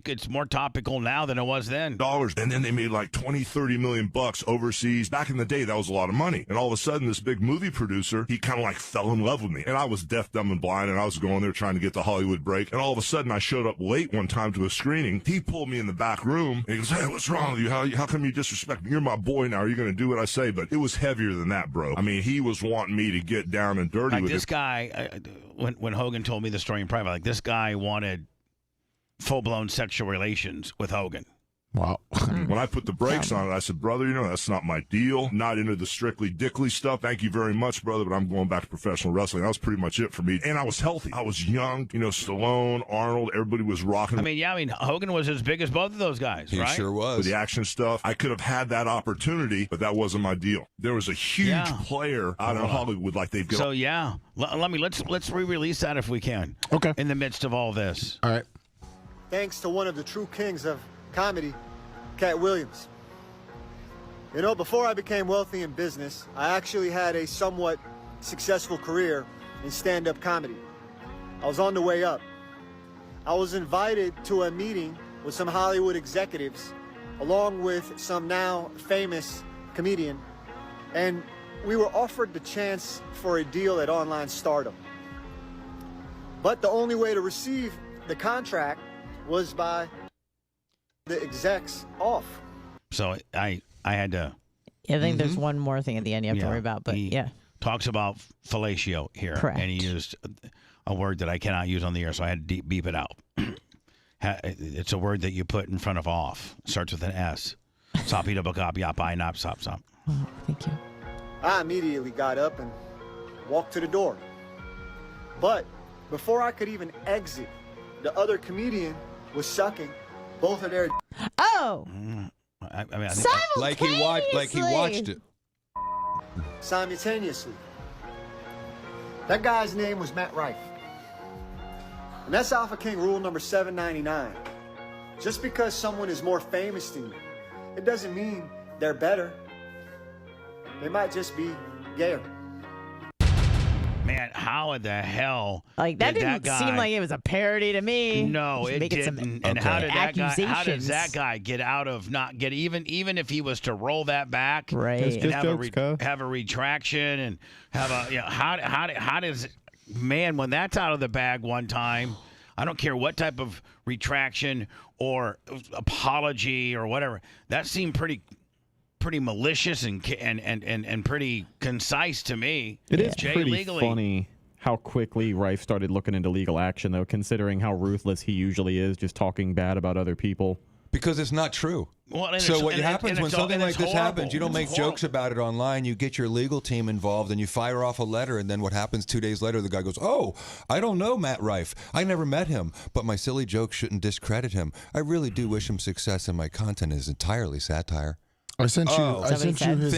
It's more topical now than it was then. Dollars, and then they made like $20-30 million overseas. Back in the day, that was a lot of money. And all of a sudden, this big movie producer, he kind of like fell in love with me. And I was deaf, dumb, and blind, and I was going there trying to get the Hollywood break. And all of a sudden, I showed up late one time to a screening. He pulled me in the back room, and he goes, "Hey, what's wrong with you? How come you disrespect me? You're my boy now. Are you going to do what I say?" But it was heavier than that, bro. I mean, he was wanting me to get down and dirty with this guy. When Hogan told me the story in private, like this guy wanted full-blown sexual relations with Hogan. Wow. When I put the brakes on it, I said, "Brother, that's not my deal. Not into the strictly dickly stuff. Thank you very much, brother, but I'm going back to professional wrestling." That was pretty much it for me. And I was healthy. I was young. Stallone, Arnold, everybody was rocking. I mean, Hogan was as big as both of those guys, He right? sure was. With the action stuff, I could have had that opportunity, but that wasn't my deal. There was a huge player out in Hollywood, like they've got. So let's re-release that if we can. Okay. In the midst of all this. All right. Thanks to one of the true kings of comedy, Cat Williams. Before I became wealthy in business, I actually had a somewhat successful career in stand-up comedy. I was on the way up. I was invited to a meeting with some Hollywood executives along with some now famous comedian, and we were offered the chance for a deal at Online Stardom. But the only way to receive the contract was by the execs off. So I had to. I think there's one more thing at the end you have to worry about, but he talks about fellatio here. Correct. And he used a word that I cannot use on the air, so I had to beep it out. It's a word that you put in front of off. It starts with an S. Thank you. I immediately got up and walked to the door. But before I could even exit, the other comedian was sucking both of their Oh! I mean, like he watched it simultaneously. That guy's name was Matt Rife. And that's Alpha King rule number 799. Just because someone is more famous than you, it doesn't mean they're better. They might just be gayer. Man, how in the hell? Like that did didn't that guy, seem like it was a parody to me. No, it didn't. And how did that guy? How does that guy get out of not get even if he was to roll that back, right? And have a retraction and have a how does man when that's out of the bag one time? I don't care what type of retraction or apology or whatever. That seemed pretty malicious and pretty concise to me. It is Jay, pretty legally. funny how quickly Rife started looking into legal action, though, considering how ruthless he usually is, just talking bad about other people. because it's not true. Well, so what happens when something like this happens, you don't make horrible. jokes about it online. You get your legal team involved and you fire off a letter. And then what happens 2 days later, the guy goes, "Oh, I don't know Matt Rife. I never met him, but my silly joke shouldn't discredit him. I really do wish him success, and my content is entirely satire." I sent you. I sent you his.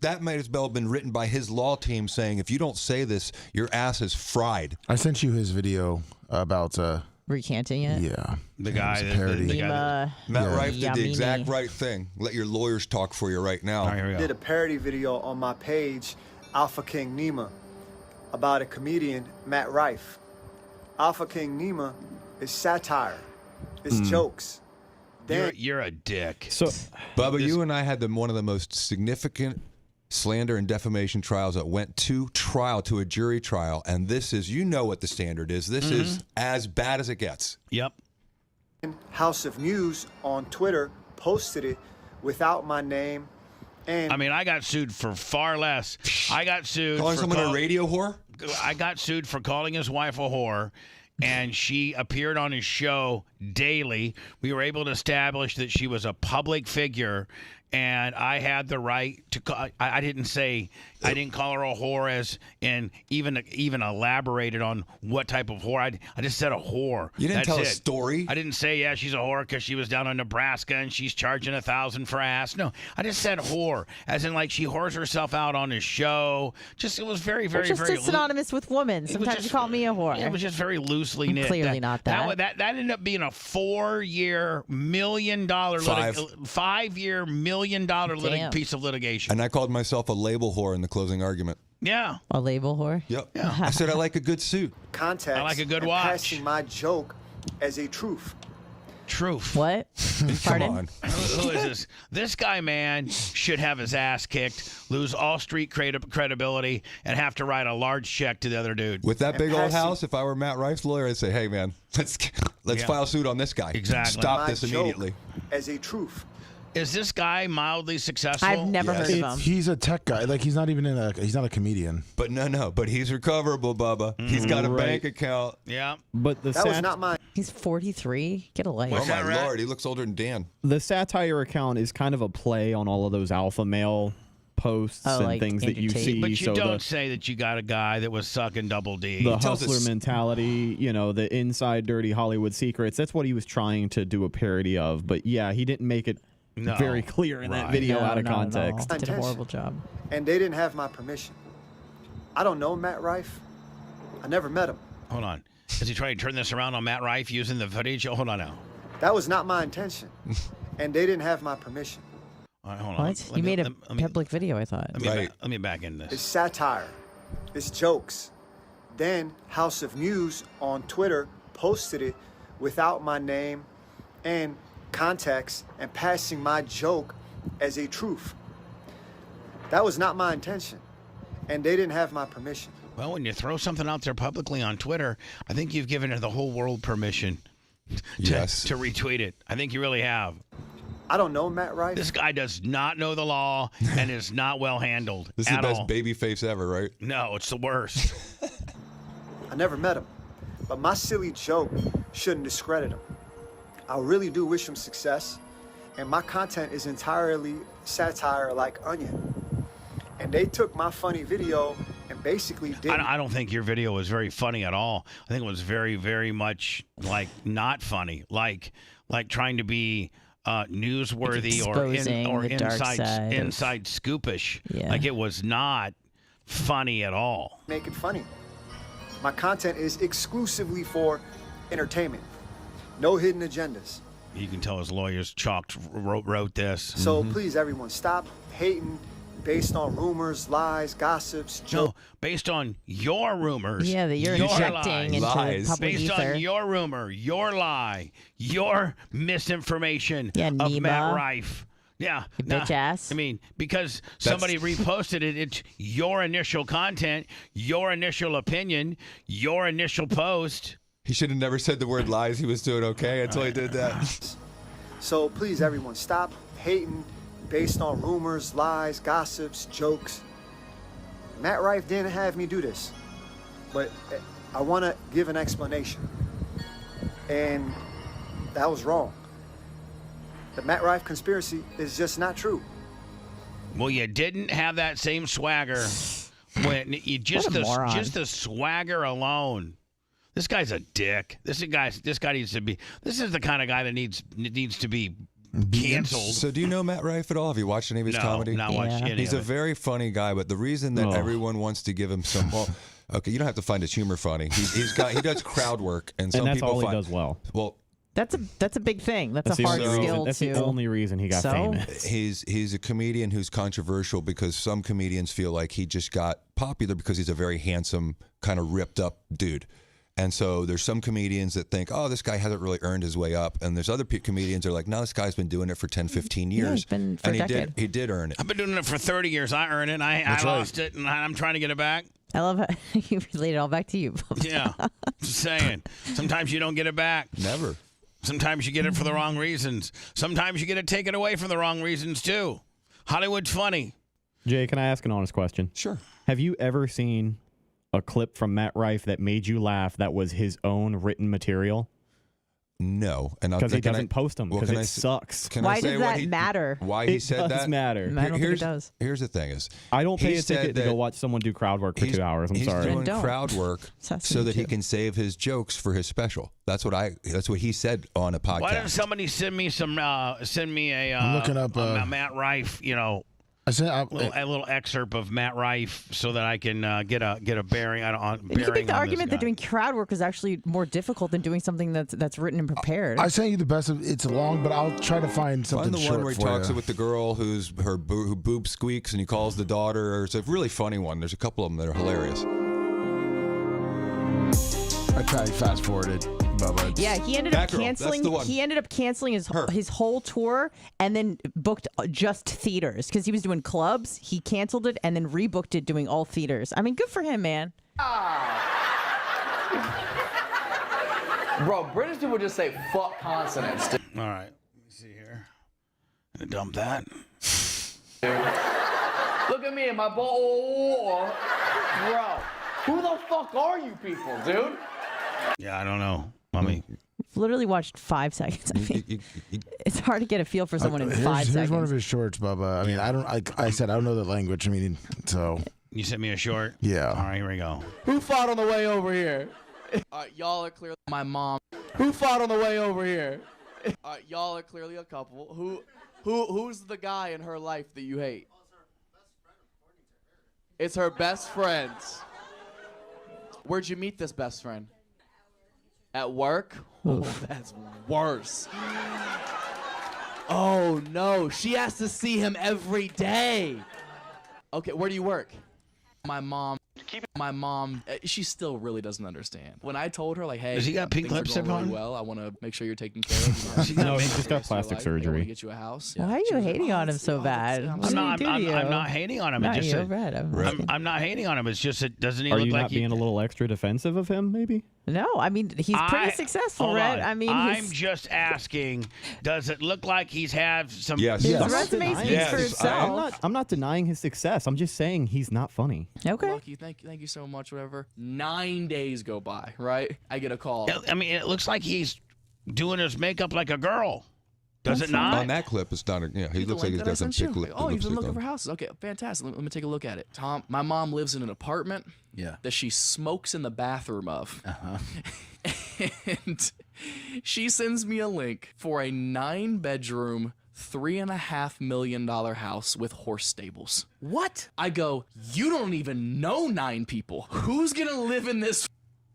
That might as well have been written by his law team saying, "If you don't say this, your ass is fried." I sent you his video about. Recanting it? Yeah. The guy, Matt Rife did the exact right thing. Let your lawyers talk for you right now. I did a parody video on my page, Alpha King Nima, about a comedian, Matt Rife. Alpha King Nima is satire. It's jokes. You're a dick. So, Bubba, you and I had one of the most significant slander and defamation trials that went to trial, to a jury trial, and this is, you know what the standard is. This is as bad as it gets. Yep. House of News on Twitter posted it without my name. And I mean, I got sued for far less. I got sued calling for someone a radio whore? I got sued for calling his wife a whore. And she appeared on his show daily. We were able to establish that she was a public figure, and I had the right to call. I didn't call her a whore, as in even elaborated on what type of whore. I just said a whore. You didn't That's tell a it. story. I didn't say, yeah, she's a whore because she was down in Nebraska and she's charging $1,000 for ass. No, I just said whore, as in like she whores herself out on his show. Just, it was very, very, just very synonymous with woman. Sometimes you call me a whore. It was just very loosely knit. Clearly not that. That ended up being a 4-year $1 million 5-year $1 million piece of litigation. And I called myself a label whore in the closing argument. Yeah. A label whore? Yep. Yeah. I said I like a good suit. Context. I like a good and watch. Passing my joke as a truth. Truth. What? Pardon? On. Who is this? This guy, man, should have his ass kicked, lose all street credibility, and have to write a large check to the other dude. With that big old house, if I were Matt Rife's lawyer, I'd say, "Hey, man, let's file suit on this guy. Exactly. Stop My this immediately." joke as a truth. Is this guy mildly successful? I've never heard of him. He's a tech guy. Like he's not even he's not a comedian. But but he's recoverable, Bubba. He's got a bank account. Yeah. But that was not mine. He's 43. Get a life. Oh my Lord, he looks older than Dan. The satire account is kind of a play on all of those alpha male posts and like things that you see. But you so don't say that you got a guy that was sucking double D. The hustler mentality, the inside dirty Hollywood secrets. That's what he was trying to do a parody of. But yeah, he didn't make it very clear in that video out of context. Did a horrible job. And they didn't have my permission. I don't know Matt Rife. I never met him. Hold on. Is he trying to turn this around on Matt Rife using the footage? Oh, hold on now. That was not my intention. And they didn't have my permission. All right, hold on. What? You made a public video, I thought. Let me back in this. It's satire. It's jokes. Then House of News on Twitter posted it without my name and context and passing my joke as a truth. That was not my intention, and they didn't have my permission. Well, when you throw something out there publicly on Twitter, I think you've given the whole world permission to retweet it. I think you really have. I don't know Matt Rife. This guy does not know the law and is not well handled. This is the at best all. baby face ever, right? No, it's the worst. I never met him, but my silly joke shouldn't discredit him. I really do wish him success, and my content is entirely satire like Onion. And they took my funny video and basically did. I don't think your video was very funny at all. I think it was very, very much like not funny, like trying to be newsworthy or inside scoopish. Yeah. Like it was not funny at all. Make it funny. My content is exclusively for entertainment. No hidden agendas. You can tell his lawyers wrote this. So please, everyone, stop hating based on rumors, lies, gossips, jokes. No, based on your rumors. Yeah, that you're injecting into the public based ether. on your rumor, your lie, your misinformation of Nima. Matt Rife. Yeah. You bitch ass. I mean, because somebody reposted it, it's your initial content, your initial opinion, your initial post. He should have never said the word lies. He was doing okay until he did that. So please, everyone, stop hating based on rumors, lies, gossips, jokes. Matt Rife didn't have me do this, but I want to give an explanation. And that was wrong. The Matt Rife conspiracy is just not true. Well, you didn't have that same swagger when you just the swagger alone. This guy's a dick. This guy needs to be. This is the kind of guy that needs to be canceled. So do you know Matt Rife at all? Have you watched any of his comedy? Not watched any He's of a it. very funny guy, but the reason that everyone wants to give him some, okay, you don't have to find his humor funny. He does crowd work, and some that's people all find, he does well. Well, That's a big thing. That's a hard skill That's to. the only reason he got famous. He's a comedian who's controversial because some comedians feel like he just got popular because he's a very handsome, kind of ripped up dude. And so there's some comedians that think, oh, this guy hasn't really earned his way up. And there's other comedians that are like, no, this guy's been doing it for 10, 15 years. Yeah, he's been for a decade. He did earn it. I've been doing it for 30 years. I earned it. I lost it, and I'm trying to get it back. I love how you relate it all back to you. Yeah, just saying. Sometimes you don't get it back. Never. Sometimes you get it for the wrong reasons. Sometimes you get it taken away for the wrong reasons, too. Hollywood's funny. Jay, can I ask an honest question? Sure. Have you ever seen a clip from Matt Rife that made you laugh that was his own written material? No, and because he doesn't post them because it sucks. Why does that matter? Why he said that? It does matter. I don't think it does. Here's the thing: is I don't pay he a ticket to go watch someone do crowd work for 2 hours. I'm sorry. He's doing crowd work so that he can save his jokes for his special. That's what he said on a podcast. Why doesn't somebody send me a I'm looking up Matt Rife, a little excerpt of Matt Rife so that I can get a bearing on. You can make the argument that doing crowd work is actually more difficult than doing something that's written and prepared. I sent you the best of. It's long, but I'll try to find something Find the short one where he for talks you. with the girl who boob squeaks and he calls the daughter. It's a really funny one. There's a couple of them that are hilarious. I probably fast forwarded, Bubba. Yeah, he ended up canceling. He ended up canceling his whole tour and then booked just theaters because he was doing clubs. He canceled it and then rebooked it, doing all theaters. I mean, good for him, man. Bro, British people just say fuck consonants. Dude. All right, let me see here. I'm gonna dump that. Look at me and my ball. Bro, who the fuck are you people, dude? Yeah, I don't know. I mean, I've literally watched 5 seconds. I mean, it's hard to get a feel for someone in 5 seconds. Here's one of his shorts, Bubba. I mean, I said I don't know the language. I mean, so. You sent me a short? Yeah. All right, here we go. Who fought on the way over here? Y'all are clearly my mom. Who fought on the way over here? Y'all are clearly a couple. Who's the guy in her life that you hate? It's her best friend. Where'd you meet this best friend? At work? Oh, that's worse. Oh, no. She has to see him every day. Okay, where do you work? My mom. My mom, she still really doesn't understand. When I told her, like, hey, has he got pink things are lipstick going on? really well. I want to make sure you're taken care of. No, he just got plastic I want surgery. to get you a house. Why are you hating on him so bad? I'm not hating on him. Not It's just you, Red. I'm not hating on him. It's just that doesn't he Are look you like not being a little extra defensive of him, maybe? No, I mean, he's pretty successful, hold Red. on. I mean, I'm just asking, does it look like he's had some... Yes. His resume speaks for itself. I'm not denying his success. I'm just saying he's not funny. Okay. Lucky, thank you so much. Whatever. 9 days go by, right? I get a call. I mean, it looks like he's doing his makeup like a girl. Does it not? On that clip, it's not. He looks like he's got some thick lip. Oh, you've been looking for houses. Okay, fantastic. Let me take a look at it. Tom, my mom lives in an apartment that she smokes in the bathroom of. And she sends me a link for a 9-bedroom, $3.5 million house with horse stables. What? I go, you don't even know 9 people. Who's gonna live in this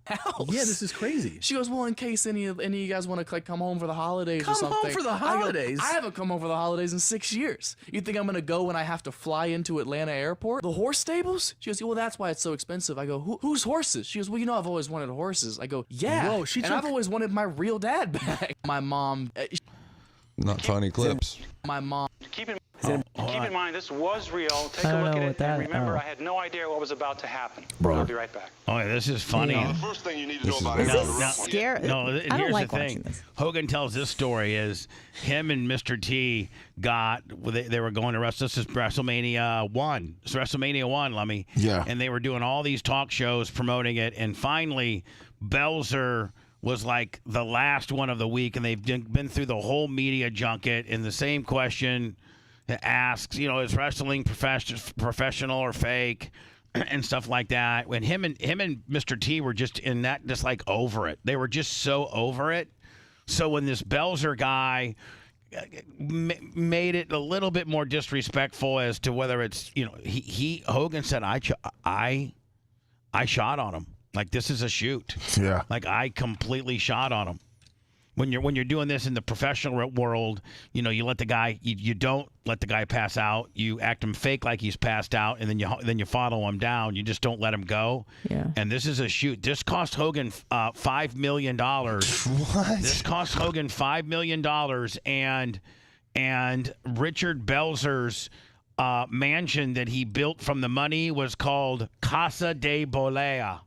house? Yeah, this is crazy. She goes, well, in case any of you guys want to come home for the holidays Come or something. home for the holidays? I haven't come home for the holidays in 6 years. You think I'm gonna go when I have to fly into Atlanta airport? The horse stables? She goes, well, that's why it's so expensive. I go, whose horses? She goes, well, I've always wanted horses. I go, yeah. Whoa, I've always wanted my real dad back. My mom. Not funny clips. My mom. Keep in mind, this was real. Take a look at it. And remember, I had no idea what was about to happen. Bro. I'll be right back. Oh, yeah, this is funny. Yeah. The first thing you need to know about This amateur is wrestling. scary. No, I don't here's like the watching thing. this. Hogan tells this story is him and Mr. T they were going to wrestle. This is WrestleMania 1. It's WrestleMania 1, Lummy. Yeah. And they were doing all these talk shows promoting it. And finally, Belzer was like the last one of the week, and they've been through the whole media junket. And the same question asks, is wrestling professional or fake? And stuff like that. When him and Mr. T were just like over it. They were just so over it. So when this Belzer guy made it a little bit more disrespectful as to whether it's Hogan said I shot on him. Like, this is a shoot. Yeah. Like, I completely shot on him. When you're doing this in the professional world, you let the guy. You don't let the guy pass out. You act him fake like he's passed out, and then you follow him down. You just don't let him go. Yeah. And this is a shoot. This cost Hogan $5 million. What? This cost Hogan $5 million, and Richard Belzer's mansion that he built from the money was called Casa de Bolea.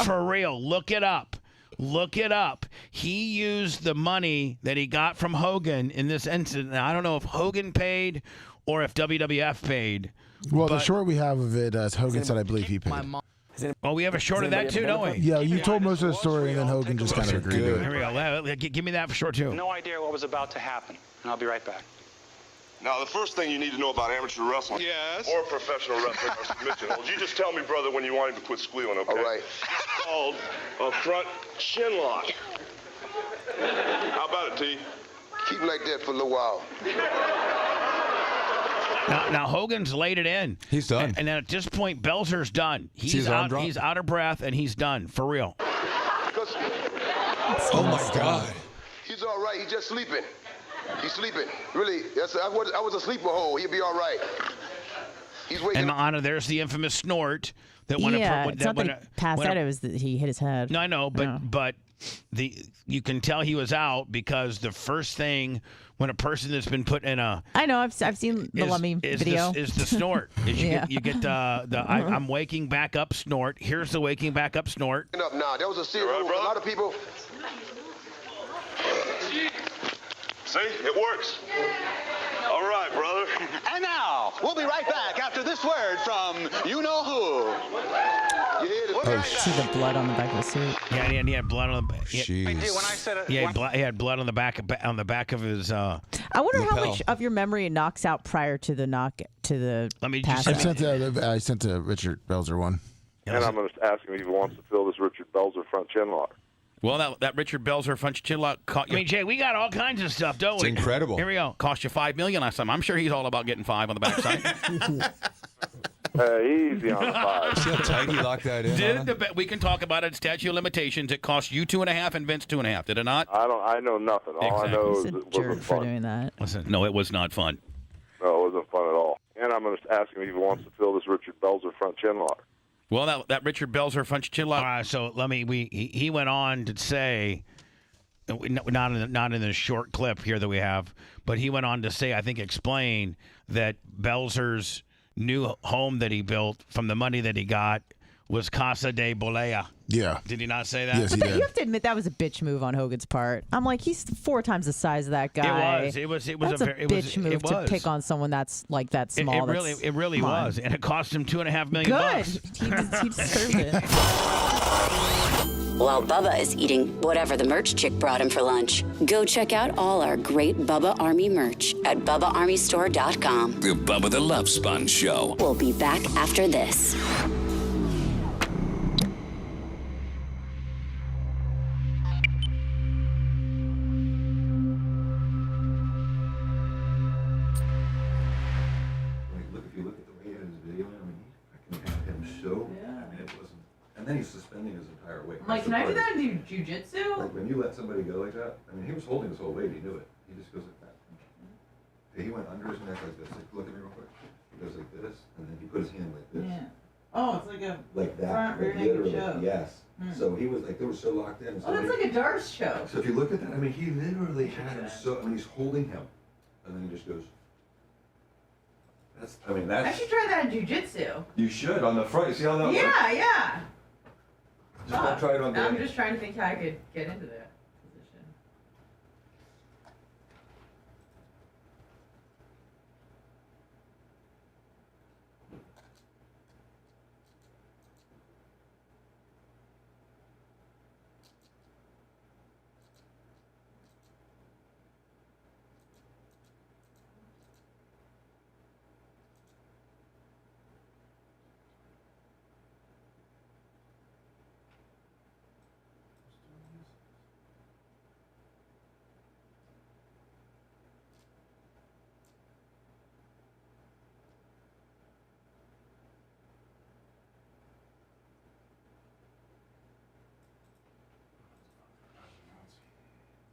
For real, look it up. Look it up. He used the money that he got from Hogan in this incident. Now, I don't know if Hogan paid or if WWF paid. Well, the short we have of it, as Hogan said, I believe he paid. Oh, we have a short of that too, don't we? Yeah, you told most of the story, and then Hogan just kind of agreed to it. Here we go. Give me that for short too. No idea what was about to happen. And I'll be right back. Now, the first thing you need to know about amateur wrestling or professional wrestling or submission holds, you just tell me, brother, when you want him to quit squealing, okay? All right. It's called a front chin lock. How about it, T? Keep like that for a little while. Now Hogan's laid it in. He's done. And then at this point, Belzer's done. He's out of breath, and he's done for real. Oh my God. He's all right. He's just sleeping. He's sleeping. Really, I was a sleeper hole. He'll be all right. He's waking And up. Anna, there's the infamous snort that It's not that he passed out. It was that he hit his head. No, I know, but you can tell he was out because the first thing when a person that's been put in a I know. I've seen the Lummy video. Is the snort? Yeah. You get the I'm waking back up snort. Here's the waking back up snort. Up now. That was a serious. A lot of people. See, it works. All right, brother. And now, we'll be right back after this word from you-know-who. See the blood on the back of the suit. Yeah, and he had blood on the back. Jeez. He had blood on the back of his. I wonder how much of your memory it knocks out prior to the Let me pass just. I sent a Richard Belzer one. And I'm going to ask him if he wants to fill this Richard Belzer front chin lock. Well, that Richard Belzer front chin lock. Jay, we got all kinds of stuff, don't we? It's incredible. Here we go. Cost you $5 million last time. I'm sure he's all about getting 5 on the backside. Easy on the 5. See how tight he locked that in? We can talk about it. Statute of limitations. It cost you 2.5 and Vince 2.5. Did it not? I know nothing. All I know is it wasn't fun. doing that. Listen, no, it was not fun. No, it wasn't fun at all. And I'm going to ask him if he wants to fill this Richard Belzer front chin lock. Well, that Richard Belzer front chin lock. So he went on to say, not in the short clip here that we have, but he went on to say, I think explain that Belzer's new home that he built from the money that he got was Casa de Bolea. Yeah. Did he not say that? Yes, he But did. you have to admit that was a bitch move on Hogan's part. I'm like, he's 4 times the size of that guy. It was That's a bitch move to pick on someone that's like that small. It really was, and it cost him $2.5 million. Good. He deserved it. While Bubba is eating whatever the merch chick brought him for lunch, go check out all our great Bubba Army merch at BubbaArmyStore.com. The Bubba the Love Sponge Show. We'll be back after this. If you look at the way he had his video, I mean, he fucking had him so. I mean, it wasn't. And then he's suspending his entire weight. I'm like, can I do that in jiu-jitsu? Like when you let somebody go like that, I mean, he was holding his whole weight. He knew it. He just goes like that. He went under his neck like this. Like, look at me real quick. He goes like this, and then he put his hand like this. Yeah. Oh, it's like a like that. front rear like naked literally, choke. yes. Hmm. So he was like, they were so locked in. So Oh, that's like a Darce choke. So if you look at that, I mean, he literally had him so. I mean, he's holding him, and then he just goes. That's. I mean, that's. I should try that in jiu-jitsu. You should on the front. You see how that Yeah, works? yeah. Just don't try it on Now I'm Danny. just trying to think how I could get into that position.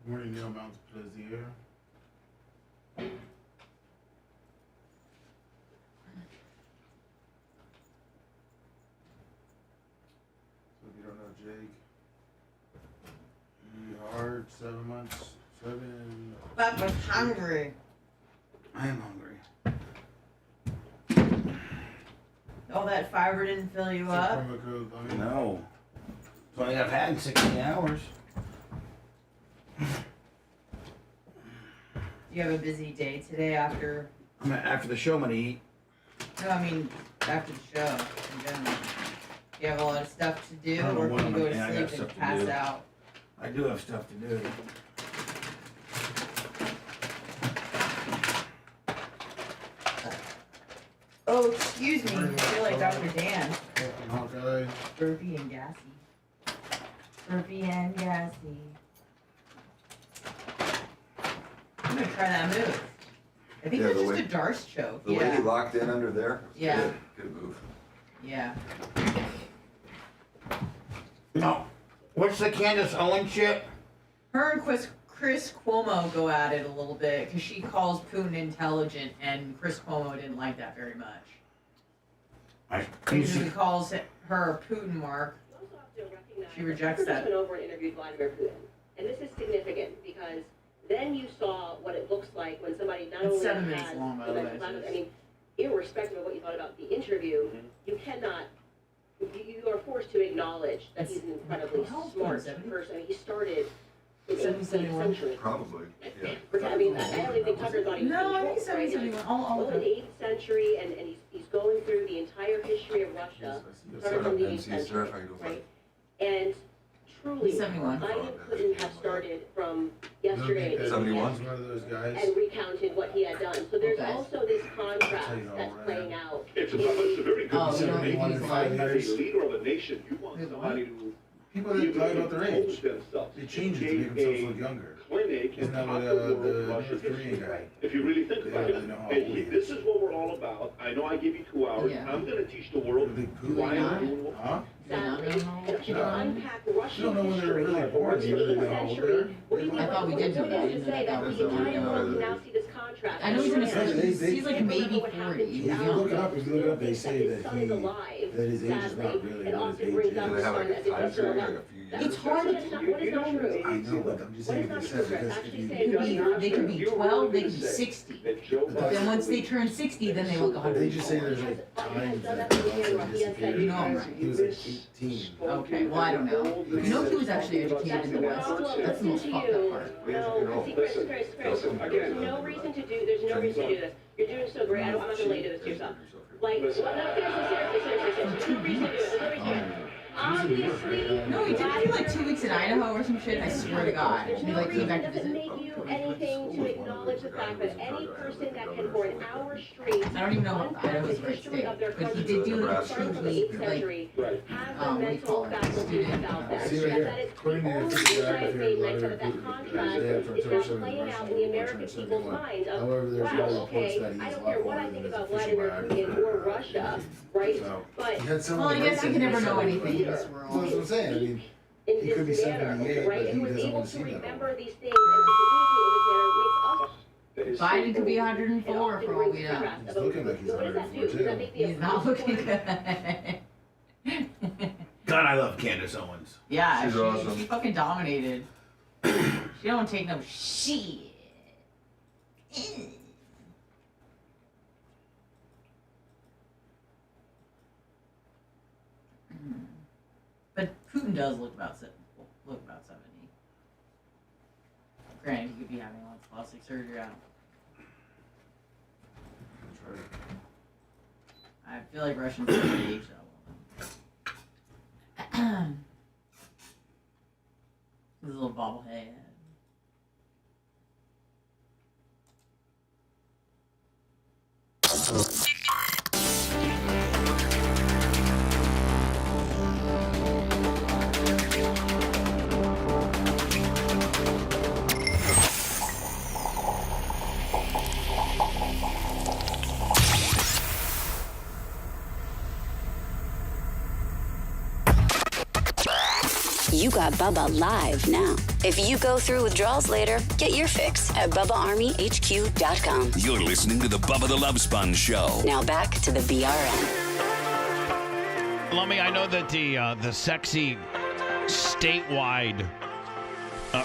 Morning, Neil Mount Plaisir. So if you don't know Jake, he hard 7 months, 7. But I'm hungry. I am hungry. All that fiber didn't fill you up? No. It's only I've had in 16 hours. Do you have a busy day today after? After the show, I'm gonna eat. No, I mean after the show in general. Do you have a lot of stuff to do, I don't know or what can you I'm go to gonna- I got sleep stuff and to pass do. out? I do have stuff to do. Oh, excuse me. I feel like Dr. Dan. Okay. Burpy and gassy. Burpy and gassy. I'm gonna try that move. I think Yeah, that's the just way- a Darce choke. The way Yeah. he locked in under there. Yeah. Good, good move. Yeah. No. What's the Candace Owens shit? Her and Chris Cuomo go at it a little bit because she calls Putin intelligent, and Chris Cuomo didn't like that very much. He usually calls her a Putin mark. She rejects that. Went over and interviewed Vladimir Putin, and this is significant because then you saw what it looks like when somebody not It's only 7 minutes has long, by the way, so I mean, irrespective of what you thought about the interview, you cannot. You are forced to acknowledge that he's an incredibly smart person. I mean, he started in the 18th century. Probably. Yeah. I mean, I don't even think Tucker thought he was No, I in think control, right? 771. All Well, in the 8th century, and he's going through the entire history of Russia, starting from the 8th century, right? And truly, 71. Biden couldn't have started from yesterday to 71? One of those guys. and recounted what he had done. So there's Okay. also this contrast that's playing out. It's a very good Oh, you don't One in 5 years. As a leader of a nation, you want somebody who People that lie about their age. themselves. They change it to make themselves look younger. Clinic Isn't that what the North Korean guy? If you really think They about don't really it, know how and old he is. this is what we're all about. I know I give you 2 hours. Yeah. I'm going to teach the world why I'm doing what Huh? Sadly, and to unpack You Russian don't know when they're history really born. You really know how old they are. What do you I thought we did know that. I to didn't know say that that was the the entire original. world can now see this contrast I know he's in his he's like maybe 40. If you look it up, they say that his age is not really what his age is. Do they have like a time frame, like a few years? It's hard to I know, but I'm just saying what they said because they could be 12, they could be 60. But then once they turn 60, then they look 100. they just say there's like times that You know I'm right. he was like 18. Okay, well I don't know. You know he was actually educated in the West. That's the most fucked up part. There's no reason to do this. You're doing so great. I'm not going to lay to this to yourself. Like, no, seriously. There's no reason to do this. There's no reason to do this. Obviously. No, he did do like 2 weeks in Idaho or some shit. I swear to God. He like came back to visit. Make you anything to acknowledge the fact that any person that can for an hour straight. I don't even know what Idaho is right state, but he did do like a 2-week like what do you call it? Student. See right here, according to your biography, a lot of that contract is not playing out in the American people's minds of, however, there's wow, no reports okay, that he's I a don't lot care what older I than think his about official Vladimir Putin or Russia, right? But Well, I guess you can never know anything in this That's world. what I'm saying. I mean, in he could be this manner, 78, right? but And he was doesn't able want to to see that. remember these things and to communicate in this manner makes us. Biden could be 104 for all we know. He's looking like he's What does that 104 do? Does that too. make the He's not looking good. God, I love Candace Owens. Yeah, She's awesome. she fucking dominated. She don't take no shit. But Putin does look about 70. Granted, he could be having lots of plastic surgery. I feel like Russians don't age that well. His little bobblehead. You got Bubba live now. If you go through withdrawals later, get your fix at BubbaArmyHQ.com. You're listening to the Bubba the Love Sponge Show. Now back to the BRN. Lummy, I know that the sexy statewide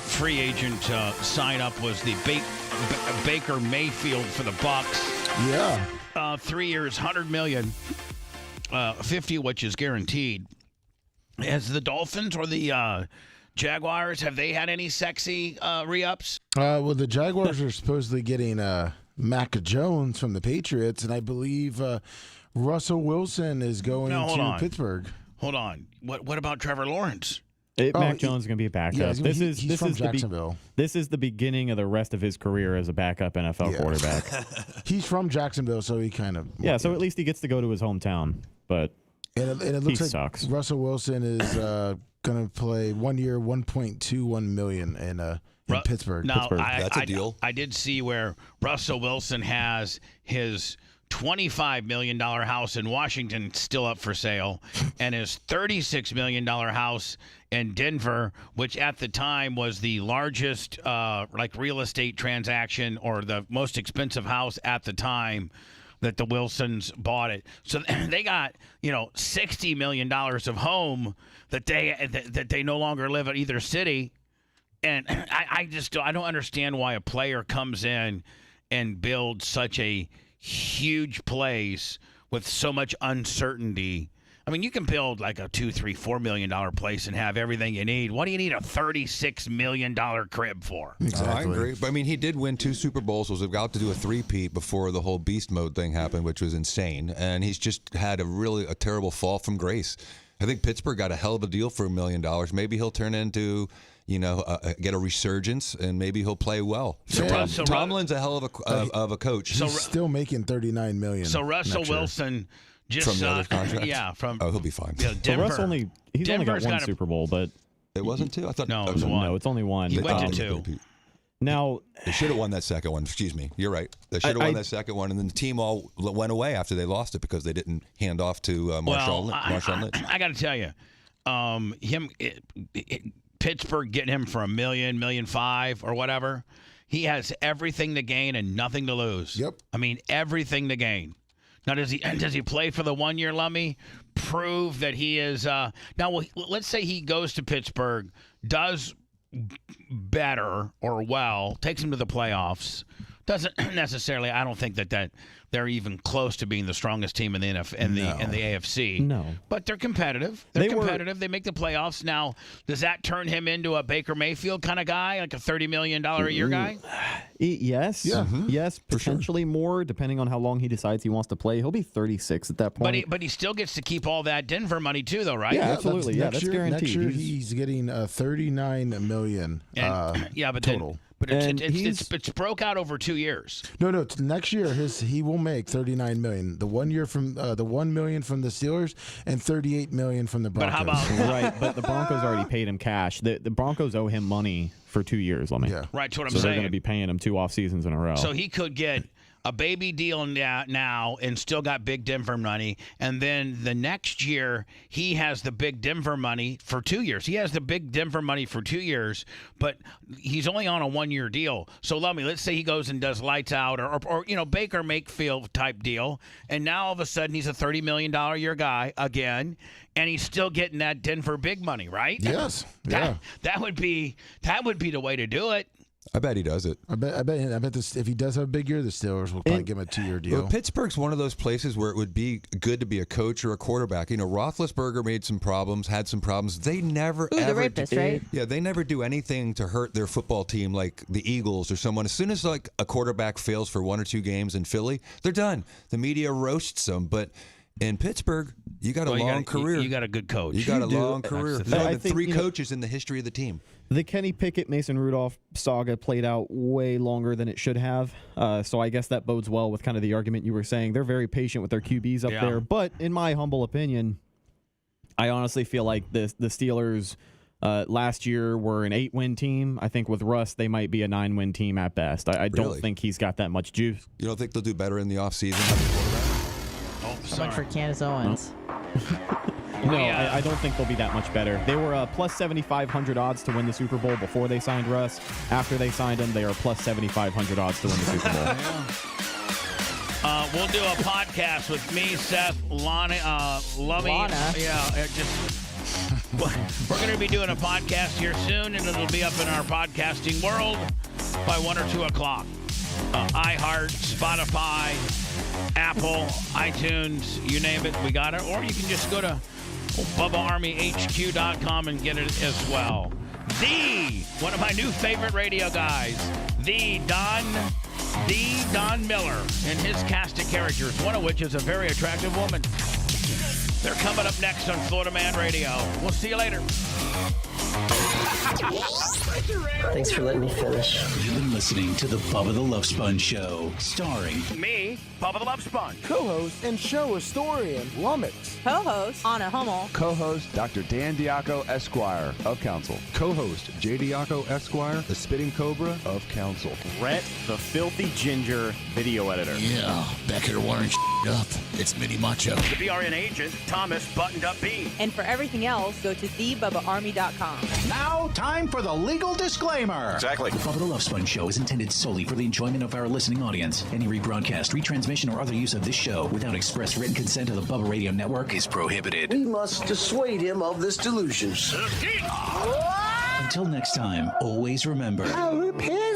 free agent sign up was the Baker Mayfield for the Bucks. Yeah. 3 years, $100 million, 50, which is guaranteed. Has the Dolphins or the Jaguars, have they had any sexy re-ups? Well, the Jaguars are supposedly getting Mac Jones from the Patriots, and I believe Russell Wilson is going to Pittsburgh. Hold on. What about Trevor Lawrence? Mac Jones is going to be a backup. Yeah, this from is Jacksonville. This is the beginning of the rest of his career as a backup NFL quarterback. He's from Jacksonville, so he kind of... Yeah, so at least he gets to go to his hometown, but and it looks he like sucks. Russell Wilson is going to play 1 year, $1.21 million in Pittsburgh. Now, That's a deal. I did see where Russell Wilson has his $25 million house in Washington still up for sale, and his $36 million house in Denver, which at the time was the largest real estate transaction or the most expensive house at the time that the Wilsons bought it. So they got, $60 million of home that they no longer live at either city. And I don't understand why a player comes in and builds such a huge place with so much uncertainty. I mean, you can build like a $2, $3, $4 million place and have everything you need. What do you need a $36 million crib for? Exactly. I agree. But I mean, he did win 2 Super Bowls, was about to do a 3-peat before the whole beast mode thing happened, which was insane. And he's just had a terrible fall from grace. I think Pittsburgh got a hell of a deal for $1 million. Maybe he'll turn into, get a resurgence, and maybe he'll play well. Tomlin's a hell of a coach. He's still making $39 million. So Russell Wilson just from the other contract. Yeah, from he'll be fine. Denver. Russ only got one Super Bowl, but it wasn't 2. I thought no, it was 1. No, it's only 1. He went to 2. Now they should have won that second one. Excuse me, you're right. They should have won that second one, and then the team all went away after they lost it because they didn't hand off to Marshawn Lynch. I got to tell you, Pittsburgh getting him for $1 million, $1.5 million or whatever. he has everything to gain and nothing to lose. Yep. I mean, everything to gain. Now, does he play for the 1 year, Lummy? Prove that he is. Now, let's say he goes to Pittsburgh, does better or well, takes him to the playoffs. Doesn't necessarily. I don't think that they're even close to being the strongest team in the AFC. No, but they're competitive. They're competitive. They make the playoffs. Now, does that turn him into a Baker Mayfield kind of guy, like a $30 million a year guy? Yes. Yeah. Yes. Potentially more, depending on how long he decides he wants to play. He'll be 36 at that point. But he still gets to keep all that Denver money too, though, right? Yeah, absolutely. That's guaranteed. Next year he's getting $39 million. Total. But it's broke out over 2 years. No. Next year he will make $39 million. The 1 year from the $1 million from the Steelers and $38 million from the Broncos. But how about right? But the Broncos already paid him cash. The Broncos owe him money for 2 years. Let me. Yeah. Right. That's what I'm saying. So they're going saying. to be paying him 2 off seasons in a row. So he could get a baby deal now and still got big Denver money. And then the next year, he has the big Denver money for 2 years. He has the big Denver money for 2 years, but he's only on a 1 year deal. So, let's say he goes and does lights out or Baker Mayfield type deal. And now all of a sudden he's a $30 million a year guy again. And he's still getting that Denver big money, right? Yes. Yeah. That would be the way to do it. I bet he does it. I bet this, if he does have a big year, the Steelers will probably give him a 2 year deal. Well, Pittsburgh's one of those places where it would be good to be a coach or a quarterback. Roethlisberger had some problems. They never the rapist, right? Yeah, they never do anything to hurt their football team like the Eagles or someone. As soon as a quarterback fails for 1 or 2 games in Philly, they're done. The media roasts them, but in Pittsburgh, you got a long career. You got a good coach. You got a long career. There have been 3 coaches in the history of the team. The Kenny Pickett, Mason Rudolph saga played out way longer than it should have. So I guess that bodes well with kind of the argument you were saying. They're very patient with their QBs up there. But in my humble opinion, I honestly feel like the Steelers last year were an 8-win team. I think with Russ, they might be a 9-win team at best. I don't think he's got that much juice. You don't think they'll do better in the offseason? So much for Candace Owens. No, I don't think they'll be that much better. They were plus 7,500 odds to win the Super Bowl before they signed Russ. After they signed him, they are plus 7,500 odds to win the Super Bowl. We'll do a podcast with me, Seth, Lana. Yeah, we're going to be doing a podcast here soon, and it'll be up in our podcasting world by 1 or 2 o'clock. iHeart, Spotify, Apple, iTunes, you name it, we got it. Or you can just go to BubbaArmyHQ.com and get it as well. One of my new favorite radio guys, Don Miller, and his cast of characters, one of which is a very attractive woman. They're coming up next on Florida Man Radio. We'll see you later. Thanks for letting me finish. You've been listening to the Bubba the Love Sponge Show, starring me, Bubba the Love Sponge, co-host and show historian Lummox, co-host Anna Hummel, co-host Dr. Dan Diaco Esquire of Council, co-host J. Diaco Esquire, the Spitting Cobra of Council, Rhett, the Filthy Ginger video editor. Yeah, back here wiring up. It's Mini Macho. The BRN agent, Thomas Buttoned Up B. And for everything else, go to thebubbaarmy.com. Now, time for the legal disclaimer. Exactly. The Bubba the Love Sponge Show is intended solely for the enjoyment of our listening audience. Any rebroadcast, retransmission, or other use of this show without express written consent of the Bubba Radio Network is prohibited. We must dissuade him of this delusion. Until next time, always remember. I'll repent.